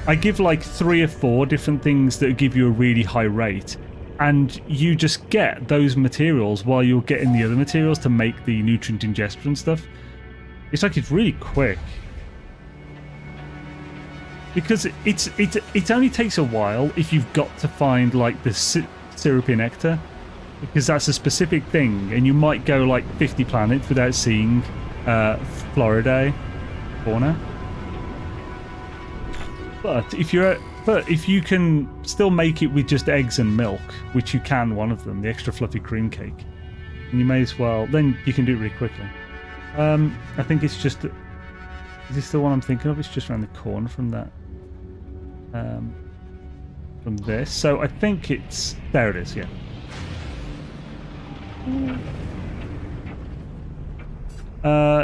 I give like 3 or 4 different things that give you a really high rate, and you just get those materials while you're getting the other materials to make the nutrient ingester and stuff. It's like it's really quick. Because it only takes a while if you've got to find like the syrupy nectar, because that's a specific thing, and you might go like 50 planets without seeing Floridae fauna. But if you can still make it with just eggs and milk, which you can, one of them, the extra fluffy cream cake, and you may as well, then you can do it really quickly. I think it's just, is this the one I'm thinking of? It's just around the corner from that. From this. So I think it's, there it is, yeah.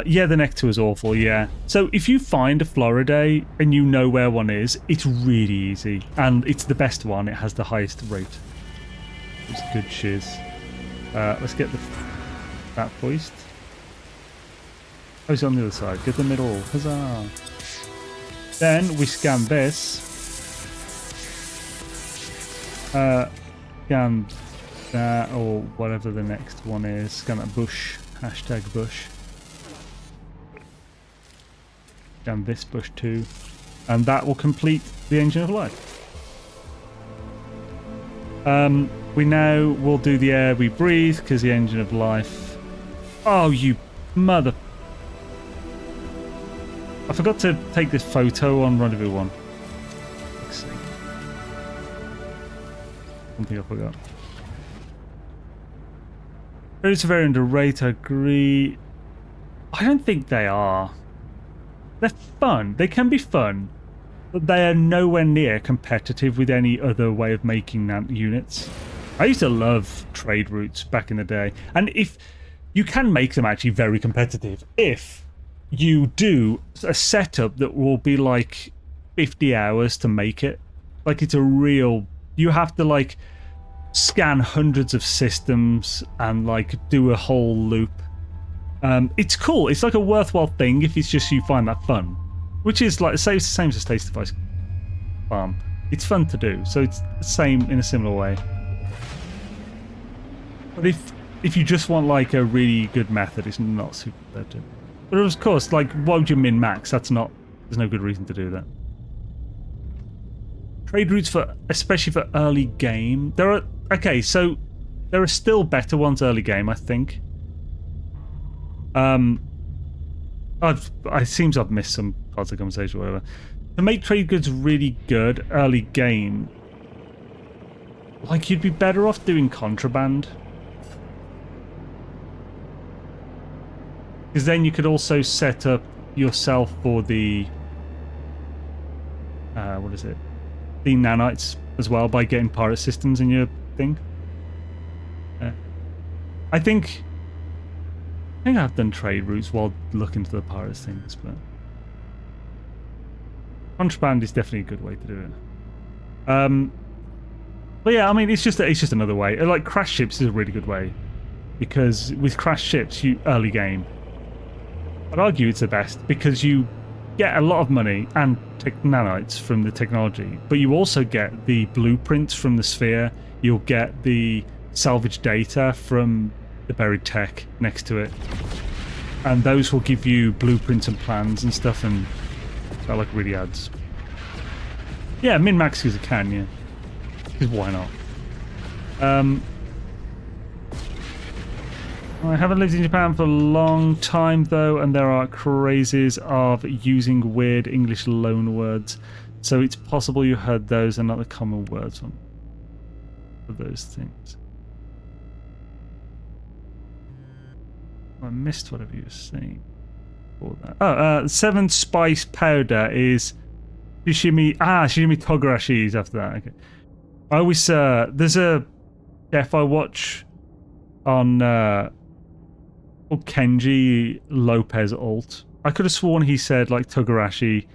Yeah, the nectar is awful, yeah. So if you find a Floridae and you know where one is, it's really easy. And it's the best one, it has the highest rate. It's good shiz. Let's get that hoist. Oh, it's on the other side. Get the middle. Huzzah. Then we scan this. Scan that, or whatever the next one is. Scan that bush. Hashtag bush. Scan this bush too. And that will complete the engine of life. We now will do the air we breathe, because the engine of life... Oh, you mother... I forgot to take this photo on Rendezvous 1. Let's see. Something I forgot. Credits are very underrated, I agree. I don't think they are. They're fun. They can be fun. But they are nowhere near competitive with any other way of making units. I used to love trade routes back in the day. And if you can make them actually very competitive, if you do a setup that will be like 50 hours to make it. Like it's a real, you have to like scan hundreds of systems and like do a whole loop. It's cool. It's like a worthwhile thing if it's just you find that fun, which is like, say it's the same as a stasis device farm. It's fun to do, so it's the same in a similar way. But if you just want like a really good method, it's not super better. But of course, like, why would you min max? There's no good reason to do that. Trade routes especially for early game. So there are still better ones early game, I think. It seems I've missed some parts of the conversation or whatever. To make trade goods really good early game, like, you'd be better off doing contraband. Because then you could also set up yourself for the what is it? The nanites as well by getting pirate systems in your thing. I think I've done trade routes while looking to the pirates things, but contraband is definitely a good way to do it. But yeah, I mean, it's just another way. Like, crash ships is a really good way, because with crash ships, you early game, I'd argue it's the best, because you get a lot of money and nanites from the technology, but you also get the blueprints from the sphere. You'll get the salvage data from the buried tech next to it, and those will give you blueprints and plans and stuff, and that like really adds. Yeah, min max as you can, yeah, because why not? I haven't lived in Japan for a long time though, and there are crazes of using weird English loan words, so it's possible you heard those and not the common words for those things. I missed whatever you were saying for that. 7 spice powder is Shishimi. Shishimi Togarashi is after that. Okay. I always there's a chef I watch on called Kenji Lopez Alt. I could have sworn he said like Togarashi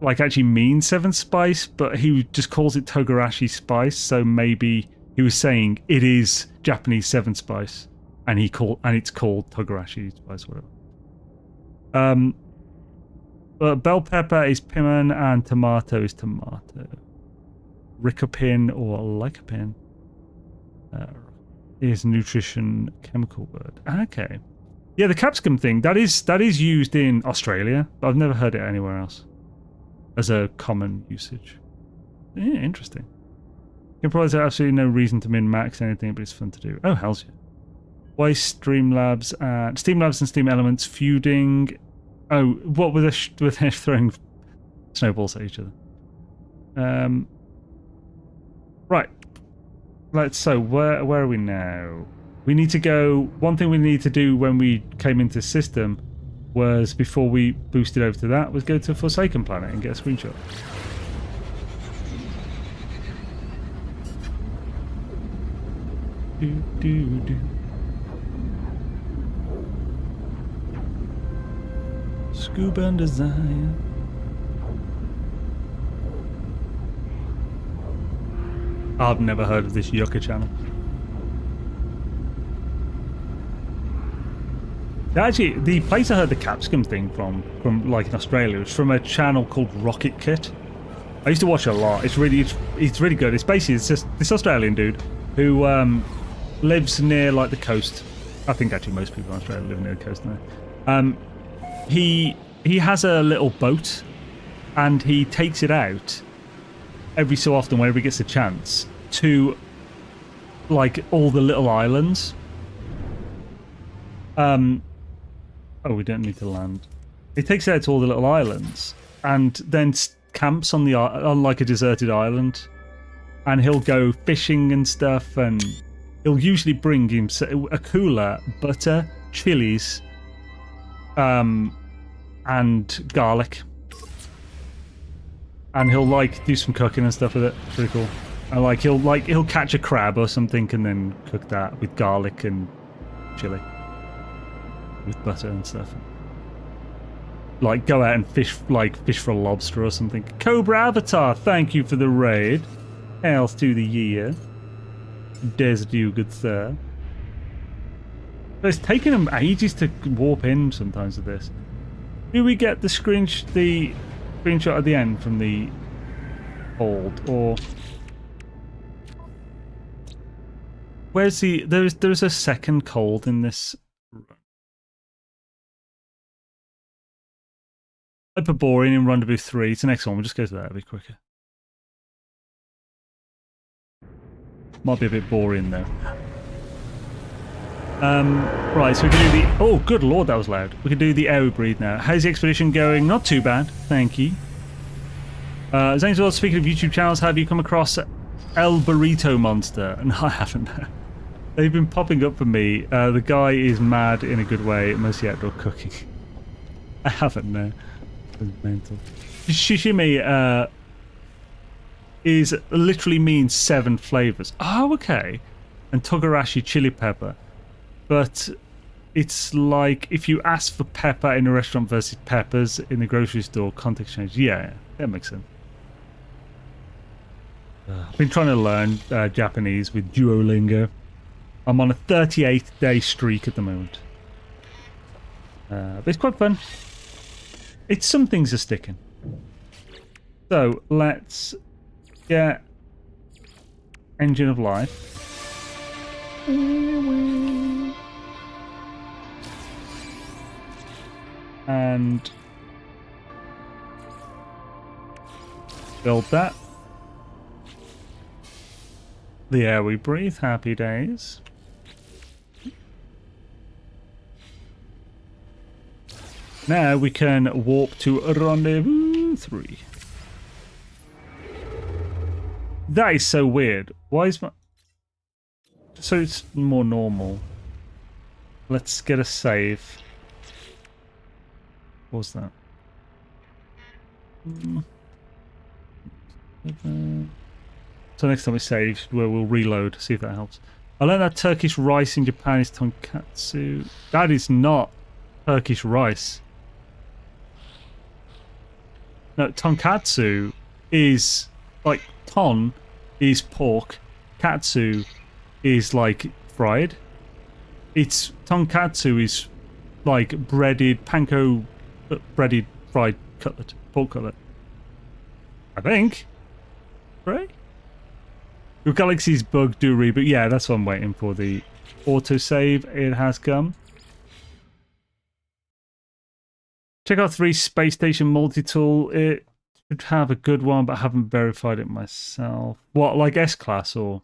like actually means 7 spice, but he just calls it Togarashi spice, so maybe he was saying it is Japanese 7 spice. And it's called Togarashi spice, whatever. But bell pepper is piman and tomato is tomato. Ricopin or lycopin is nutrition chemical word. Okay, yeah, the capsicum thing that is used in Australia, but I've never heard it anywhere else as a common usage. Yeah, interesting. You can probably say absolutely no reason to min max anything, but it's fun to do. Oh, hell's yeah. Why Streamlabs and Steam Elements feuding? Oh, what with they throwing snowballs at each other? Right. So where are we now? We need to go. One thing we need to do when we came into the system was, before we boosted over to that, was go to Forsaken Planet and get a screenshot. Do. Scuba and Design. I've never heard of this Yucca channel. Actually, the place I heard the capsicum thing from like in Australia, was from a channel called Rocket Kit. I used to watch it a lot. It's really good. It's just this Australian dude who lives near like the coast. I think actually most people in Australia live near the coast now. He has a little boat, and he takes it out every so often whenever he gets a chance to like all the little islands. Oh, we don't need to land. He takes it out to all the little islands and then camps on like a deserted island, and he'll go fishing and stuff, and he'll usually bring him a cooler, butter, chilies, and garlic, and he'll like do some cooking and stuff with it. Pretty cool. And he'll catch a crab or something and then cook that with garlic and chili with butter and stuff. Like go out and fish for a lobster or something. Cobra Avatar, thank you for the raid. Hails to the year. Desert you, good sir. But it's taken him ages to warp in sometimes with this. Do we get the screenshot at the end from the cold, or where's the there's a second cold in this run. Hyperborean in Rendezvous 3. It's the next one. We'll just go to that. It'll be quicker. Might be a bit boring though. Right, so we can do the... Oh, good lord, that was loud. We can do the air breathe now. How's the expedition going? Not too bad, thank you. Zane's World, speaking of YouTube channels, have you come across El Burrito Monster? No, I haven't. They've been popping up for me. The guy is mad in a good way, mostly outdoor cooking. I haven't, no. It's mental. Shishimi is literally means 7 flavors. Oh, okay. And Togarashi chili pepper. But it's like if you ask for pepper in a restaurant versus peppers in the grocery store, context change. Yeah, that makes sense. I've been trying to learn Japanese with Duolingo. I'm on a 38-day streak at the moment. But it's quite fun. It's some things are sticking. So let's get Engine of Life. And build that. The air we breathe, happy days. Now we can warp to Rendezvous 3. That is so weird. Why is my... So it's more normal. Let's get a save. What was that? So next time we save, we'll reload, see if that helps. I learned that Turkish rice in Japan is tonkatsu. That is not Turkish rice. No, tonkatsu is like ton is pork, katsu is like fried. It's tonkatsu is like breaded panko, breaded fried cutlet, pork cutlet. I think. Right? Your Galaxy's bug do reboot. Yeah, that's what I'm waiting for. The autosave. It has come. Check out 3 Space Station multi-tool. It should have a good one, but I haven't verified it myself. What, like S-Class or?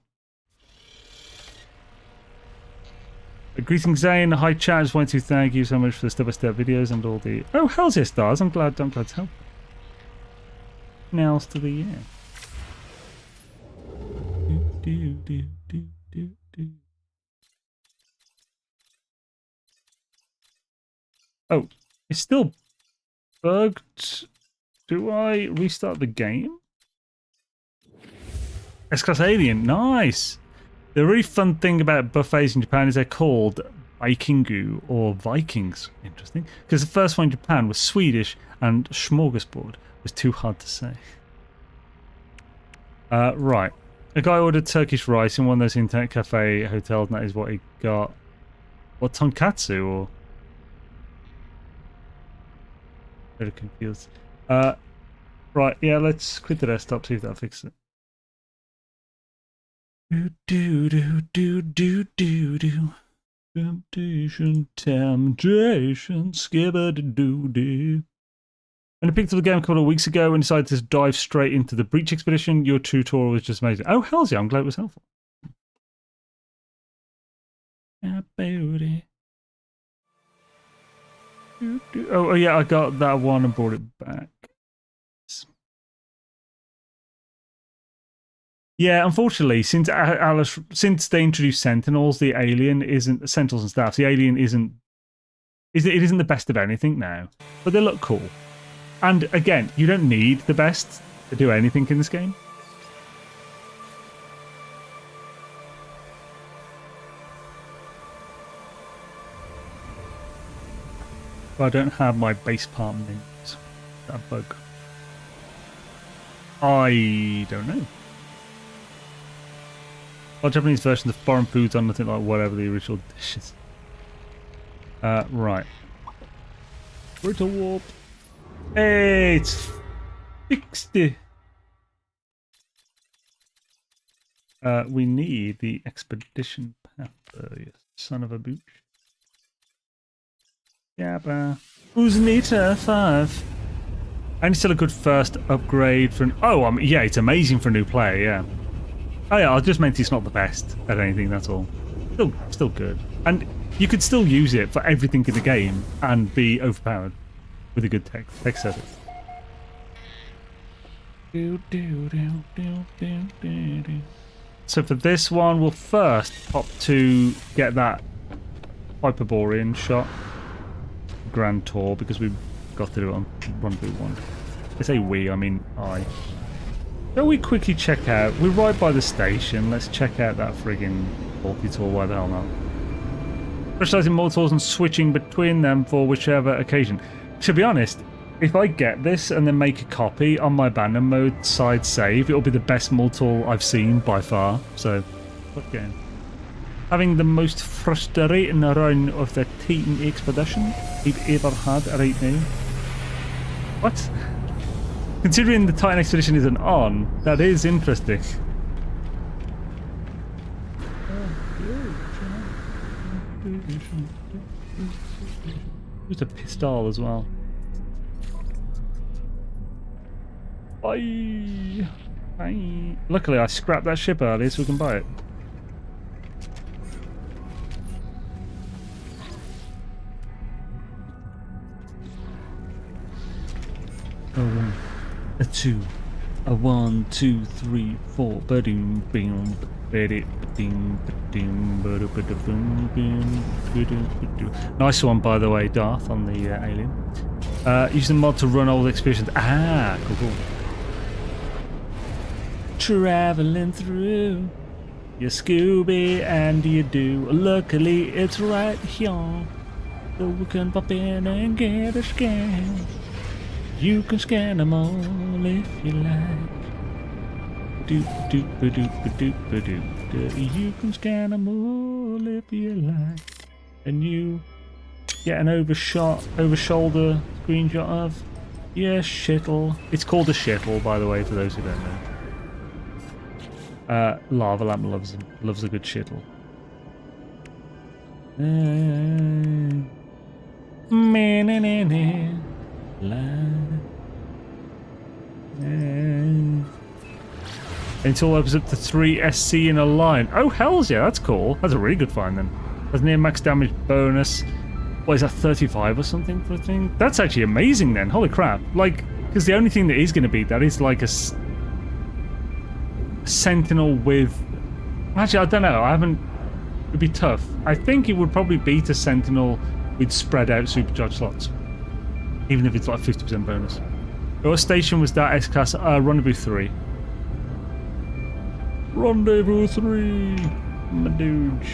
Greetings, Zane. Hi, chat. Just wanted to thank you so much for the step-by-step videos and all the... Oh, hell's yes, stars. I'm glad to help. Nails to the year. Oh, it's still bugged. Do I restart the game? S-Class Alien, nice. The really fun thing about buffets in Japan is they're called Vikingu or Vikings. Interesting, because the first one in Japan was Swedish and smorgasbord was too hard to say. Right. A guy ordered Turkish rice in one of those internet cafe hotels, and that is what he got. What, tonkatsu or? Very confused. Right, yeah, let's quit the desktop, see if that fixes it. Temptation, skibba-doo-doo. When I picked up the game a couple of weeks ago and decided to dive straight into the Breach Expedition, your tutorial was just amazing. Oh, hells yeah, I'm glad it was helpful. Oh, yeah, I got that one and brought it back. Yeah, unfortunately, since they introduced Sentinels, the alien isn't Sentinels and staffs. The alien isn't the best of anything now, but they look cool. And again, you don't need the best to do anything in this game. But I don't have my base part names. That bug. I don't know. Well, Japanese versions of foreign foods are nothing like whatever the original dishes. Right. Where to warp? Hey, it's fixed. We need the expedition path. You son of a booch. Yabba. Uznita 5. And it's still a good first upgrade for an... Oh, yeah, it's amazing for a new player, yeah. Oh yeah, I just meant it's not the best at anything, that's all. Still good. And you could still use it for everything in the game and be overpowered with a good tech setup. So for this one, we'll first pop to get that Hyperborean shot. Grand Tour, because we've got to do it on Rendezvous 1. I say we, I mean I. Shall we quickly check out? We're right by the station. Let's check out that friggin' multi-tool. Why the hell not? Specialising multi-tools and switching between them for whichever occasion. To be honest, if I get this and then make a copy on my abandon mode side save, it'll be the best multi-tool I've seen by far. So, what game? Having the most frustrating run of the Titan expedition we've ever had right now. What? Considering the Titan expedition isn't on, that is interesting. There's a pistol as well. Bye. Bye. Luckily, I scrapped that ship earlier so we can buy it. A 2, a 1, 2, 3, 4. Nice one, by the way, Darth, on the alien. Use the mod to run all the expeditions. Ah, cool. Traveling through your Scooby and you do. Luckily, it's right here, so we can pop in and get a scan. You can scan them all if you like. You can scan them all if you like. And you get an over shoulder screenshot of your shittle. It's called a shittle, by the way, for those who don't know. Lava Lamp loves a good shittle. Until opens up to 3 SC in a line. Oh, hells yeah, that's cool. That's a really good find then. Has near max damage bonus. What is that, 35 or something for a thing? That's actually amazing then. Holy crap. Like, because the only thing that is going to beat that is like a Sentinel with... Actually, I don't know. It'd be tough. I think it would probably beat a Sentinel with spread out supercharged slots. Even if it's like 50% bonus. What station was that S-Class? Rendezvous 3. Rendezvous 3, my dude.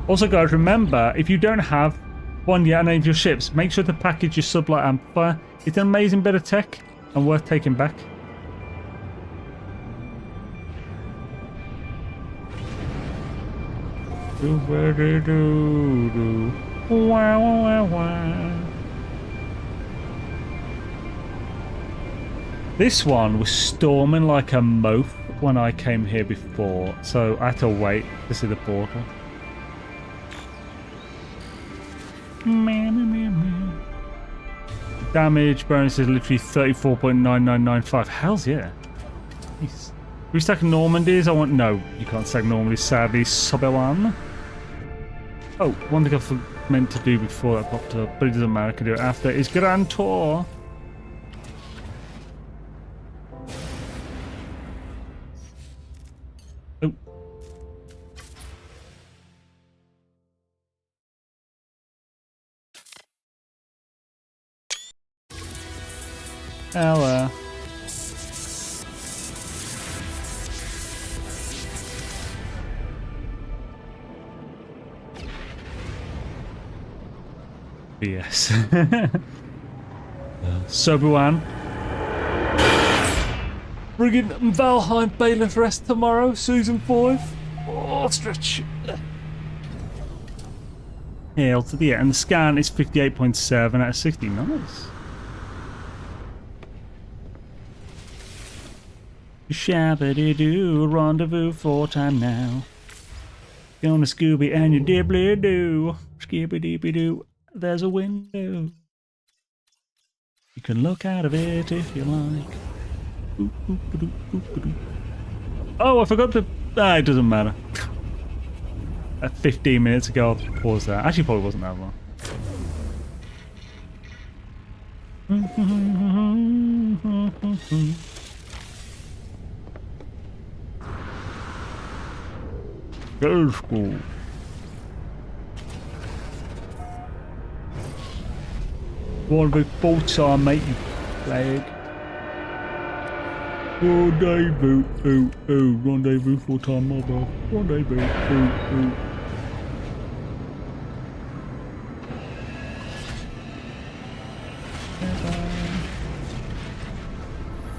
Also, guys, remember, if you don't have one yet on any of your ships, make sure to package your sublight amplifier. It's an amazing bit of tech and worth taking back. This one was storming like a moth when I came here before, so I had to wait to see the portal. Damage bonus is literally 34.9995. Hells yeah. Nice. We stack Normandies? No, you can't stack Normandies, sadly. Sobewan. Oh, one thing I meant to do before that popped up, but it doesn't matter, I can do it after, is Grand Tour. Oh. Hello. Yes. Sobuan. Bringing Valheim Beyla for us tomorrow, season 5. Oh, stretch. Hail to the end. And the scan is 58.7 out of 60. Nice. Shabba-dee-doo, rendezvous for time now. Gonna Scooby and your dibbly-doo. Skibby-dee-doo, there's a window. You can look out of it if you like. Oh, I forgot to... it doesn't matter. 15 minutes ago, I'll pause that. Actually, probably wasn't that long. Go to school. Rendezvous full-time, mate, you flag. Rendezvous, rendezvous full-time, mother. Rendezvous,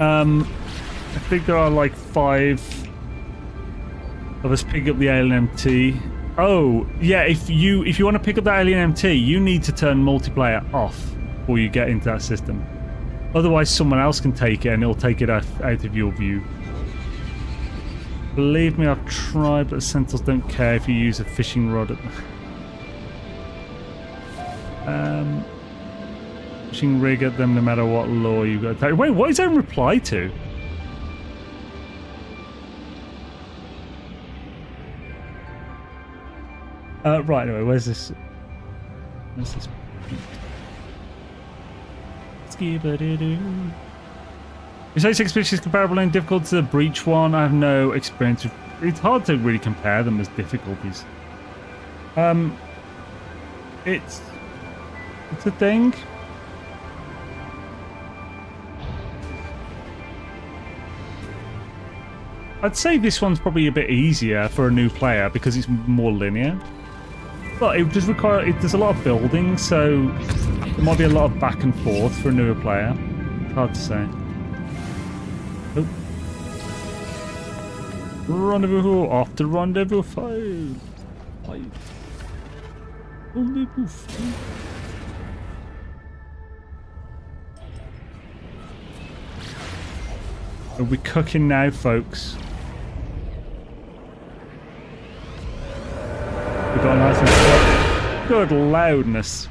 I think there are like 5 of us picking up the alien MT. Oh, yeah, if you want to pick up that alien MT, you need to turn multiplayer off before you get into that system. Otherwise, someone else can take it and it'll take it out of your view. Believe me, I've tried, but the Sentinels don't care if you use a fishing rod. Fishing rig at them no matter what law you got to take. Wait, what is that in reply to? Right, anyway, where's this? Where's this? Skibba-doo-doo. You say Expedition is comparable in difficulty to the Breach one. I have no experience with... It's hard to really compare them as difficulties. It's a thing. I'd say this one's probably a bit easier for a new player because it's more linear. But it does require... There's a lot of building, so there might be a lot of back and forth for a newer player. It's hard to say. Oh. Rendezvous, off to Rendezvous 5. Rendezvous 5. Are we cooking now, folks? We've got a nice and good loudness.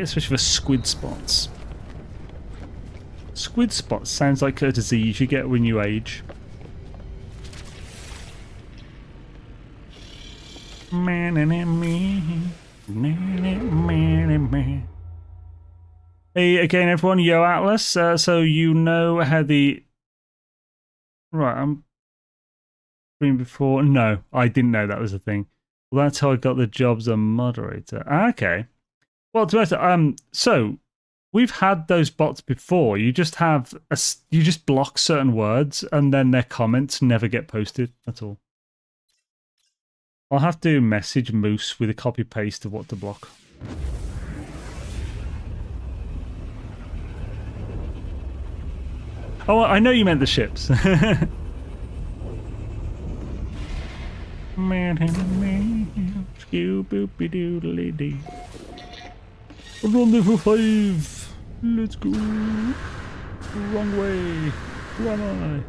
Especially for squid spots. Squid spots sounds like a disease you get when you age. Hey again, everyone. Yo, Atlas. So you know how the... Right, I'm... Before... No, I didn't know that was a thing. Well, that's how I got the job as a moderator. Okay. Well, to be honest, so we've had those bots before. You just have you just block certain words, and then their comments never get posted. That's all. I'll have to message Moose with a copy paste of what to block. Oh, I know you meant the ships. Rendezvous 5. Let's go. Wrong way. Where am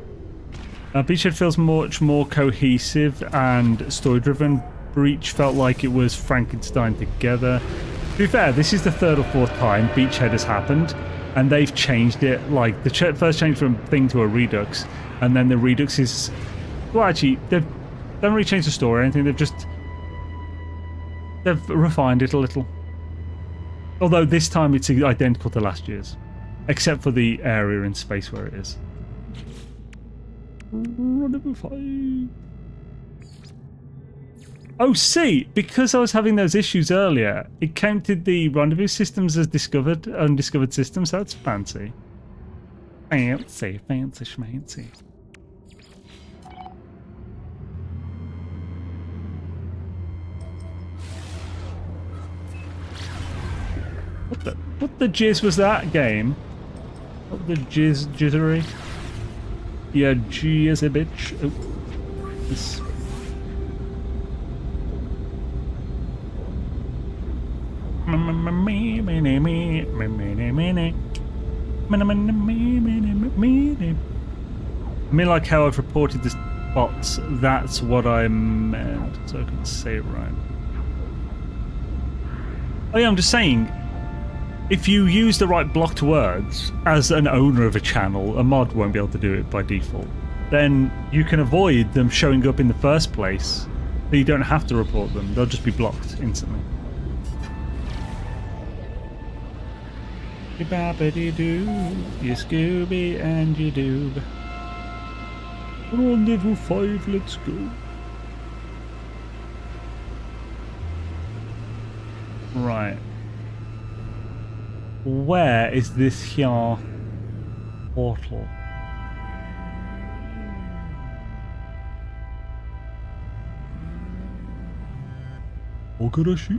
I? Beachhead feels much more cohesive and story-driven. Breach felt like it was Frankenstein together. To be fair, this is the 3rd or 4th time Beachhead has happened, and they've changed it. Like the first change from thing to a Redux, and then the Redux is... Well, actually, they haven't really changed the story or anything. They've refined it a little. Although this time it's identical to last year's, except for the area in space where it is. Rendezvous 5. Oh, see, because I was having those issues earlier, it counted the rendezvous systems as undiscovered systems. So that's fancy. Fancy, fancy, schmancy. What the jizz was that game? What the jizzery? Yeah, jizz a bitch. Oh, this. I mean, like how I've reported this bots, that's what I meant, so I can say it right. Oh yeah, I'm just saying, if you use the right blocked words as an owner of a channel, a mod won't be able to do it by default, then you can avoid them showing up in the first place, so you don't have to report them, they'll just be blocked instantly. Babbity-doo, you Scooby and you Doob. Rendezvous 5, let's go. Right. Where is this here portal? Ogarashi?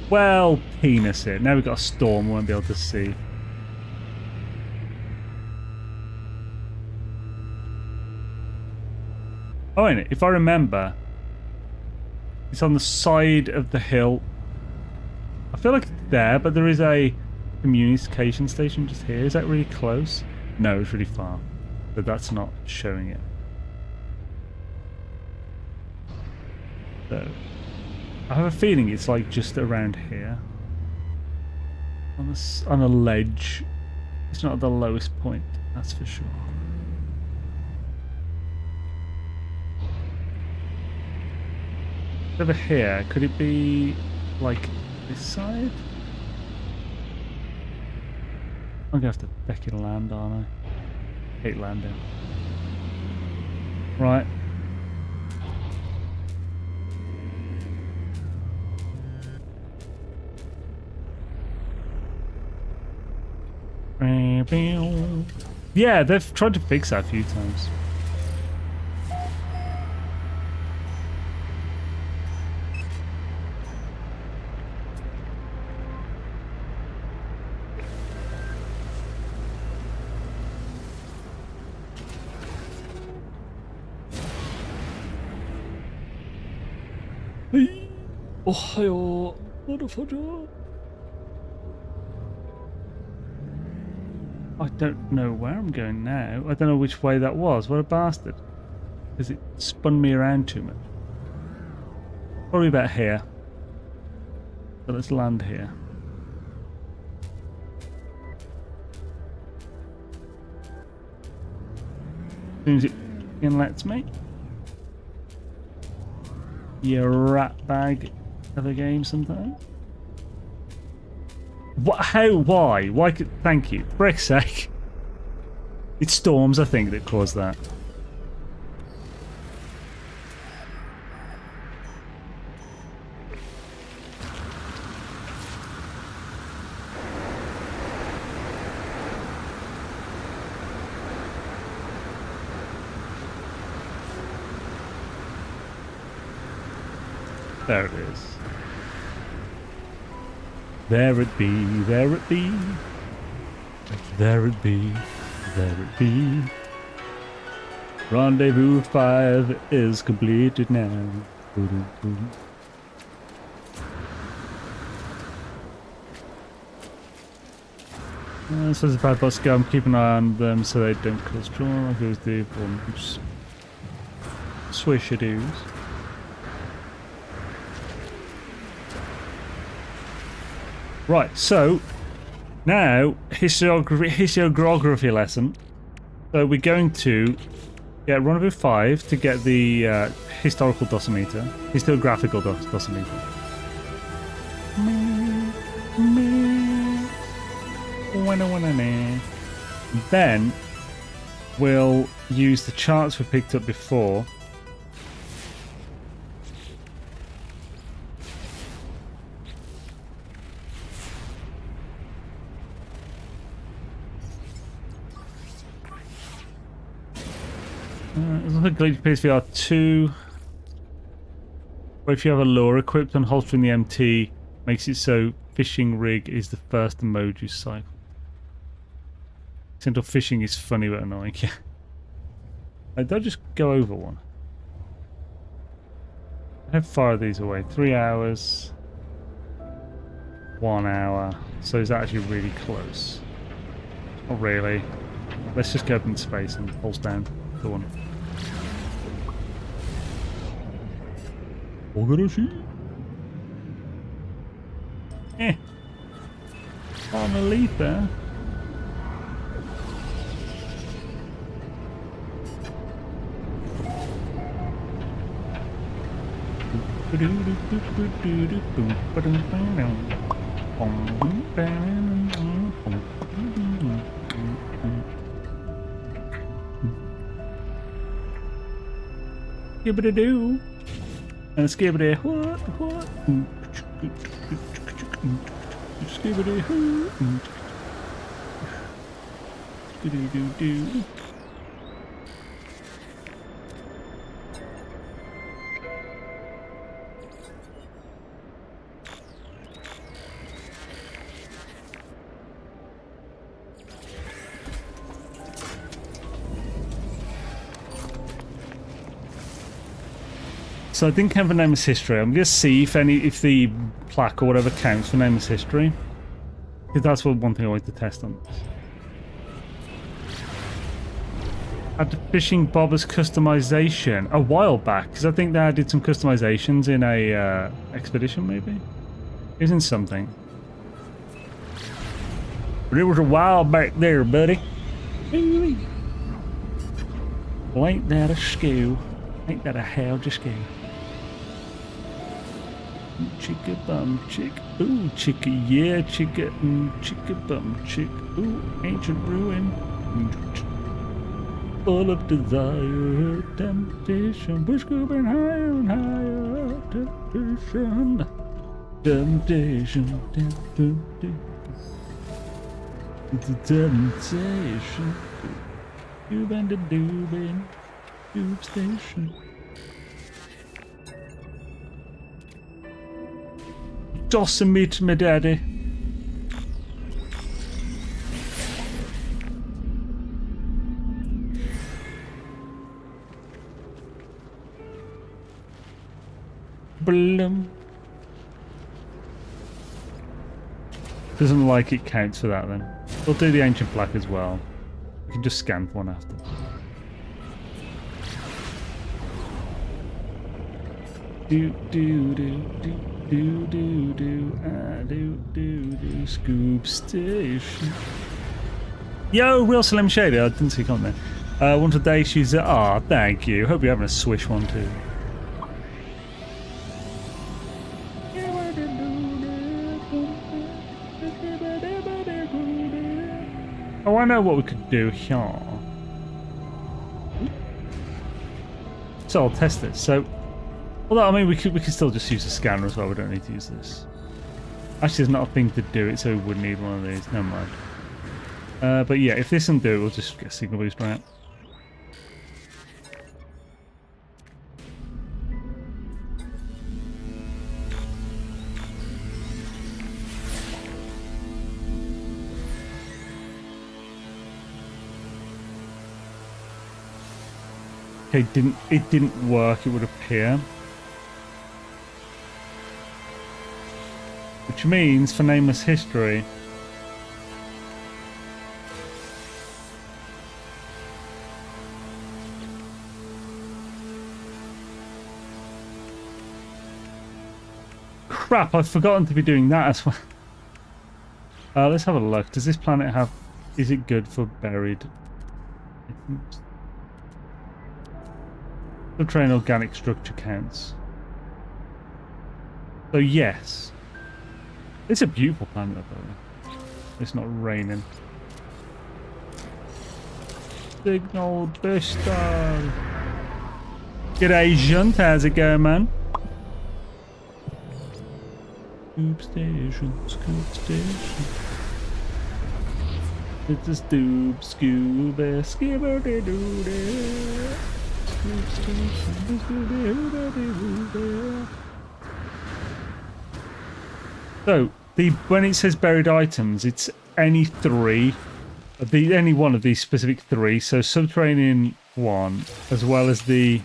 Well, penis it. Now we've got a storm, we won't be able to see. Oh, and if I remember, it's on the side of the hill. I feel like it's there, but there is a communication station just here. Is that really close? No, it's really far. But that's not showing it. So, I have a feeling it's like just around here. On a ledge. It's not at the lowest point, that's for sure. Over here, could it be like this side? I'm gonna have to beckon land, aren't I? Hate landing. Right. Yeah, they've tried to fix that a few times. Ohio, motherfucker. I don't know where I'm going now. I don't know which way that was. What a bastard. Because it spun me around too much. Probably about here. So let's land here. As soon as it lets me. You rat bag of a game sometimes. What? How? Why? Why? Thank you. For frick's sake. It's storms, I think, that caused that. There it is. There it be, there it be. There it be, there it be. Rendezvous 5 is completed now. So the bad bots go, I'm keeping an eye on them so they don't cause trouble. Goes the bombs. Swish-a-doos. Right, so now historiography lesson. So we're going to get Rendezvous 5 to get the historical dosimeter, historiographical dosimeter. Then we'll use the charts we picked up before. It's like Glitch PSVR 2. Where if you have a lure equipped and holstering the MT, makes it so fishing rig is the first emoji cycle. accidental fishing is funny but annoying. Yeah. Did I just go over one? How far are these away? 3 hours. 1 hour. So is that actually really close? Not really. Let's just go up in space and pulse down the one. On the leaf there. Skibbity-doo. And skibbity what? Skibbity-hoo. Skibbity-doo-doo. So I didn't count for NMS history. I'm gonna see if the plaque or whatever counts for NMS history, because that's one thing I want to test on this. Add the fishing bobbers customization a while back, because I think they did some customizations in a expedition, maybe. Isn't something. But it was a while back there, buddy. Well, ain't that a skill? Ain't that a hell just skill? Chicka bum chick, ooh chicka yeah chicka, chicka bum chick, ooh ancient ruin, full of desire, temptation, we're scooping higher and higher, temptation, temptation, temptation, you been the doobin, tube station. Dossamit, my daddy. Blum. Doesn't like it counts for that then. We'll do the ancient plaque as well. We can just scan one after. Do do do do. Do do do do Scoop Station. Yo, real Slim Shady. I didn't see you comment there. One today she's thank you. Hope you're having a swish one too. Oh, I know what we could do here. So I'll test this. So although, I mean, we could still just use a scanner as well. We don't need to use this. Actually, there's not a thing to do it, so we wouldn't need one of these. Never mind. But yeah, if this doesn't do it, we'll just get a signal boost right. Okay, it didn't work. It would appear. Which means, for nameless history, crap, I've forgotten to be doing that as well. Let's have a look. Does this planet have... Is it good for buried? Subterranean organic structure counts. So yes. It's a beautiful planet, though. It's not raining. Signal Bristol. G'day, Junt. How's it going, man? Scoop station, scoop station. It's a stoop, scuba, skibber de doo de. Scoop station, scooby. So, when it says buried items, it's any 3 Any one of these specific 3. So subterranean 1, as well as the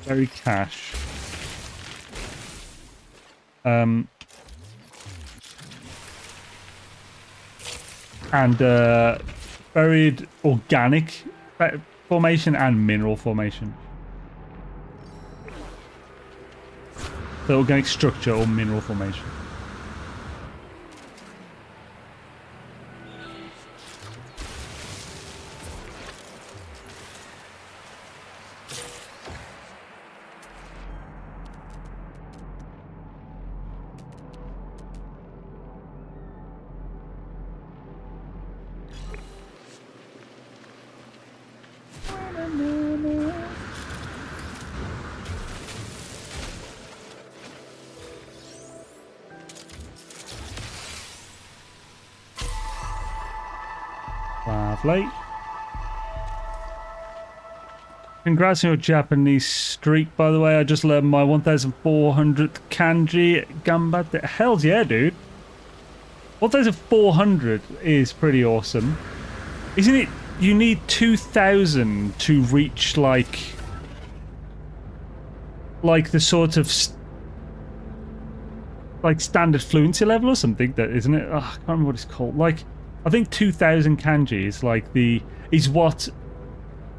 buried cache. And buried organic formation and mineral formation. So organic structure or mineral formation. Lovely. Congrats on your Japanese streak, by the way. I just learned my 1,400th kanji. Gambate. Hells yeah, dude. 1,400 is pretty awesome. Isn't it? You need 2,000 to reach like the sort of like standard fluency level or something, that isn't it? Oh, I can't remember what it's called. Like, I think 2,000 kanji is like is what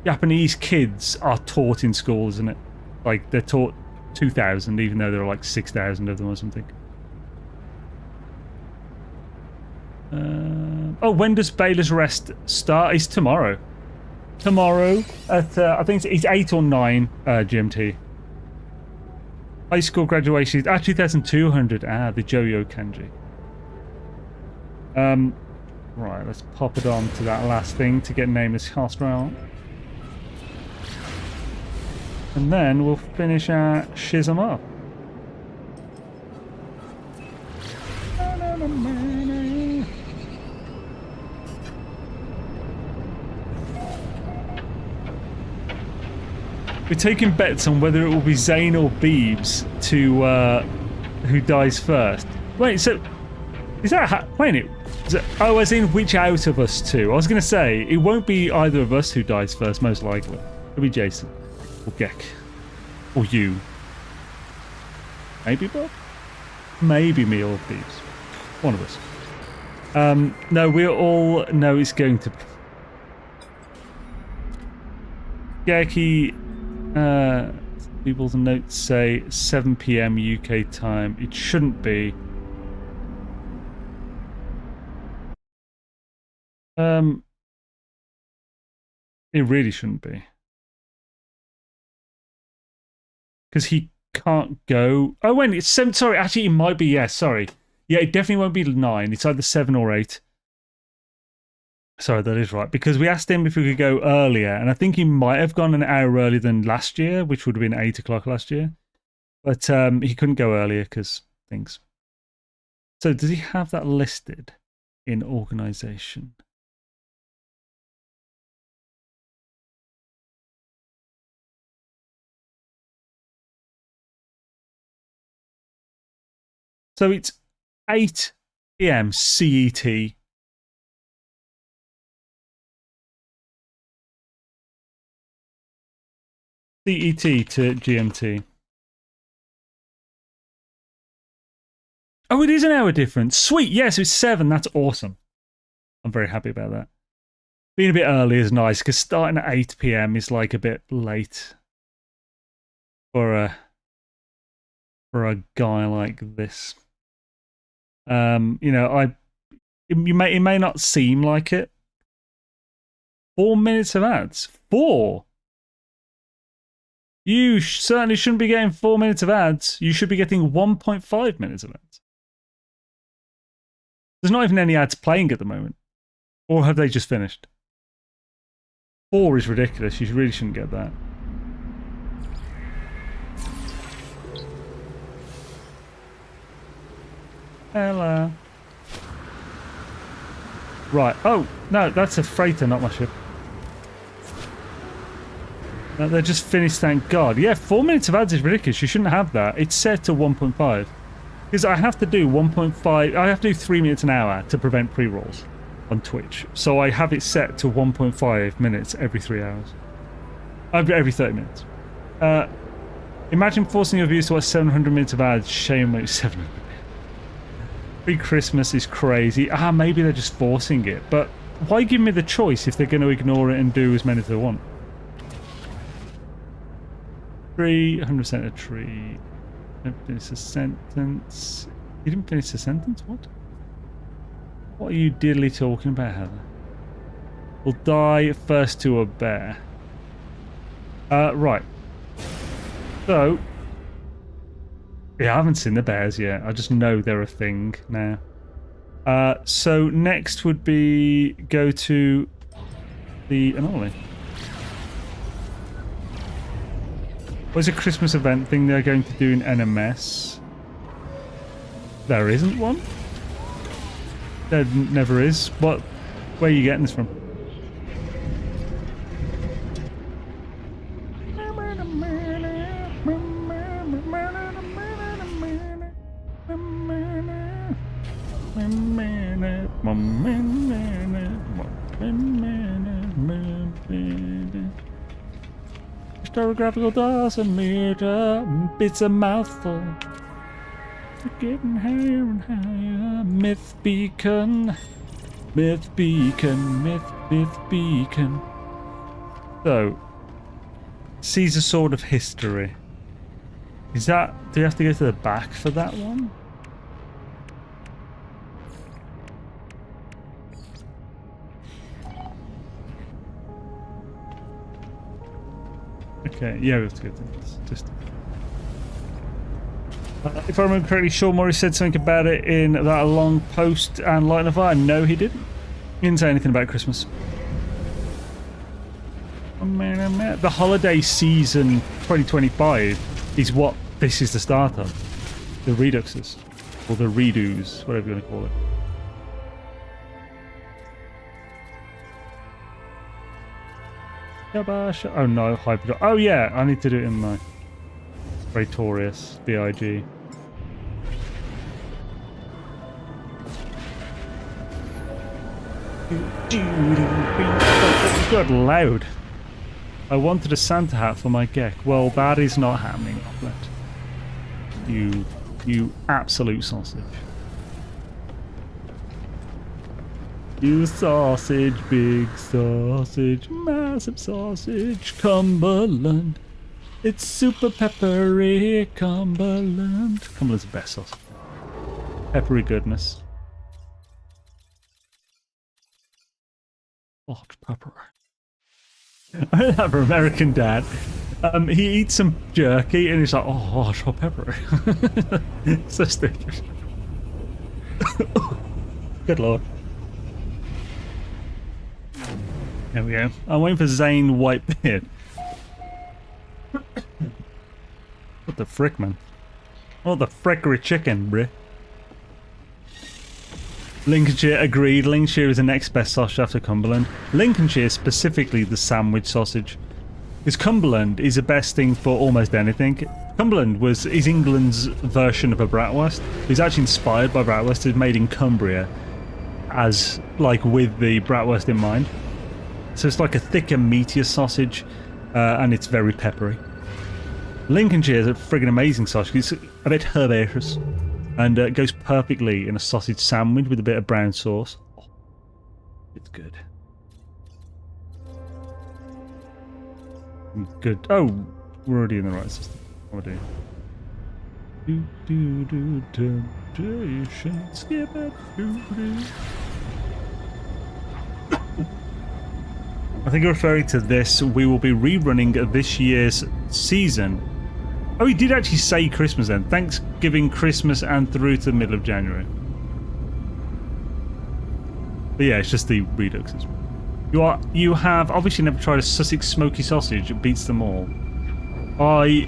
Japanese kids are taught in school, isn't it? Like, they're taught 2,000, even though there are like 6,000 of them or something. Oh, when does Beyla's rest start? It's tomorrow. Tomorrow at I think it's 8 or 9 GMT. High school graduation is 2,200. The Joyo kanji. Right, let's pop it on to that last thing to get nameless cast around. And then we'll finish our schism up. We're taking bets on whether it will be Zane or Beebs to who dies first. Wait, so is that wait? Oh, as in which out of us two? I was going to say it won't be either of us who dies first, most likely. It'll be Jason or Gek or you. Maybe Bob. Maybe me or Beebs. One of us. No, we all know it's going to be Geki. People's notes say 7 PM UK time. It shouldn't be. It really shouldn't be. Because he can't go. Oh, wait, it's 7. Sorry, actually, it might be. Yes, sorry. Yeah, it definitely won't be 9. It's either 7 or 8. Sorry, that is right. Because we asked him if we could go earlier, and I think he might have gone an hour earlier than last year, which would have been 8 o'clock last year. But he couldn't go earlier because things. So does he have that listed in organization? So it's 8 PM CET. CET to GMT. Oh, it is an hour difference. Sweet. Yes, it's 7. That's awesome. I'm very happy about that. Being a bit early is nice because starting at 8 PM is like a bit late for a guy like this. You know, it may not seem like it. 4 minutes of ads. 4. You certainly shouldn't be getting 4 minutes of ads. You should be getting 1.5 minutes of ads. There's not even any ads playing at the moment. Or have they just finished? 4 is ridiculous. You really shouldn't get that. Hello. Right. Oh, no, that's a freighter, not my ship. No, they're just finished, thank God. Yeah, 4 minutes of ads is ridiculous. You shouldn't have that. It's set to 1.5. Because I have to do 1.5... I have to do 3 minutes an hour to prevent pre-rolls. on Twitch. So I have it set to 1.5 minutes every 3 hours. Every 30 minutes. Imagine forcing your viewers to watch 700 minutes of ads. Shame mate, 700. Pre-Christmas is crazy. Maybe they're just forcing it. But why give me the choice if they're going to ignore it and do as many as they want? 100% a tree. Don't finish a sentence. You didn't finish the sentence? What? What are you diddly talking about, Heather? Will die first to a bear. Right. So, yeah, I haven't seen the bears yet. I just know they're a thing now. So next would be go to the anomaly. What's a Christmas event thing they're going to do in NMS? There isn't one? There never is. What? Where are you getting this from? Historiographical dosimeter, it's a mouthful. We're getting higher and higher. Myth beacon, myth beacon, myth beacon. So, Caesar Sword of History. Is that? Do you have to go to the back for that one? Okay, yeah, we have to go to this. Just. If I remember correctly, Sean Morris said something about it in that long post and Light of Fire. No, he didn't. He didn't say anything about Christmas. The holiday season 2025 is what this is the start of. The Reduxes. Or the Redos, whatever you want to call it. Oh no, Hyper. Oh yeah, I need to do it in my Praetorius, BIG. It got loud. I wanted a Santa hat for my Gek. Well, that is not happening, you absolute sausage. You sausage, big sausage, massive sausage, Cumberland. It's super peppery, Cumberland. Cumberland's the best sausage. Peppery goodness. Hot pepper. I heard that from American Dad. He eats some jerky and he's like, oh, hot pepper. So stupid. Good lord. There we go. I'm waiting for Zane Whitebeard. What the frick, man? What the frickery chicken, bruh? Lincolnshire agreed. Lincolnshire is the next best sausage after Cumberland. Lincolnshire, specifically the sandwich sausage. Because Cumberland is the best thing for almost anything. Cumberland is England's version of a bratwurst. It's actually inspired by bratwurst. It's made in Cumbria as, like, with the bratwurst in mind. So it's like a thicker, meatier sausage, and it's very peppery. Lincolnshire is a friggin' amazing sausage. It's a bit herbaceous, and it goes perfectly in a sausage sandwich with a bit of brown sauce. Oh, it's good. Good. Oh, we're already in the right system. What are we doing? Temptation, skip it. I think you're referring to this. We will be rerunning this year's season. Oh, he did actually say Christmas then. Thanksgiving, Christmas, and through to the middle of January. But yeah, it's just the Reduxes. You have obviously never tried a Sussex smoky sausage. It beats them all. I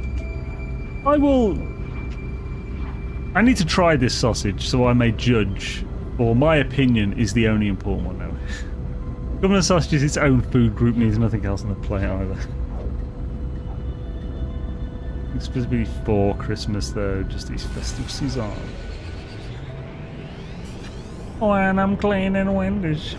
need to try this sausage so I may judge. Or my opinion is the only important one now. Government sausage is its own food group, needs nothing else on the plate either. It's supposed to be for Christmas though, just these festive season. when I'm cleaning windows.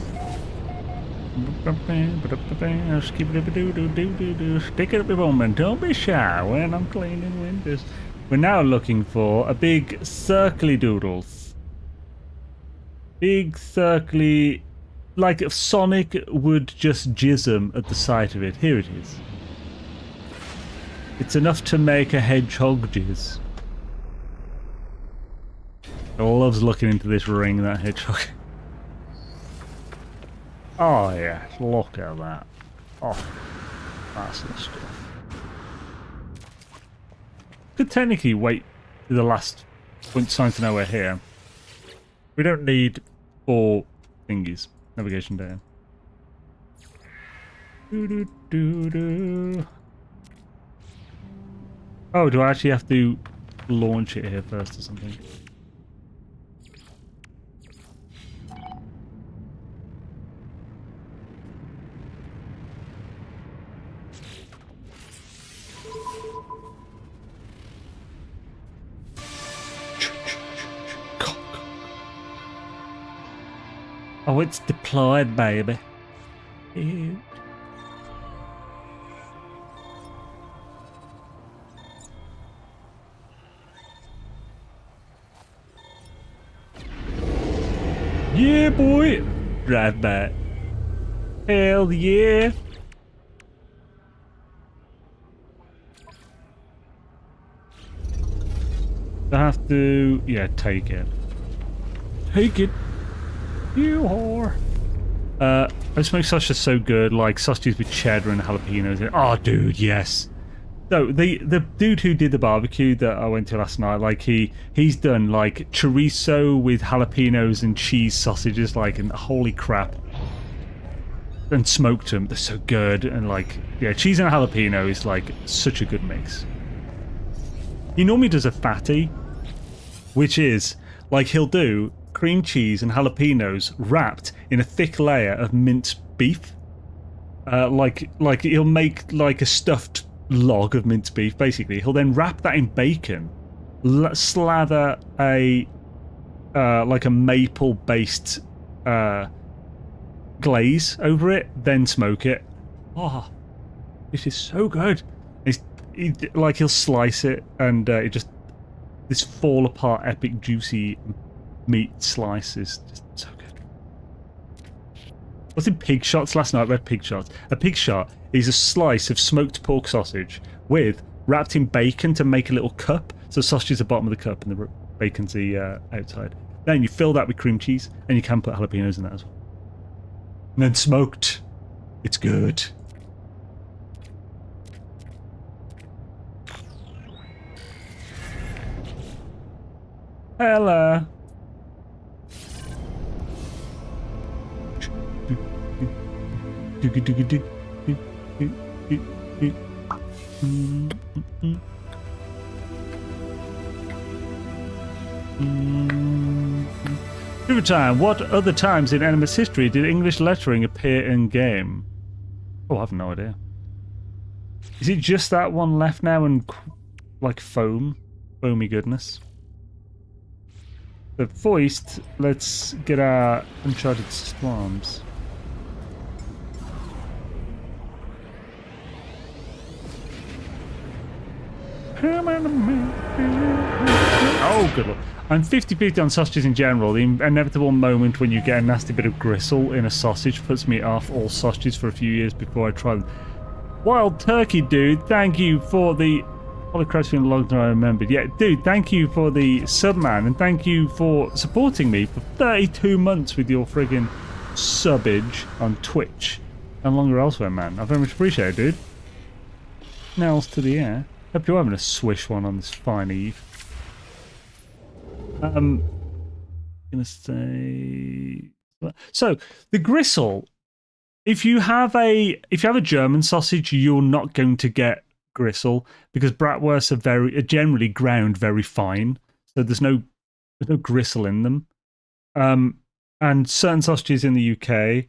Stick it up your bum and don't be shy when I'm cleaning windows. We're now looking for a big circly doodles. Big circly, like if Sonic would just jism at the sight of it. Here it is. It's enough to make a hedgehog jizz. It loves looking into this ring, that hedgehog. Oh yeah, look at that. Oh, that's the stuff. Could technically wait to the last point sign to know we're here. We don't need 4 thingies. Navigation down. Oh, do I actually have to launch it here first or something? Oh, it's deployed, baby. Cute. Yeah, boy. Drive by. Hell yeah. I have to, yeah, take it. Take it. You whore. I just make sausages so good, like sausages with cheddar and jalapenos. Oh, dude, yes. So the dude who did the barbecue that I went to last night, like he's done like chorizo with jalapenos and cheese sausages, like, and holy crap. And smoked them. They're so good, and like, yeah, cheese and jalapeno is like such a good mix. He normally does a fatty, which is like he'll do cream cheese and jalapenos wrapped in a thick layer of minced beef. Like he'll make like a stuffed log of minced beef. Basically, he'll then wrap that in bacon, slather a like a maple-based glaze over it, then smoke it. Oh, this is so good. He'll slice it, and it just this fall apart, epic, juicy meat slice is just so good. What's in pig shots? Last night I read pig shots. A pig shot is a slice of smoked pork sausage with wrapped in bacon to make a little cup. So sausage is the bottom of the cup and the bacon's the outside. Then you fill that with cream cheese, and you can put jalapenos in that as well. And then smoked. It's good. Hello. Trivia time. What other times in NMS history did English lettering appear in game? Oh, I have no idea. Is it just that one left now and like foamy goodness? The voiced. Let's get our Uncharted Swarms. Oh, good lord. I'm 50-50 on sausages in general. The inevitable moment when you get a nasty bit of gristle in a sausage puts me off all sausages for a few years before I try them. Wild turkey, dude. Thank you for the... Holy crap, it's been a long time I remembered. Yeah, dude, thank you for the sub, man. And thank you for supporting me for 32 months with your friggin' subbage on Twitch. And longer elsewhere, man. I very much appreciate it, dude. Nails to the air. Hope you're having a swish one on this fine eve. Gonna say so the gristle. If you have a German sausage, you're not going to get gristle because bratwursts are generally ground very fine, so there's no gristle in them. And certain sausages in the UK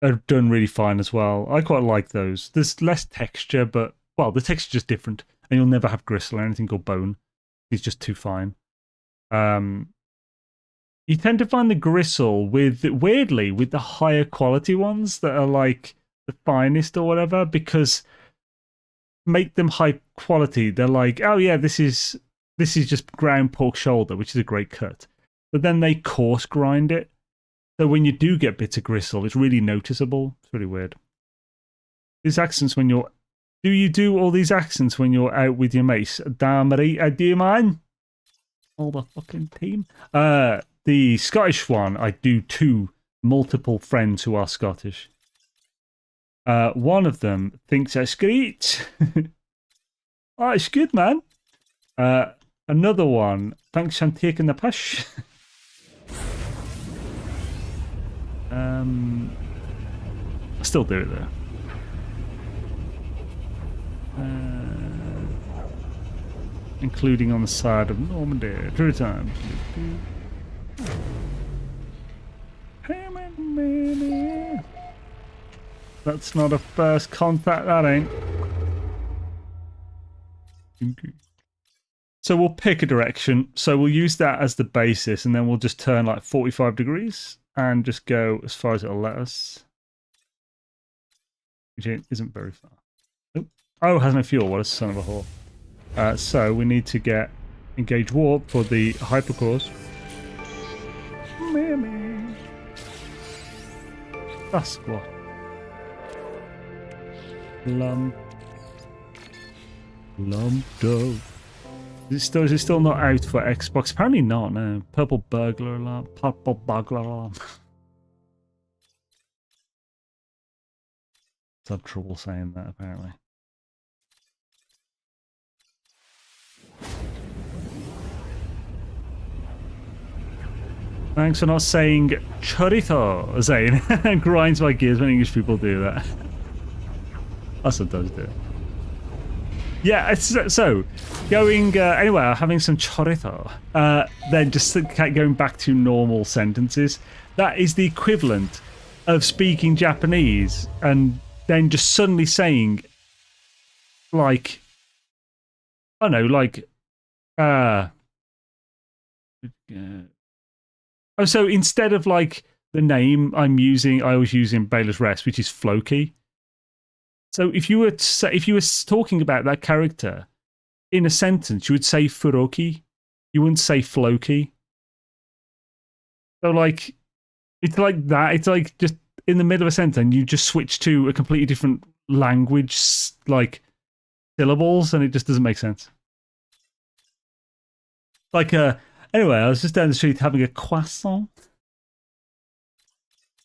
are done really fine as well. I quite like those. There's less texture, but well, the texture's just different, and you'll never have gristle or anything called bone. It's just too fine. you tend to find the gristle weirdly with the higher quality ones that are like the finest or whatever, because make them high quality. They're like, oh yeah, this is just ground pork shoulder, which is a great cut. But then they coarse grind it. So when you do get bits of gristle, it's really noticeable. It's really weird. These accents when you're... Do you do all these accents when you're out with your mates? Damn right, I do, man. All the fucking team. The Scottish one, I do too. Multiple friends who are Scottish. One of them thinks that's great. Oh, it's good, man. Another one thinks I'm taking the push. I still do it though. Including on the side of Normandy 3 times. That's not a first contact, that ain't. So we'll pick a direction. So we'll use that as the basis, and then we'll just turn like 45 degrees and just go as far as it'll let us. Which isn't very far. Oh, has no fuel. What a son of a whore. So we need to get engage warp for the hypercourse. That's what. Lumpdo. Is it still not out for Xbox? Apparently not, no. Purple burglar alarm. Purple burglar alarm. I've had trouble saying that, apparently. Thanks for not saying chorizo, Zane. Grinds my gears when English people do that. I sometimes do. Yeah, so going anyway, having some chorizo, then just going back to normal sentences. That is the equivalent of speaking Japanese and then just suddenly saying, like, I don't know, like, oh, so instead of like the name I always use in Beyla's Rest, which is Floki. So if you were talking about that character in a sentence, you would say Furoki. You wouldn't say Floki. So like, it's like that. It's like just in the middle of a sentence, and you just switch to a completely different language, like syllables, and it just doesn't make sense. Like, anyway, I was just down the street having a croissant.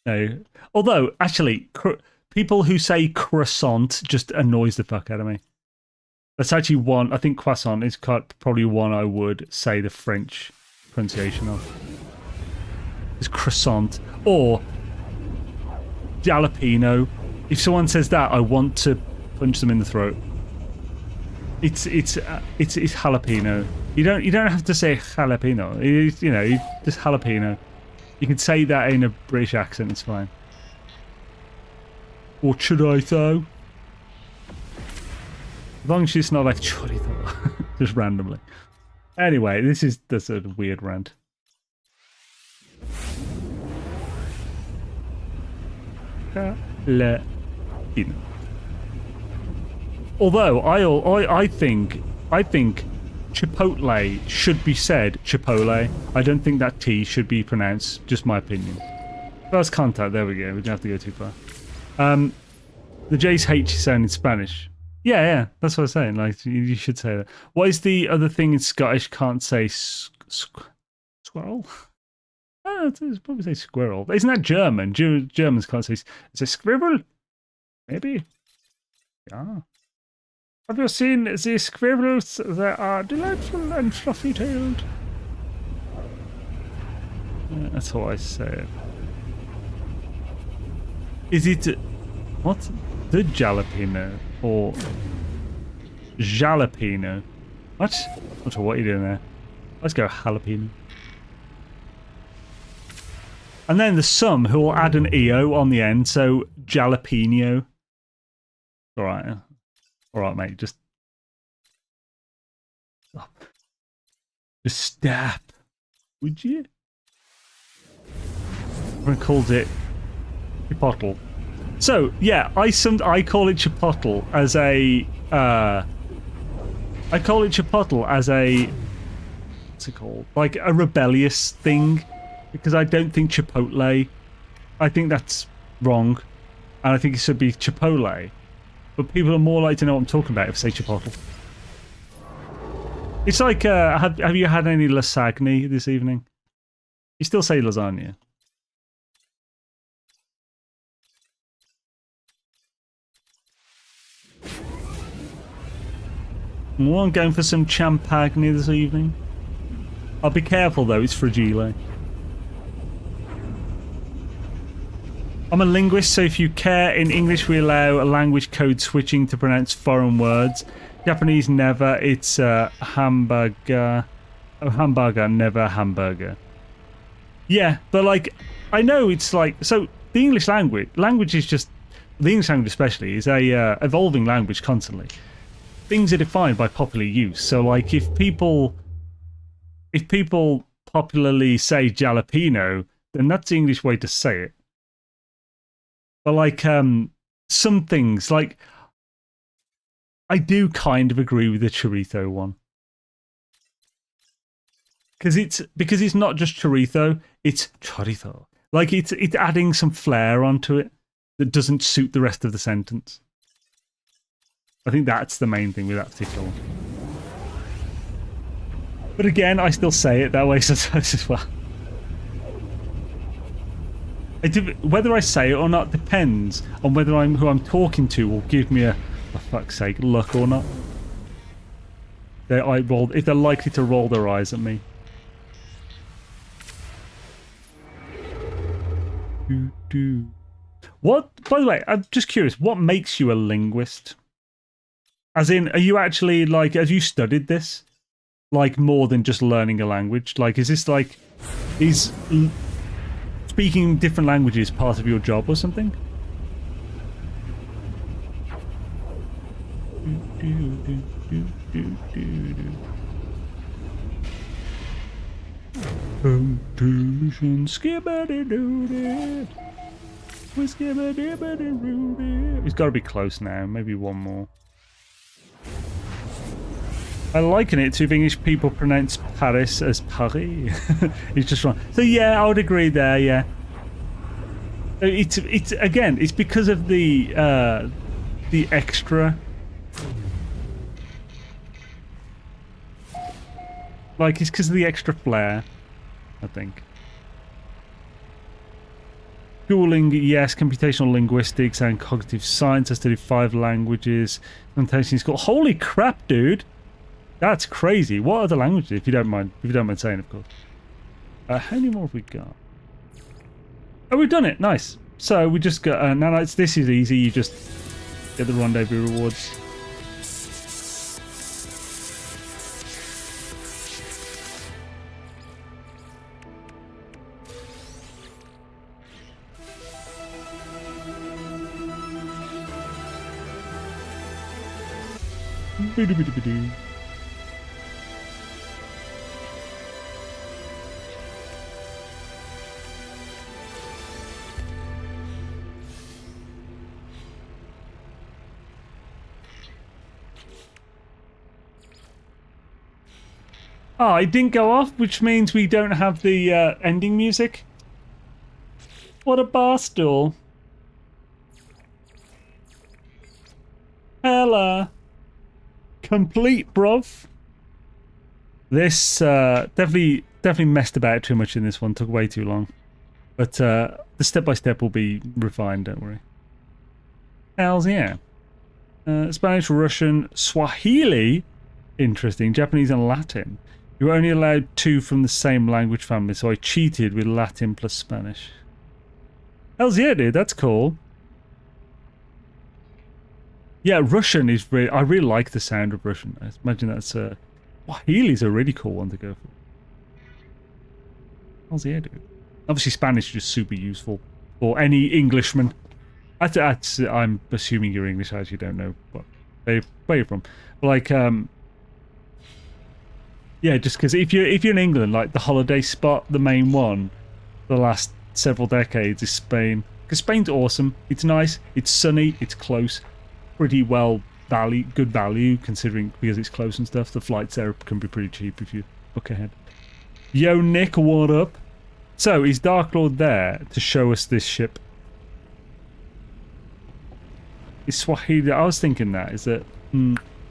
No, although actually, people who say croissant just annoys the fuck out of me. That's actually one. I think croissant is probably one I would say the French pronunciation of. It's croissant or jalapeno. If someone says that, I want to punch them in the throat. It's jalapeno. You don't have to say jalapeno. You know, just jalapeno. You can say that in a British accent. It's fine. Or chorizo. As long as it's not like chorizo, just randomly. Anyway, that's a weird rant. Jalapeno. Although I think Chipotle should be said Chipotle. I don't think that T should be pronounced. Just my opinion. First contact. There we go. We don't have to go too far. The J's H is sound in Spanish. Yeah, that's what I'm saying. Like you should say that. What is the other thing in Scottish? Can't say squirrel. It's probably say squirrel. Isn't that German? Germans can't say. Is it scribble? Maybe. Yeah. Have you seen the squirrels? They are delightful and fluffy-tailed. Yeah, that's how I say it. Is it what? The jalapeno or jalapeno? What? Not sure what you're doing there. Let's go jalapeno. And then there's some who will add an EO on the end, so jalapeno. Alright. Alright, mate, just stop. Just stop. Would you? Everyone calls it chipotle. So yeah, I call it chipotle as a what's it called? Like a rebellious thing, because I don't think chipotle. I think that's wrong, and I think it should be chipotle. But people are more likely to know what I'm talking about if I say chipotle. It's like, have you had any lasagne this evening? You still say lasagna. Well, I'm going for some champagne this evening. I'll be careful though, it's fragile. I'm a linguist, so if you care, in English we allow a language code switching to pronounce foreign words. Japanese never, it's hamburger. Oh, hamburger, never hamburger. Yeah, but like, I know it's like, so the English language is just, the English language especially, is a evolving language constantly. Things are defined by popular use, so like if people popularly say jalapeno, then that's the English way to say it. But like, some things, like, I do kind of agree with the chorizo one. Because it's not just chorizo, it's chorizo. Like it's adding some flair onto it that doesn't suit the rest of the sentence. I think that's the main thing with that particular one. But again, I still say it that way sometimes as well. Whether I say it or not depends on whether who I'm talking to will give me a, for fuck's sake, look or not. If they're likely to roll their eyes at me. What, by the way, I'm just curious, what makes you a linguist? As in, are you actually, like, have you studied this? Like, more than just learning a language? Like, is this like, is speaking different languages part of your job or something? It's got to be close now. Maybe one more. I liken it to if English people pronounce Paris as Paris. It's just wrong. So yeah, I would agree there. Yeah. It's again. It's because of the extra. Like, it's because of the extra flair, I think. Schooling, yes. Computational linguistics and cognitive science. I studied 5 languages. Sometimes in school. Holy crap, dude! That's crazy. What other languages, if you don't mind? If you don't mind saying, of course. How many more have we got? Oh, we've done it. Nice. So we just got. Now this is easy. You just get the rendezvous rewards. Oh, it didn't go off, which means we don't have the ending music. What a barstool. Hella. Complete, bruv. This definitely messed about too much in this one. Took way too long. But the step-by-step will be refined, don't worry. Hells yeah. Spanish, Russian, Swahili. Interesting. Japanese and Latin. You were only allowed 2 from the same language family, so I cheated with Latin plus Spanish. Hells yeah, dude. That's cool. Yeah, Russian is really... I really like the sound of Russian. I imagine that's... Swahili's a really cool one to go for. Hells yeah, dude. Obviously, Spanish is just super useful for any Englishman. I'm assuming you're English, I actually don't know where you're from. But like, yeah, just because if you're in England, like the holiday spot, the main one, the last several decades is Spain. Because Spain's awesome. It's nice. It's sunny. It's close. Pretty well good value considering because it's close and stuff. The flights there can be pretty cheap if you book ahead. Yo, Nick, what up? So, is Dark Lord there to show us this ship? Is Swahili? I was thinking that. Is it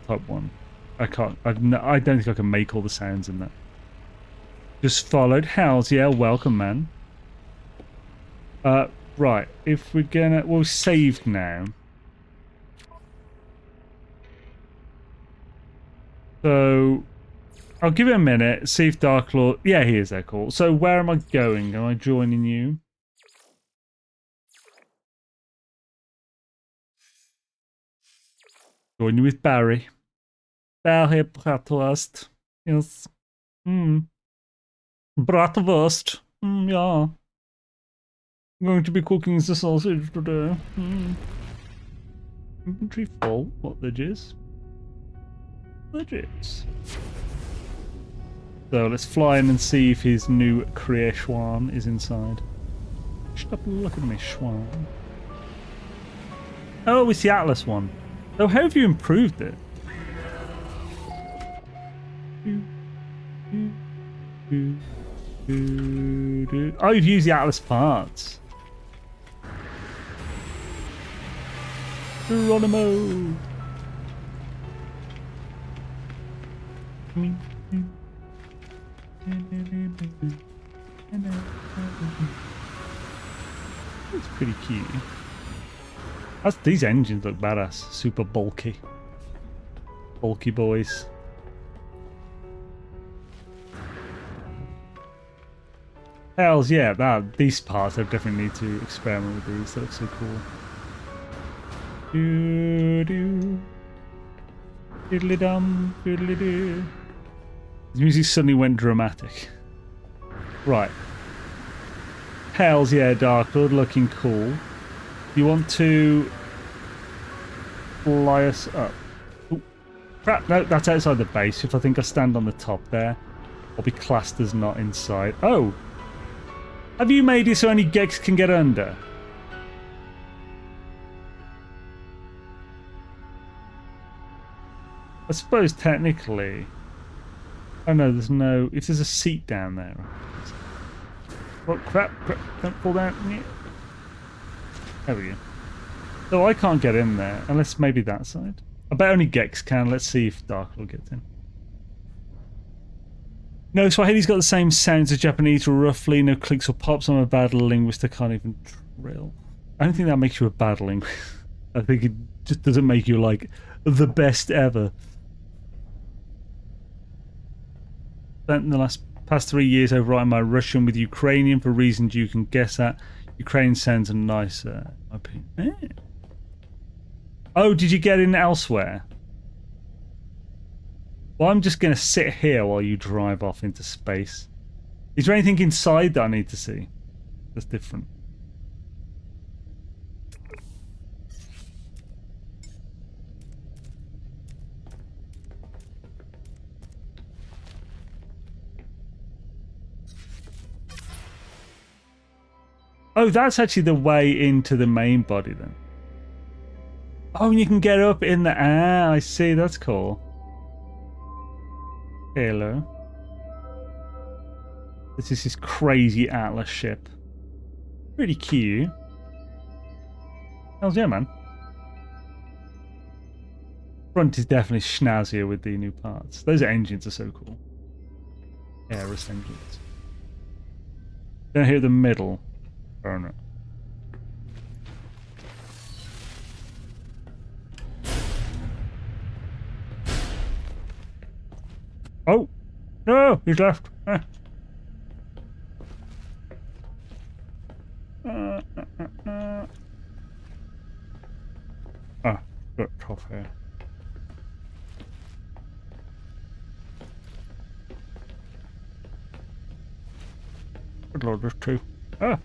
type 1? I can't. I don't think I can make all the sounds in that. Just followed. How's yeah? Welcome, man. Right. If we're gonna, we'll save now. So, I'll give it a minute. See if Dark Lord. Yeah, he is there. Cool. So, where am I going? Am I joining you? Join you with Barry. Barry Bratwurst. Yes. Bratwurst. Yeah. I'm going to be cooking the sausage today. Inventory full. What legits? Legits. So let's fly in and see if his new creation is inside. Stop looking at me, Schwan. Oh, it's the Atlas one. So how have you improved it? Oh, you've used the Atlas parts. Geronimo. It's pretty cute. These engines look badass. Super bulky. Bulky boys. Hells yeah, these parts I definitely need to experiment with these. They look so cool. Doo-doo. Diddly-dum, diddly-doo. The music suddenly went dramatic. Right. Hells yeah, Dark Lord, looking cool. You want to fly us up? Ooh, crap, no, that's outside the base. If I think I stand on the top there, I'll be classed as not inside. Oh! Have you made it so only Geks can get under? I suppose technically... Oh no, there's no... If there's a seat down there... Oh crap, don't fall down. There we go. So I can't get in there, unless maybe that side. I bet only Geks can. Let's see if Dark Lord gets in. No, Swahili's got the same sounds as Japanese, roughly. No clicks or pops. I'm a bad linguist. I can't even drill. I don't think that makes you a bad linguist. I think it just doesn't make you, like, the best ever. Spent in the past 3 years overwriting my Russian with Ukrainian for reasons you can guess at. Ukrainian sounds are nicer, in my opinion. Eh. Oh, did you get in elsewhere? Well, I'm just going to sit here while you drive off into space. Is there anything inside that I need to see that's different? Oh, that's actually the way into the main body then. Oh, and you can get up in the... Ah, I see. That's cool. Hello. This is this crazy Atlas ship. Pretty cute. Hells yeah, man. Front is definitely snazzier with the new parts. Those engines are so cool. Airless engines. Then here the middle. Burn it. Oh! No! He's left! Ah, bit tough here. Good lord, there's two. Ah!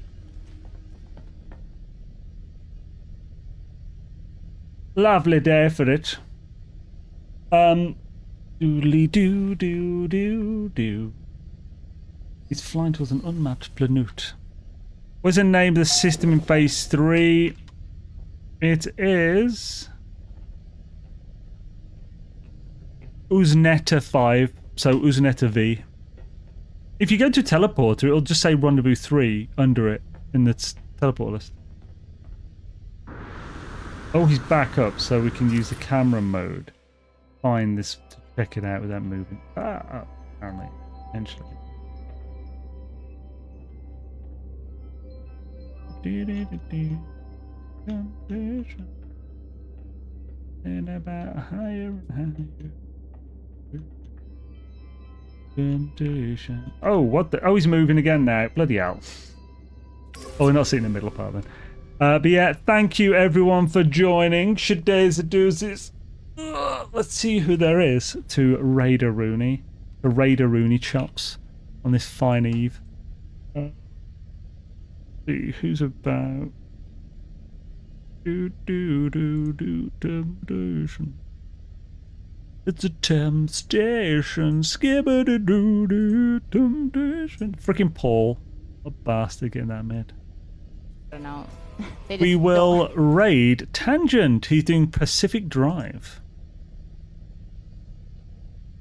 Lovely day for it. Doodly doo doo doo doo. He's flying towards an unmapped planet. What's the name of the system in phase 3? It is Uzneta 5, so Uzneta V. If you go to teleporter, it'll just say Rendezvous 3 under it in the teleport list. Oh, he's back up, so we can use the camera mode. Find this to check it out without moving. Apparently, potentially. And about higher and higher. Temptation. Oh, what the? Oh, he's moving again now. Bloody hell. Oh, we're not seeing the middle part then. But yeah, thank you everyone for joining. Today's a doozies. Let's see who there is to Raider Rooney. The Raider Rooney chops on this fine eve. See who's about. Temptation. It's a temptation. Skibbity-doo-doo, temptation. Freaking Paul. A bastard getting that mid. I don't know. We will raid Tangent. He's doing Pacific Drive.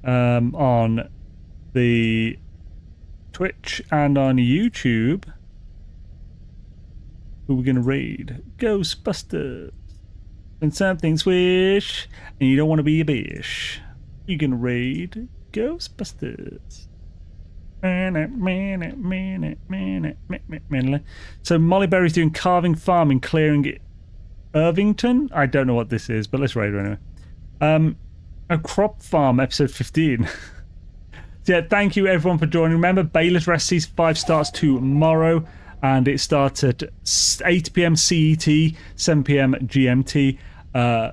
On the Twitch and on YouTube. Who we're going to raid? Ghostbusters. And something swish. And you don't want to be a bish. You're going to raid Ghostbusters. So Molly Berry's doing carving farm and clearing Irvington. I don't know what this is, but let's raid her anyway. A crop farm episode 15. Yeah, thank you everyone for joining. Remember, Beyla's Rest Season 5 starts tomorrow, and it starts at 8 p.m. CET, 7 p.m. GMT.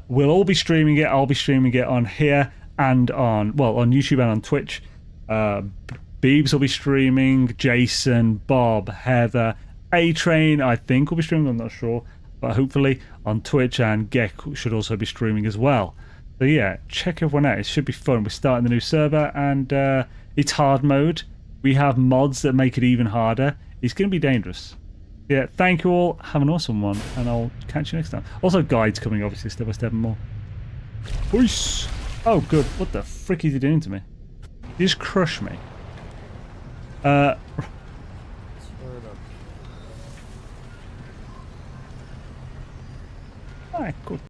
We'll all be streaming it. I'll be streaming it on here and on YouTube and on Twitch. Beebs will be streaming, Jason, Bob, Heather, A-Train, I think will be streaming, I'm not sure, but hopefully on Twitch, and Gek should also be streaming as well. So yeah, check everyone out, it should be fun. We're starting the new server, and it's hard mode. We have mods that make it even harder. It's going to be dangerous. Yeah, thank you all, have an awesome one, and I'll catch you next time. Also guides coming, obviously, step by step and more. Peace! Oh good, what the frick is he doing to me? He just crushed me. Alright, cool.